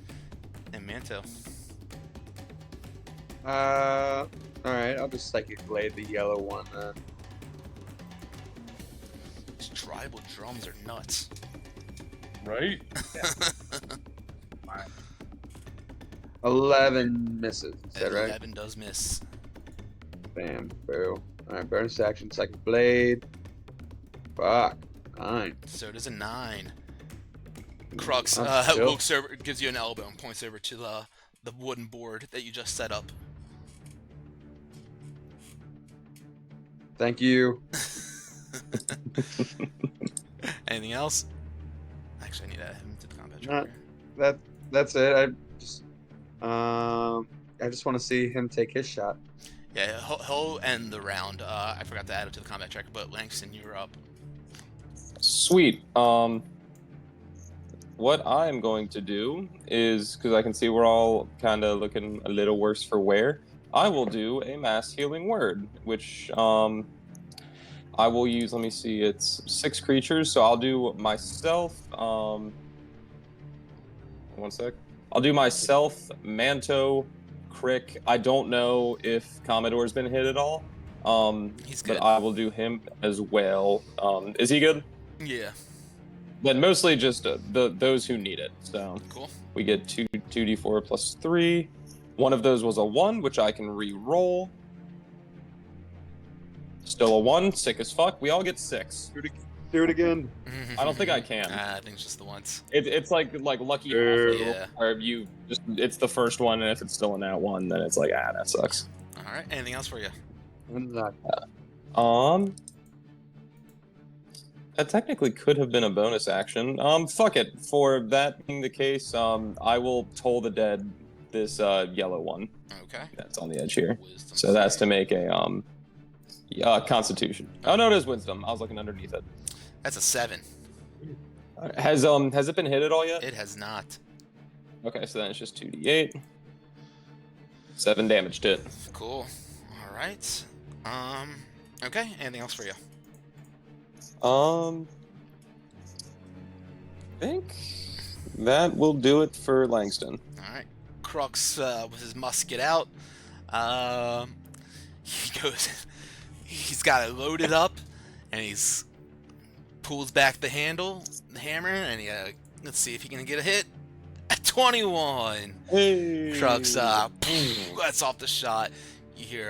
And Manto. Alright, I'll just Psychic Blade the yellow one then. These tribal drums are nuts. Right? 11 misses, is that right? 11 does miss. Bam, boo. Alright, bonus action, Psychic Blade. Fuck. 9. So does a 9. Crux Still- looks over, gives you an elbow and points over to the wooden board that you just set up. Thank you. Anything else? Actually, I need to add him to the combat Not- tracker. That's it. I just want to see him take his shot. Yeah, he'll end the round. I forgot to add it to the combat tracker, but Langston, you're up. Sweet. What I'm going to do is, because I can see we're all kind of looking a little worse for wear, I will do a mass healing word, which I will use. Let me see. It's 6 creatures, so I'll do myself. 1 sec. I'll do myself, Manto, Crick. I don't know if Commodore's been hit at all. He's good. But I will do him as well. Is he good? Yeah, Then mostly just those who need it. So cool. we get 2d4 plus 3. One of those was a 1, which I can re-roll. Still a 1, sick as fuck. We all get 6. Do it again. I don't think I can. I think it's just the once. It's like lucky Ew. half, Yeah. or you just it's the first one, and if it's still in that one, then it's like that sucks. All right. Anything else for you? I'm not. That technically could have been a bonus action. Fuck it. For that being the case, I will toll the dead this yellow one Okay. that's on the edge here. Wisdom So that's to save. make a Constitution. Oh no, it is Wisdom. I was looking underneath it. That's a 7. Has it been hit at all yet? It has not. Okay, so then it's just 2d8. 7 damage to it. Cool. All right. Okay. Anything else for you? I think that will do it for Langston. All right. Crux with his musket out. He goes. He's got it loaded up, and he's pulls back the hammer, and he let's see if he can get a hit. At 21. Hey. Crux lets off the shot. You hear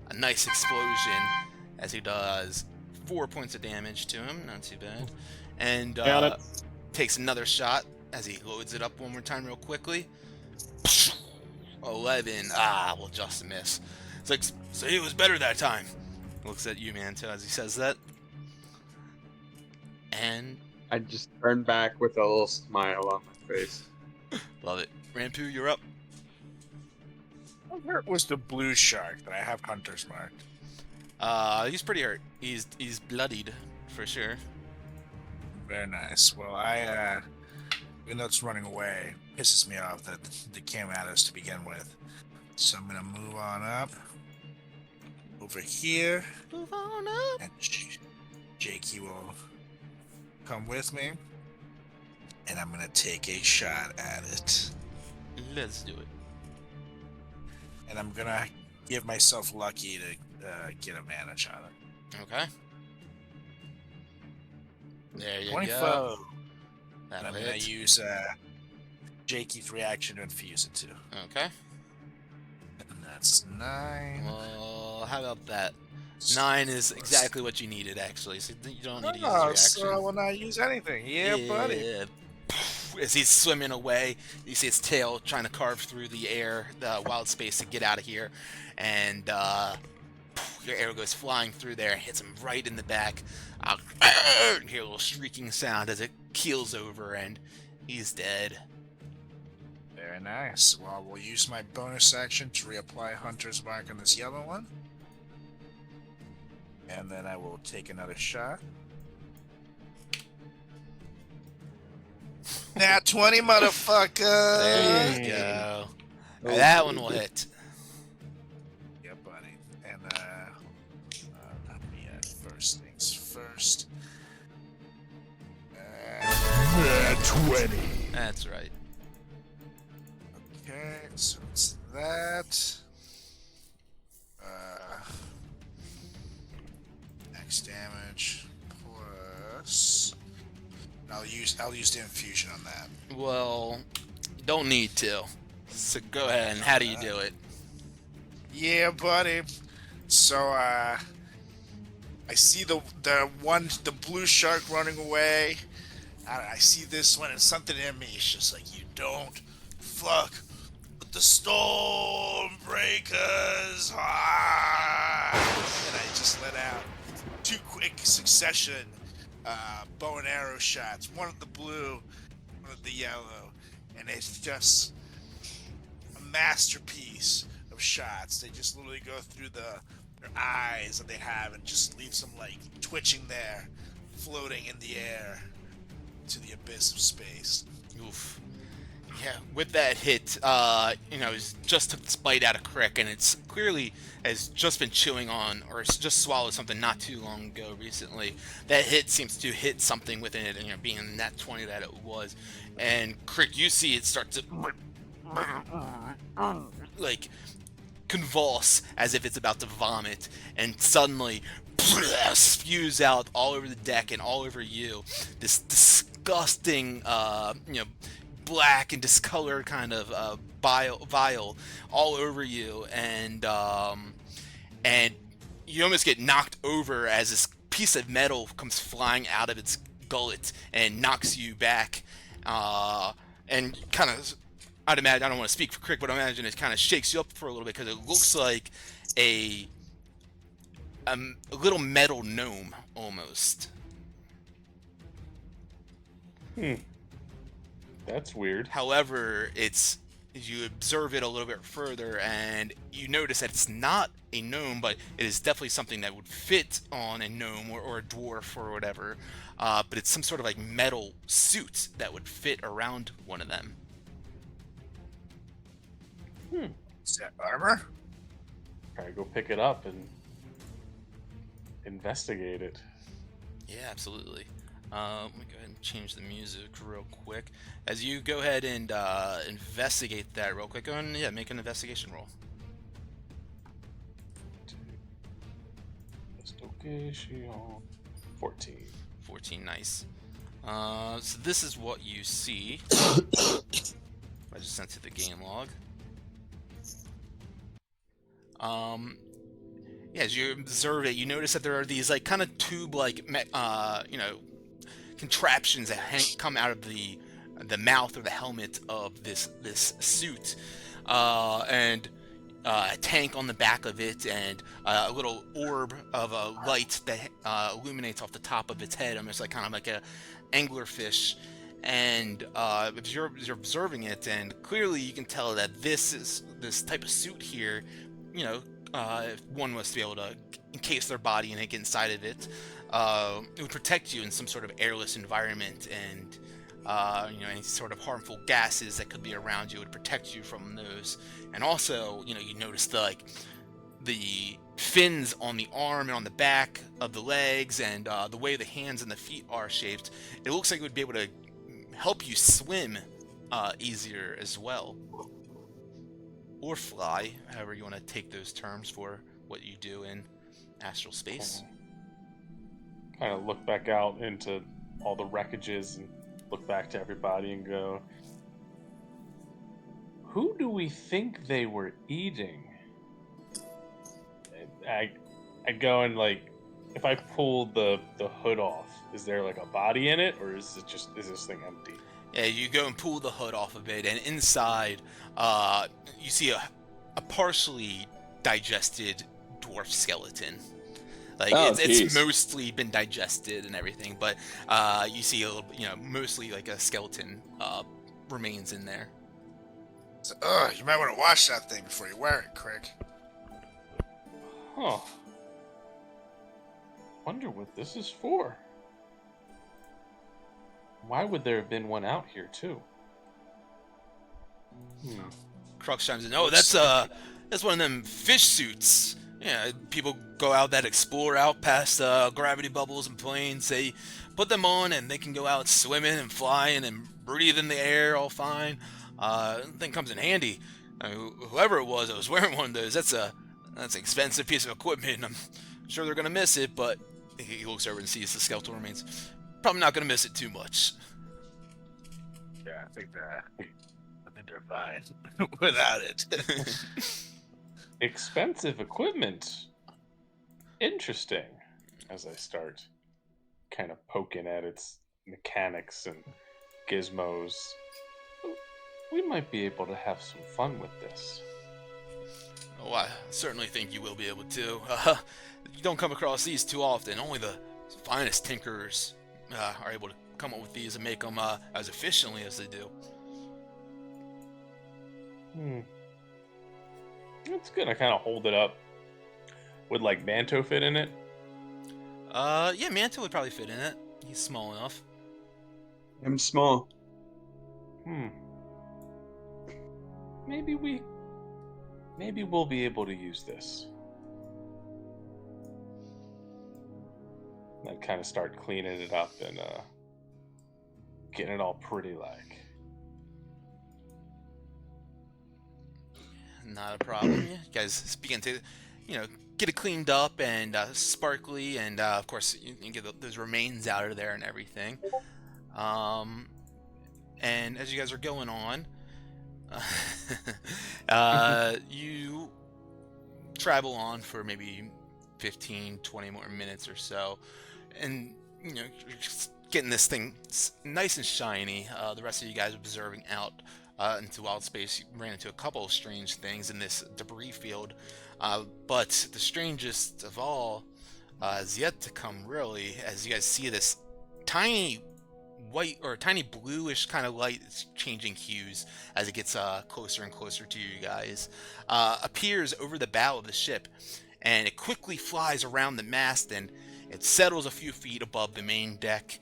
a nice explosion as he does 4 points of damage to him. Not too bad. And Got it. takes another shot as he loads it up one more time real quickly. 11. Well, just a miss. It's like, so it was better that time. Looks at you, Manto, as he says that. And I just turned back with a little smile on my face. love it. Rampu, you're up. Where was the blue shark that I have Hunter's marked? He's pretty hurt. He's bloodied for sure. Very nice. Well, I even though it's running away, pisses me off that they came at us to begin with. So I'm gonna move on up over here, Move on up. and Jakey will come with me, and I'm gonna take a shot at it. Let's do it. And I'm gonna give myself lucky to get advantage on it. Okay. There you 24. go. And That'll I'm gonna hit. use Jakey's reaction to infuse it too. Okay. And that's 9. Well, how about that? 9 is exactly what you needed, actually. So you don't need to use your Oh, reaction. so I will not use anything. Yeah, buddy. Yeah. As he's swimming away, you see his tail trying to carve through the air, the wild space to get out of here, and your arrow goes flying through there and hits him right in the back. You hear a little shrieking sound as it keels over, and he's dead. Very nice. Well, we'll use my bonus action to reapply Hunter's Mark on this yellow one. And then I will take another shot. Nat 20, motherfucker! There you go. That one will hit. Yeah, buddy. And, yeah, first things first. 20. That's right. Okay, so it's that. Max damage plus. I'll use the infusion on that. Well, you don't need to. So go ahead, and how do you do it? Yeah, buddy. So I see the blue shark running away. I see this one, and something in me is just like, you don't fuck with the Stormbreakers. Ah! And I just let out 2 quick succession bow and arrow shots. One of the blue, one of the yellow, and it's just a masterpiece of shots. They just literally go through their eyes that they have and just leaves them like twitching there, floating in the air to the abyss of space. Oof. Yeah, with that hit, he's just took this bite out of Crick, and it's clearly has just been chewing on, or it's just swallowed something not too long ago recently. That hit seems to hit something within it, and being that 20 that it was. And Crick, you see it start to like convulse as if it's about to vomit, and suddenly spews out all over the deck and all over you this disgusting, black and discolored kind of vial all over you, and you almost get knocked over as this piece of metal comes flying out of its gullet and knocks you back, and kind of, I'd imagine, I don't want to speak for Crick, but I imagine it kind of shakes you up for a little bit, because it looks like a little metal gnome almost. That's weird. However, you observe it a little bit further, and you notice that it's not a gnome, but it is definitely something that would fit on a gnome or a dwarf or whatever. But it's some sort of like metal suit that would fit around one of them. Is that armor? Probably go pick it up and investigate it. Yeah, absolutely. Let me go ahead and change the music real quick. As you go ahead and investigate that real quick, go ahead and make an investigation roll. Investigation. 14. 14, nice. So this is what you see. I just sent to the game log. As you observe it, you notice that there are these like kind of tube-like, contraptions that come out of the mouth or the helmet of this suit, and a tank on the back of it, and a little orb of a light that illuminates off the top of its head, almost like kind of like a anglerfish. And you're observing it, and clearly you can tell that this type of suit here, if one was to be able to encase their body and get inside of it, it would protect you in some sort of airless environment, and any sort of harmful gases that could be around you would protect you from those. And also, you notice the fins on the arm and on the back of the legs, and the way the hands and the feet are shaped. It looks like it would be able to help you swim easier as well. Or fly, however you want to take those terms for what you do in astral space. Kind of look back out into all the wreckages and look back to everybody and go, who do we think they were eating? I go and like, if I pull the hood off, is there like a body in it, or is this thing empty? Yeah, you go and pull the hood off of it, and inside, you see a partially digested dwarf skeleton. Like it's mostly been digested and everything, but you see a little, mostly like a skeleton remains in there. So, you might want to wash that thing before you wear it, Crick. Huh. Wonder what this is for. Why would there have been one out here too? Crux chimes in. Oh, that's one of them fish suits. Yeah, people go out that explore out past gravity bubbles and planes. They put them on and they can go out swimming and flying and breathe in the air all fine. Thing comes in handy. Whoever it was that was wearing one of those, that's an expensive piece of equipment. I'm sure they're gonna miss it, but he looks over and sees the skeletal remains. Probably not gonna miss it too much. Yeah, I think they're fine without it. Expensive equipment. Interesting. As I start kind of poking at its mechanics and gizmos, we might be able to have some fun with this. Oh, I certainly think you will be able to. You don't come across these too often. Only the finest tinkerers are able to come up with these and make them as efficiently as they do. That's good. I kind of hold it up. Would like Manto fit in it? Yeah, Manto would probably fit in it. He's small enough. I'm small. Maybe we'll be able to use this. I'd kind of start cleaning it up and getting it all pretty like. Not a problem. You guys begin to, get it cleaned up and sparkly, and of course you can get those remains out of there and everything. And as you guys are going on, you travel on for maybe 15-20 more minutes or so, and you're just getting this thing nice and shiny. The rest of you guys observing out into wild space, you ran into a couple of strange things in this debris field, but the strangest of all is yet to come, really, as you guys see this tiny white or tiny bluish kind of light that's changing hues as it gets closer and closer to you guys, appears over the bow of the ship, and it quickly flies around the mast and it settles a few feet above the main deck,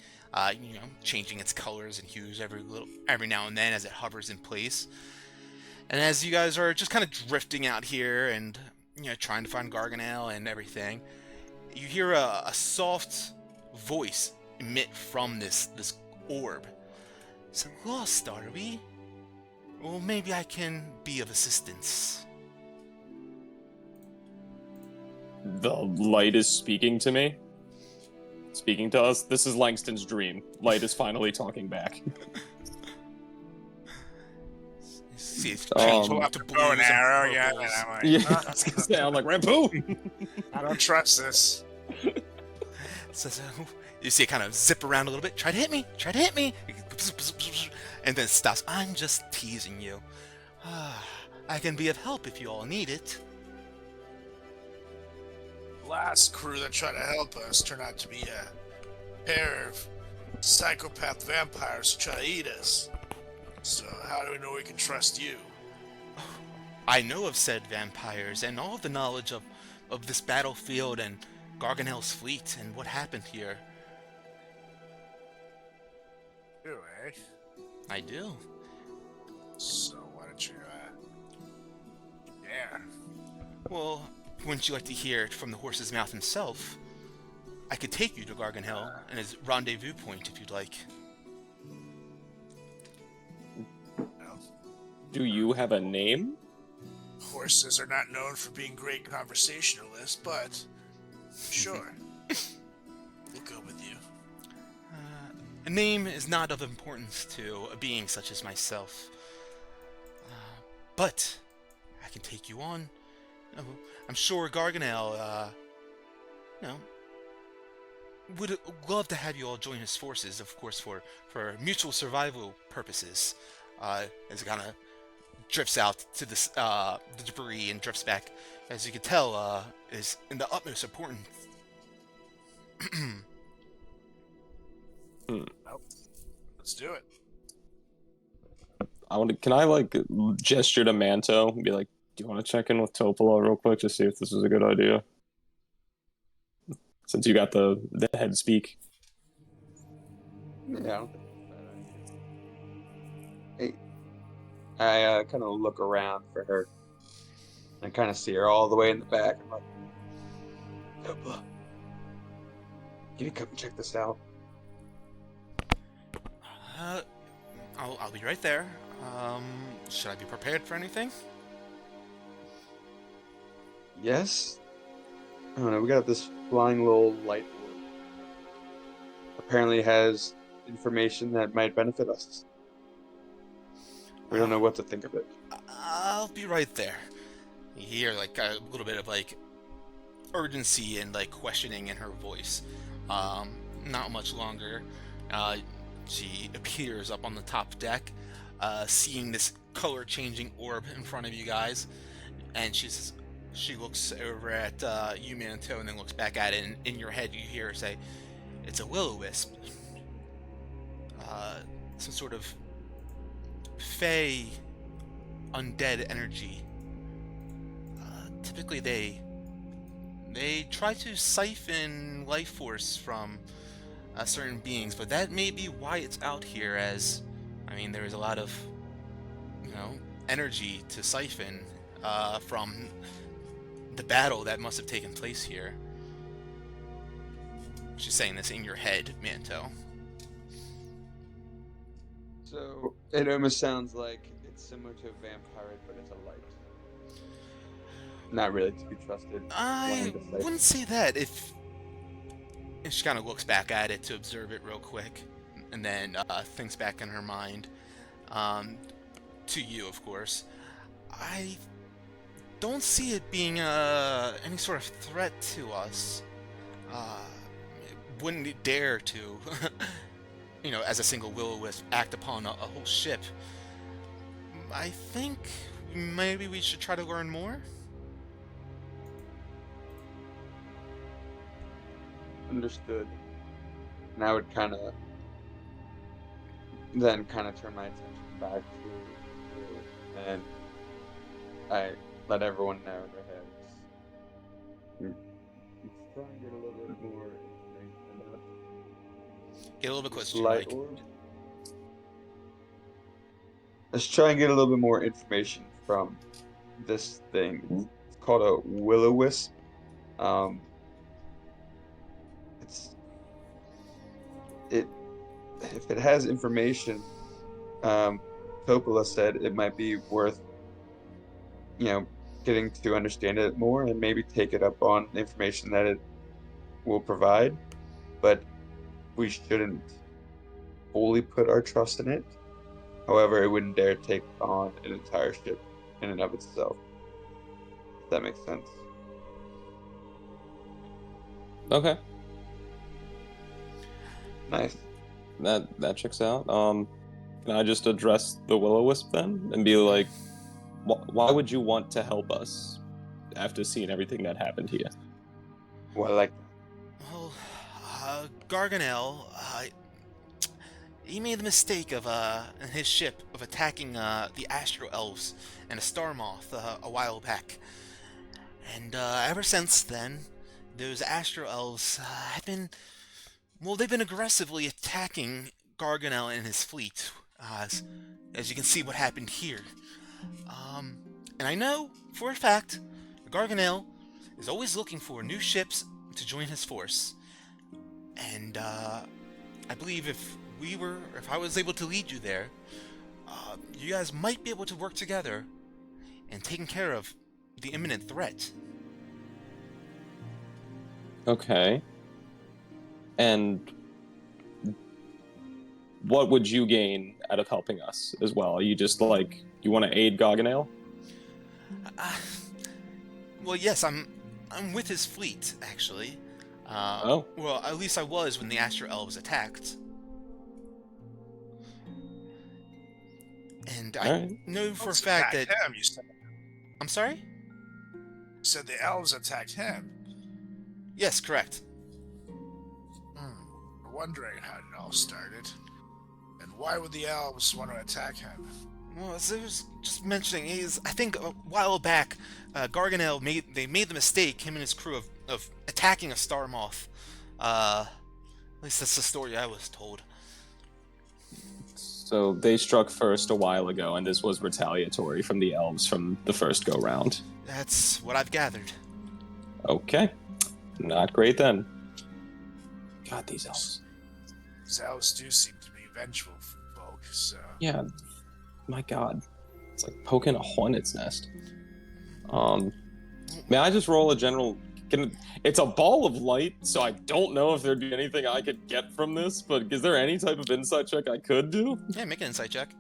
changing its colors and hues every now and then as it hovers in place. And as you guys are just kind of drifting out here and trying to find Garganel and everything, you hear a soft voice emit from this orb. So lost, are we? Well, maybe I can be of assistance. The light is speaking to me. Speaking to us. This is Langston's dream. Light is finally talking back. See, it's changed Pull to up the blues bow and arrow, yeah, purples. and I'm like, Yeah, I was gonna say, I'm like, Rampu! I don't trust this. So, you see it kind of zip around a little bit. Try to hit me! Try to hit me! And then it stops. I'm just teasing you. I can be of help if you all need it. Last crew that tried to help us turned out to be a pair of psychopath vampires who try to eat us. So how do we know we can trust you? I know of said vampires and all of the knowledge of this battlefield and Garganel's fleet and what happened here. Do eh? I do. So why don't you, yeah. Well, wouldn't you like to hear it from the horse's mouth himself? I could take you to Garganel and his rendezvous point if you'd like. Do you have a name? Horses are not known for being great conversationalists, but sure. We'll go with you. A name is not of importance to a being such as myself. But I can take you on. I'm sure Garganel, would love to have you all join his forces, of course, for mutual survival purposes. As it kind of drifts out to the debris and drifts back, as you can tell, is in the utmost importance. Let's do it. Can I like gesture to Manto and be like, do you want to check in with Topola real quick to see if this is a good idea? Since you got the head speak. Yeah, I don't think it's a bad idea. Hey, I kind of look around for her. I kind of see her all the way in the back. I'm like, Topola, can you come check this out? I'll be right there. Should I be prepared for anything? Yes? I don't know, we got this flying little light orb. Apparently has information that might benefit us. We don't know what to think of it. I'll be right there. You hear like a little bit of like urgency and like questioning in her voice. Not much longer. She appears up on the top deck, seeing this color-changing orb in front of you guys, and she looks over at you, Manto, and then looks back at it, and in your head you hear her say, "It's a will-o-wisp. Some sort of fey undead energy. Typically they try to siphon life force from certain beings, but that may be why it's out here, as I mean there is a lot of energy to siphon from the battle that must have taken place here." She's saying this in your head, Manto. So it almost sounds like it's similar to a vampire, but it's a light. Not really to be trusted. I wouldn't say that. And she kind of looks back at it to observe it real quick, and then thinks back in her mind, to you, of course. I don't see it being any sort of threat to us. Wouldn't dare to, as a single will-o-wisp, act upon a whole ship. I think maybe we should try to learn more. Understood. And I would kind of then turn my attention back to you, and I let everyone know in their heads. Try and get a little bit more information about Get a little bit closer to this your light mic. orb. Let's try and get a little bit more information from this thing. It's called a will-o-wisp. If it has information, Topola said it might be worth, getting to understand it more and maybe take it up on the information that it will provide. But we shouldn't fully put our trust in it. However, it wouldn't dare take on an entire ship in and of itself. If that makes sense. Okay, Nice. that checks out. Can I just address the will-o-wisp then and be like, why would you want to help us after seeing everything that happened here? Well, like, Well, Garganel, he made the mistake of, in his ship, of attacking, the Astro Elves and a Star Moth, a while back. And, ever since then, those Astro Elves, they've been aggressively attacking Garganel and his fleet, as you can see what happened here. And I know, for a fact, Garganel is always looking for new ships to join his force. And, I believe if I was able to lead you there, you guys might be able to work together in taking care of the imminent threat. Okay. And what would you gain out of helping us as well? Are you just like, you want to aid Garganale? Well, yes, I'm with his fleet, actually. Oh. Well, at least I was when the Astro Elves attacked. And I Alright. know for a Elves fact that... attacked him, you said. I'm sorry? You said the elves attacked him. Yes, correct. I'm wondering how it all started. And why would the elves want to attack him? Well, as I was just mentioning, I think a while back, Garganel made the mistake, him and his crew, of attacking a star moth. At least that's the story I was told. So they struck first a while ago, and this was retaliatory from the elves from the first go-round. That's what I've gathered. Okay. Not great then. God, these elves. These elves do seem to be vengeful folk, so... Yeah. My God. It's like poking a hornet's nest. May I just roll a general... It's a ball of light, so I don't know if there'd be anything I could get from this, but is there any type of insight check I could do? Yeah, make an insight check.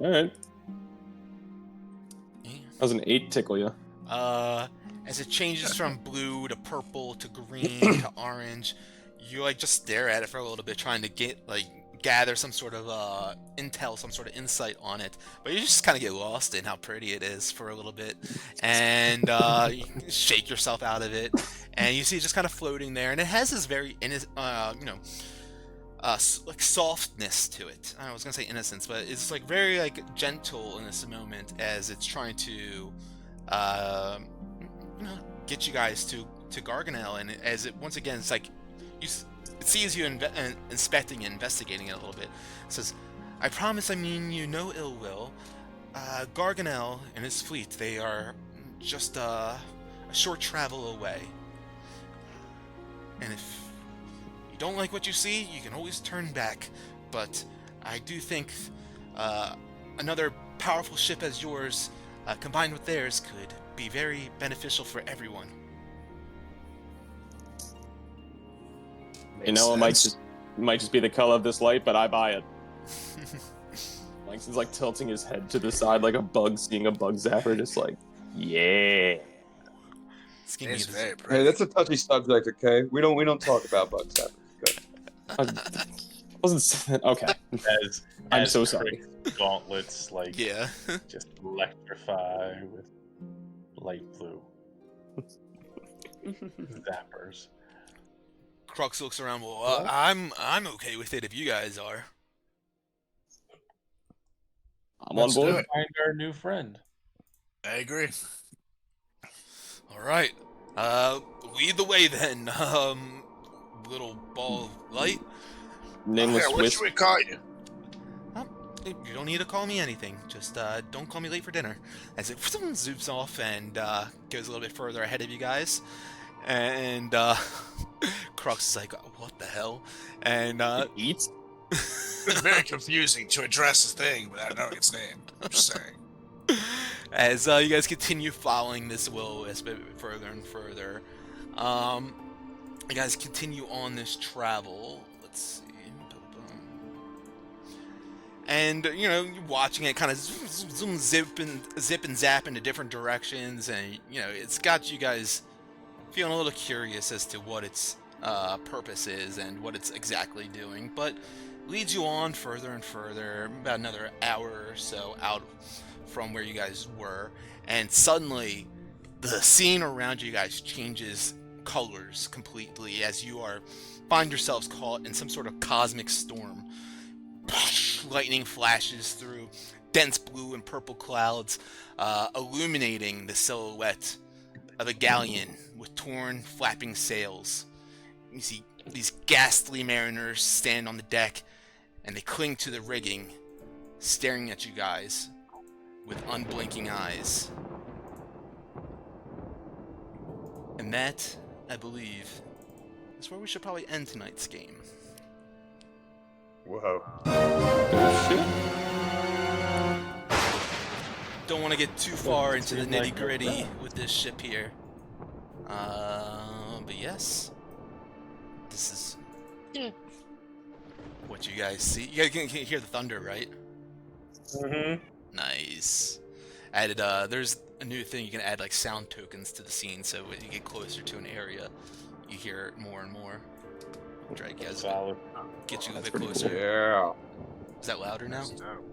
Alright. Yeah. That was an 8 tickle you. As it changes from blue to purple to green to orange, you like just stare at it for a little bit, trying to gather some sort of intel, some sort of insight on it. But you just kind of get lost in how pretty it is for a little bit, and you shake yourself out of it, and you see it just kind of floating there, and it has this very like softness to it. I was gonna say innocence, but it's like very like gentle in this moment as it's trying to get you guys to Garganel, and as it once again, it's like it sees you inspecting and investigating it a little bit. It says, "I promise I mean you no ill will. Garganel and his fleet, they are just a short travel away. And if you don't like what you see, you can always turn back. But I do think another powerful ship as yours, combined with theirs, could be very beneficial for everyone." You know, it might just be the color of this light, but I buy it. Langston's like tilting his head to the side like a bug seeing a bug zapper, just like, yeah. It's very pretty. Hey, that's a touchy subject, okay? We don't talk about bugs. Good. Wasn't okay. I'm so sorry. Gauntlets like Yeah. just electrify with light blue zappers. Crux looks around. Well, I'm okay with it if you guys are. I'm on board. Find our new friend. I agree. All right. Lead the way then. Little ball of light. Nameless What Wisp. should we call you? You don't need to call me anything. Just don't call me late for dinner. As it zoops off and goes a little bit further ahead of you guys. And Crux is like, "What the hell?" And Eats? It's very confusing to address the thing without knowing its name. I'm just saying. as you guys continue following this will-o-wisp a bit further and further, you guys continue on this travel. Let's see. And you're watching it kind of zoom, zip and zap into different directions, and it's got you guys feeling a little curious as to what its purpose is and what it's exactly doing, but leads you on further and further, about another hour or so out from where you guys were, and suddenly the scene around you guys changes colors completely as you find yourselves caught in some sort of cosmic storm. Lightning flashes through dense blue and purple clouds, illuminating the silhouette of a galleon with torn, flapping sails. You see these ghastly mariners stand on the deck, and they cling to the rigging, staring at you guys with unblinking eyes. And that, I believe, is where we should probably end tonight's game. Whoa. Oh, shit. don't want to get too far into the seemed like nitty gritty that. with this ship here. But yes, this is what you guys see. You guys can hear the thunder, right? Mm-hmm. Nice. Added. There's a new thing you can add like sound tokens to the scene, so when you get closer to an area, you hear it more and more. Drag you guys a Solid. bit, get you a That's bit pretty closer. cool. Yeah. Is that louder now? That's dope.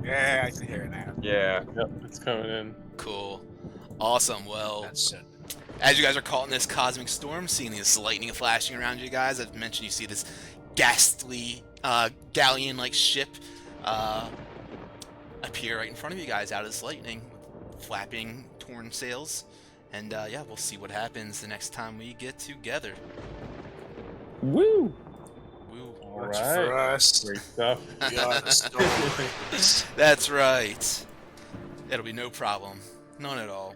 Yeah, I can hear it now. Yeah. Yep, it's coming in. Cool. Awesome. Well, That's it. as you guys are caught in this cosmic storm, seeing this lightning flashing around you guys, I've mentioned you see this ghastly galleon-like ship appear right in front of you guys out of this lightning, flapping torn sails. And yeah, we'll see what happens the next time we get together. Woo! Woo. All That's right. for us. Great stuff. We are the Stormwreck. That's right. It'll be no problem. None at all.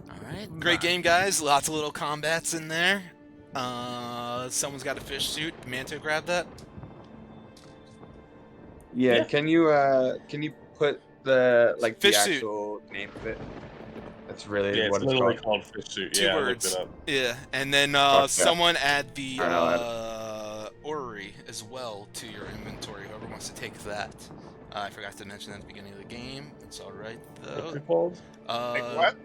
Alright. Great game, guys. Lots of little combats in there. Someone's got a fish suit. Manto, grab that. Yeah. Yeah. Can you put the Fish the suit. actual name of it? That's really Yeah, what it's it's literally called. called fish suit. Two Yeah, words. I looked it up. Yeah. And then yeah. someone add the I know orrery as well to your inventory. Whoever wants to take that. I forgot to mention that at the beginning of the game. It's alright What's though. it called? Like what?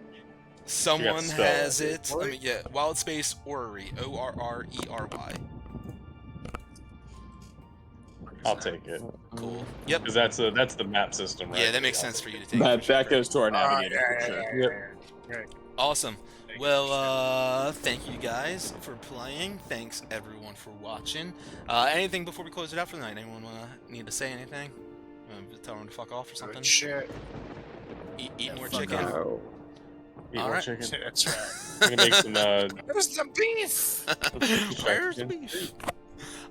Someone spell has it. it. Let me, yeah, wild space orrery. ORRERY. I'll take it. Cool. Yep. Because that's the map system, right? Yeah, that makes sense for you to take. That, for sure. that goes to our Oh, navigator yeah, for sure. yeah, yeah, yeah. Great. Awesome. Thank Well, thank you guys for playing. Thanks everyone for watching. Anything before we close it out for the night? Anyone need to say anything? Tell everyone to fuck off or Good something? shit. Eat more fuck chicken. off. No. Eat All more right. chicken. That's right. We can make some. Where's the beef? Where's the beef?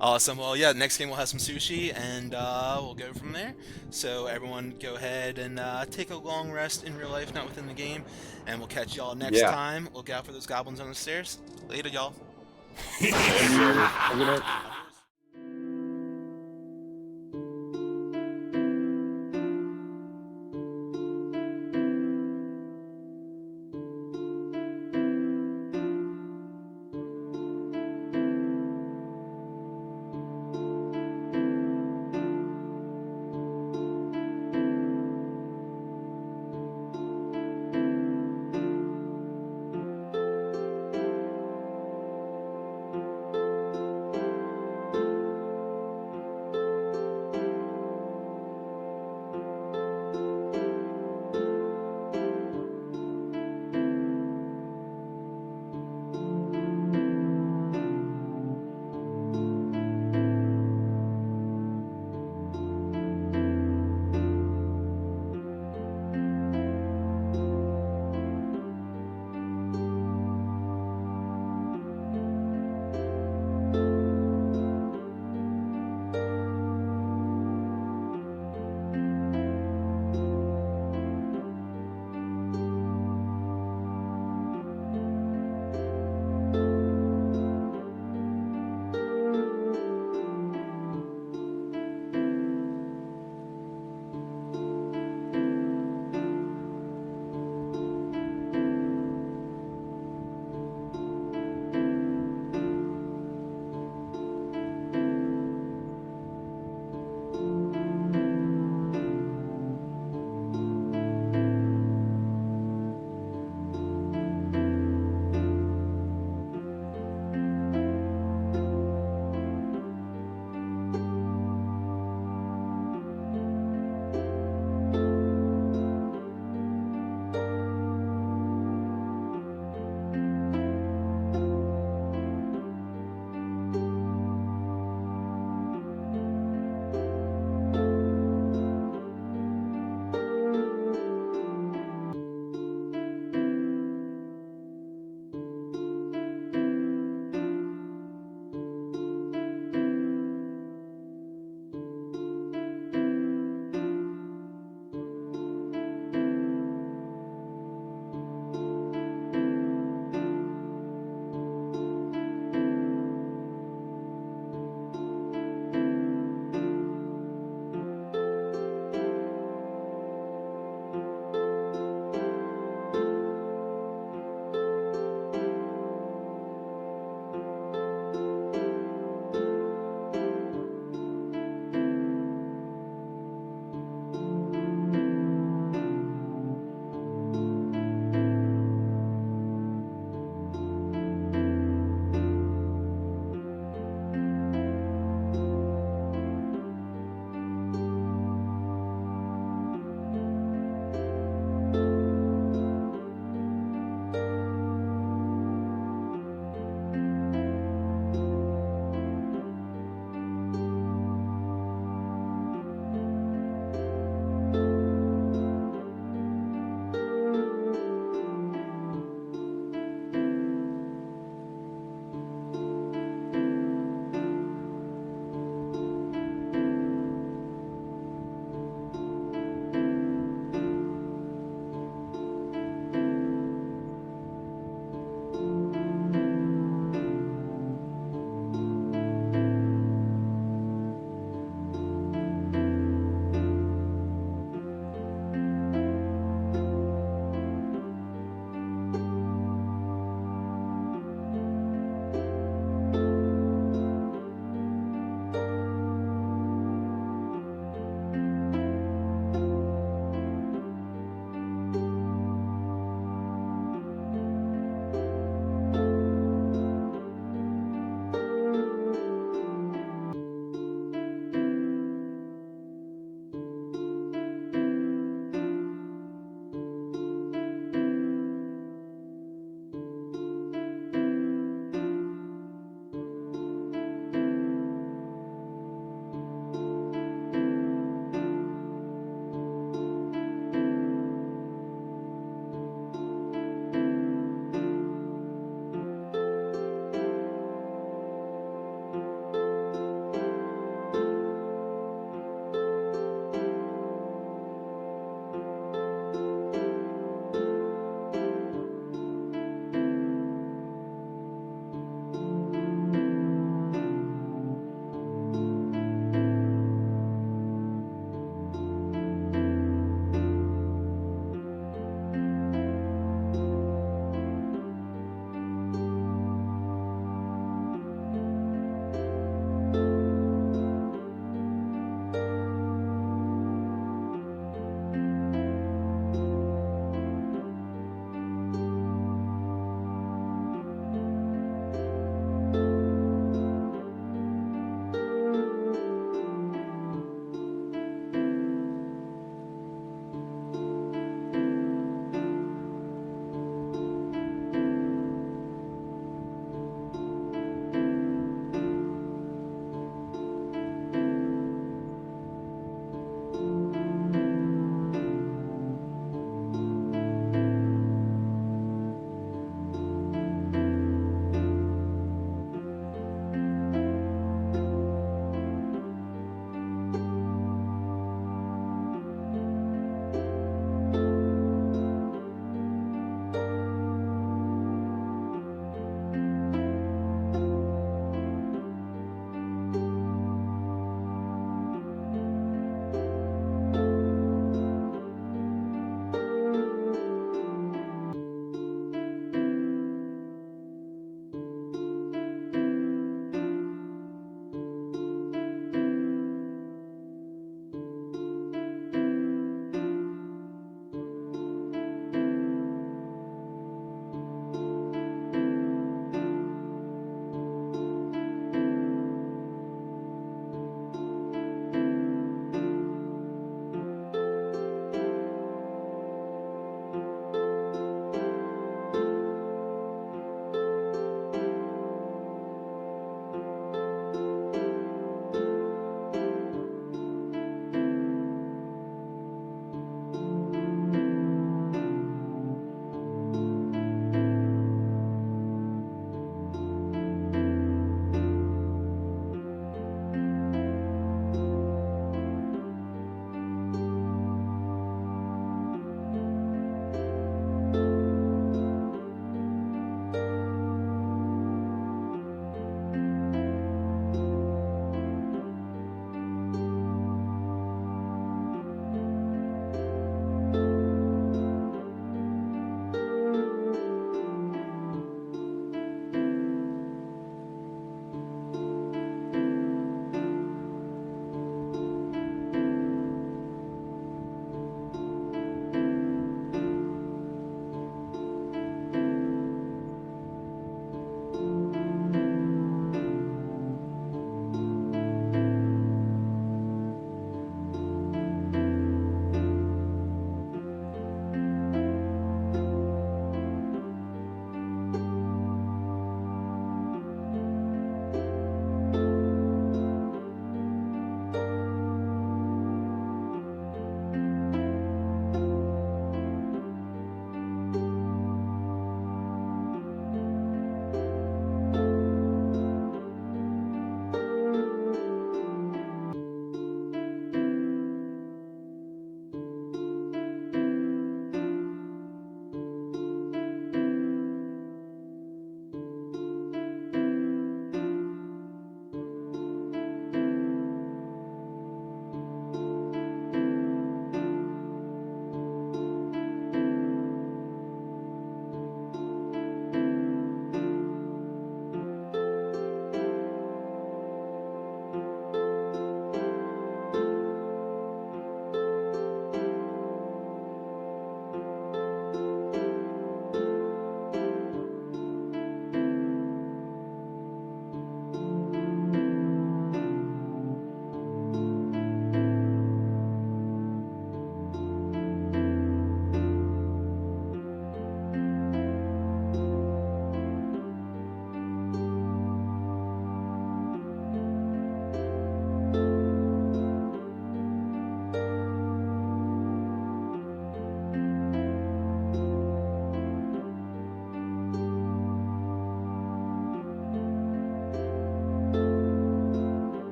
Awesome. Well, yeah, next game we'll have some sushi, and we'll go from there. So everyone go ahead and take a long rest in real life, not within the game, and we'll catch y'all next Yeah. time. Look out for those goblins on the stairs. Later, y'all. Good night.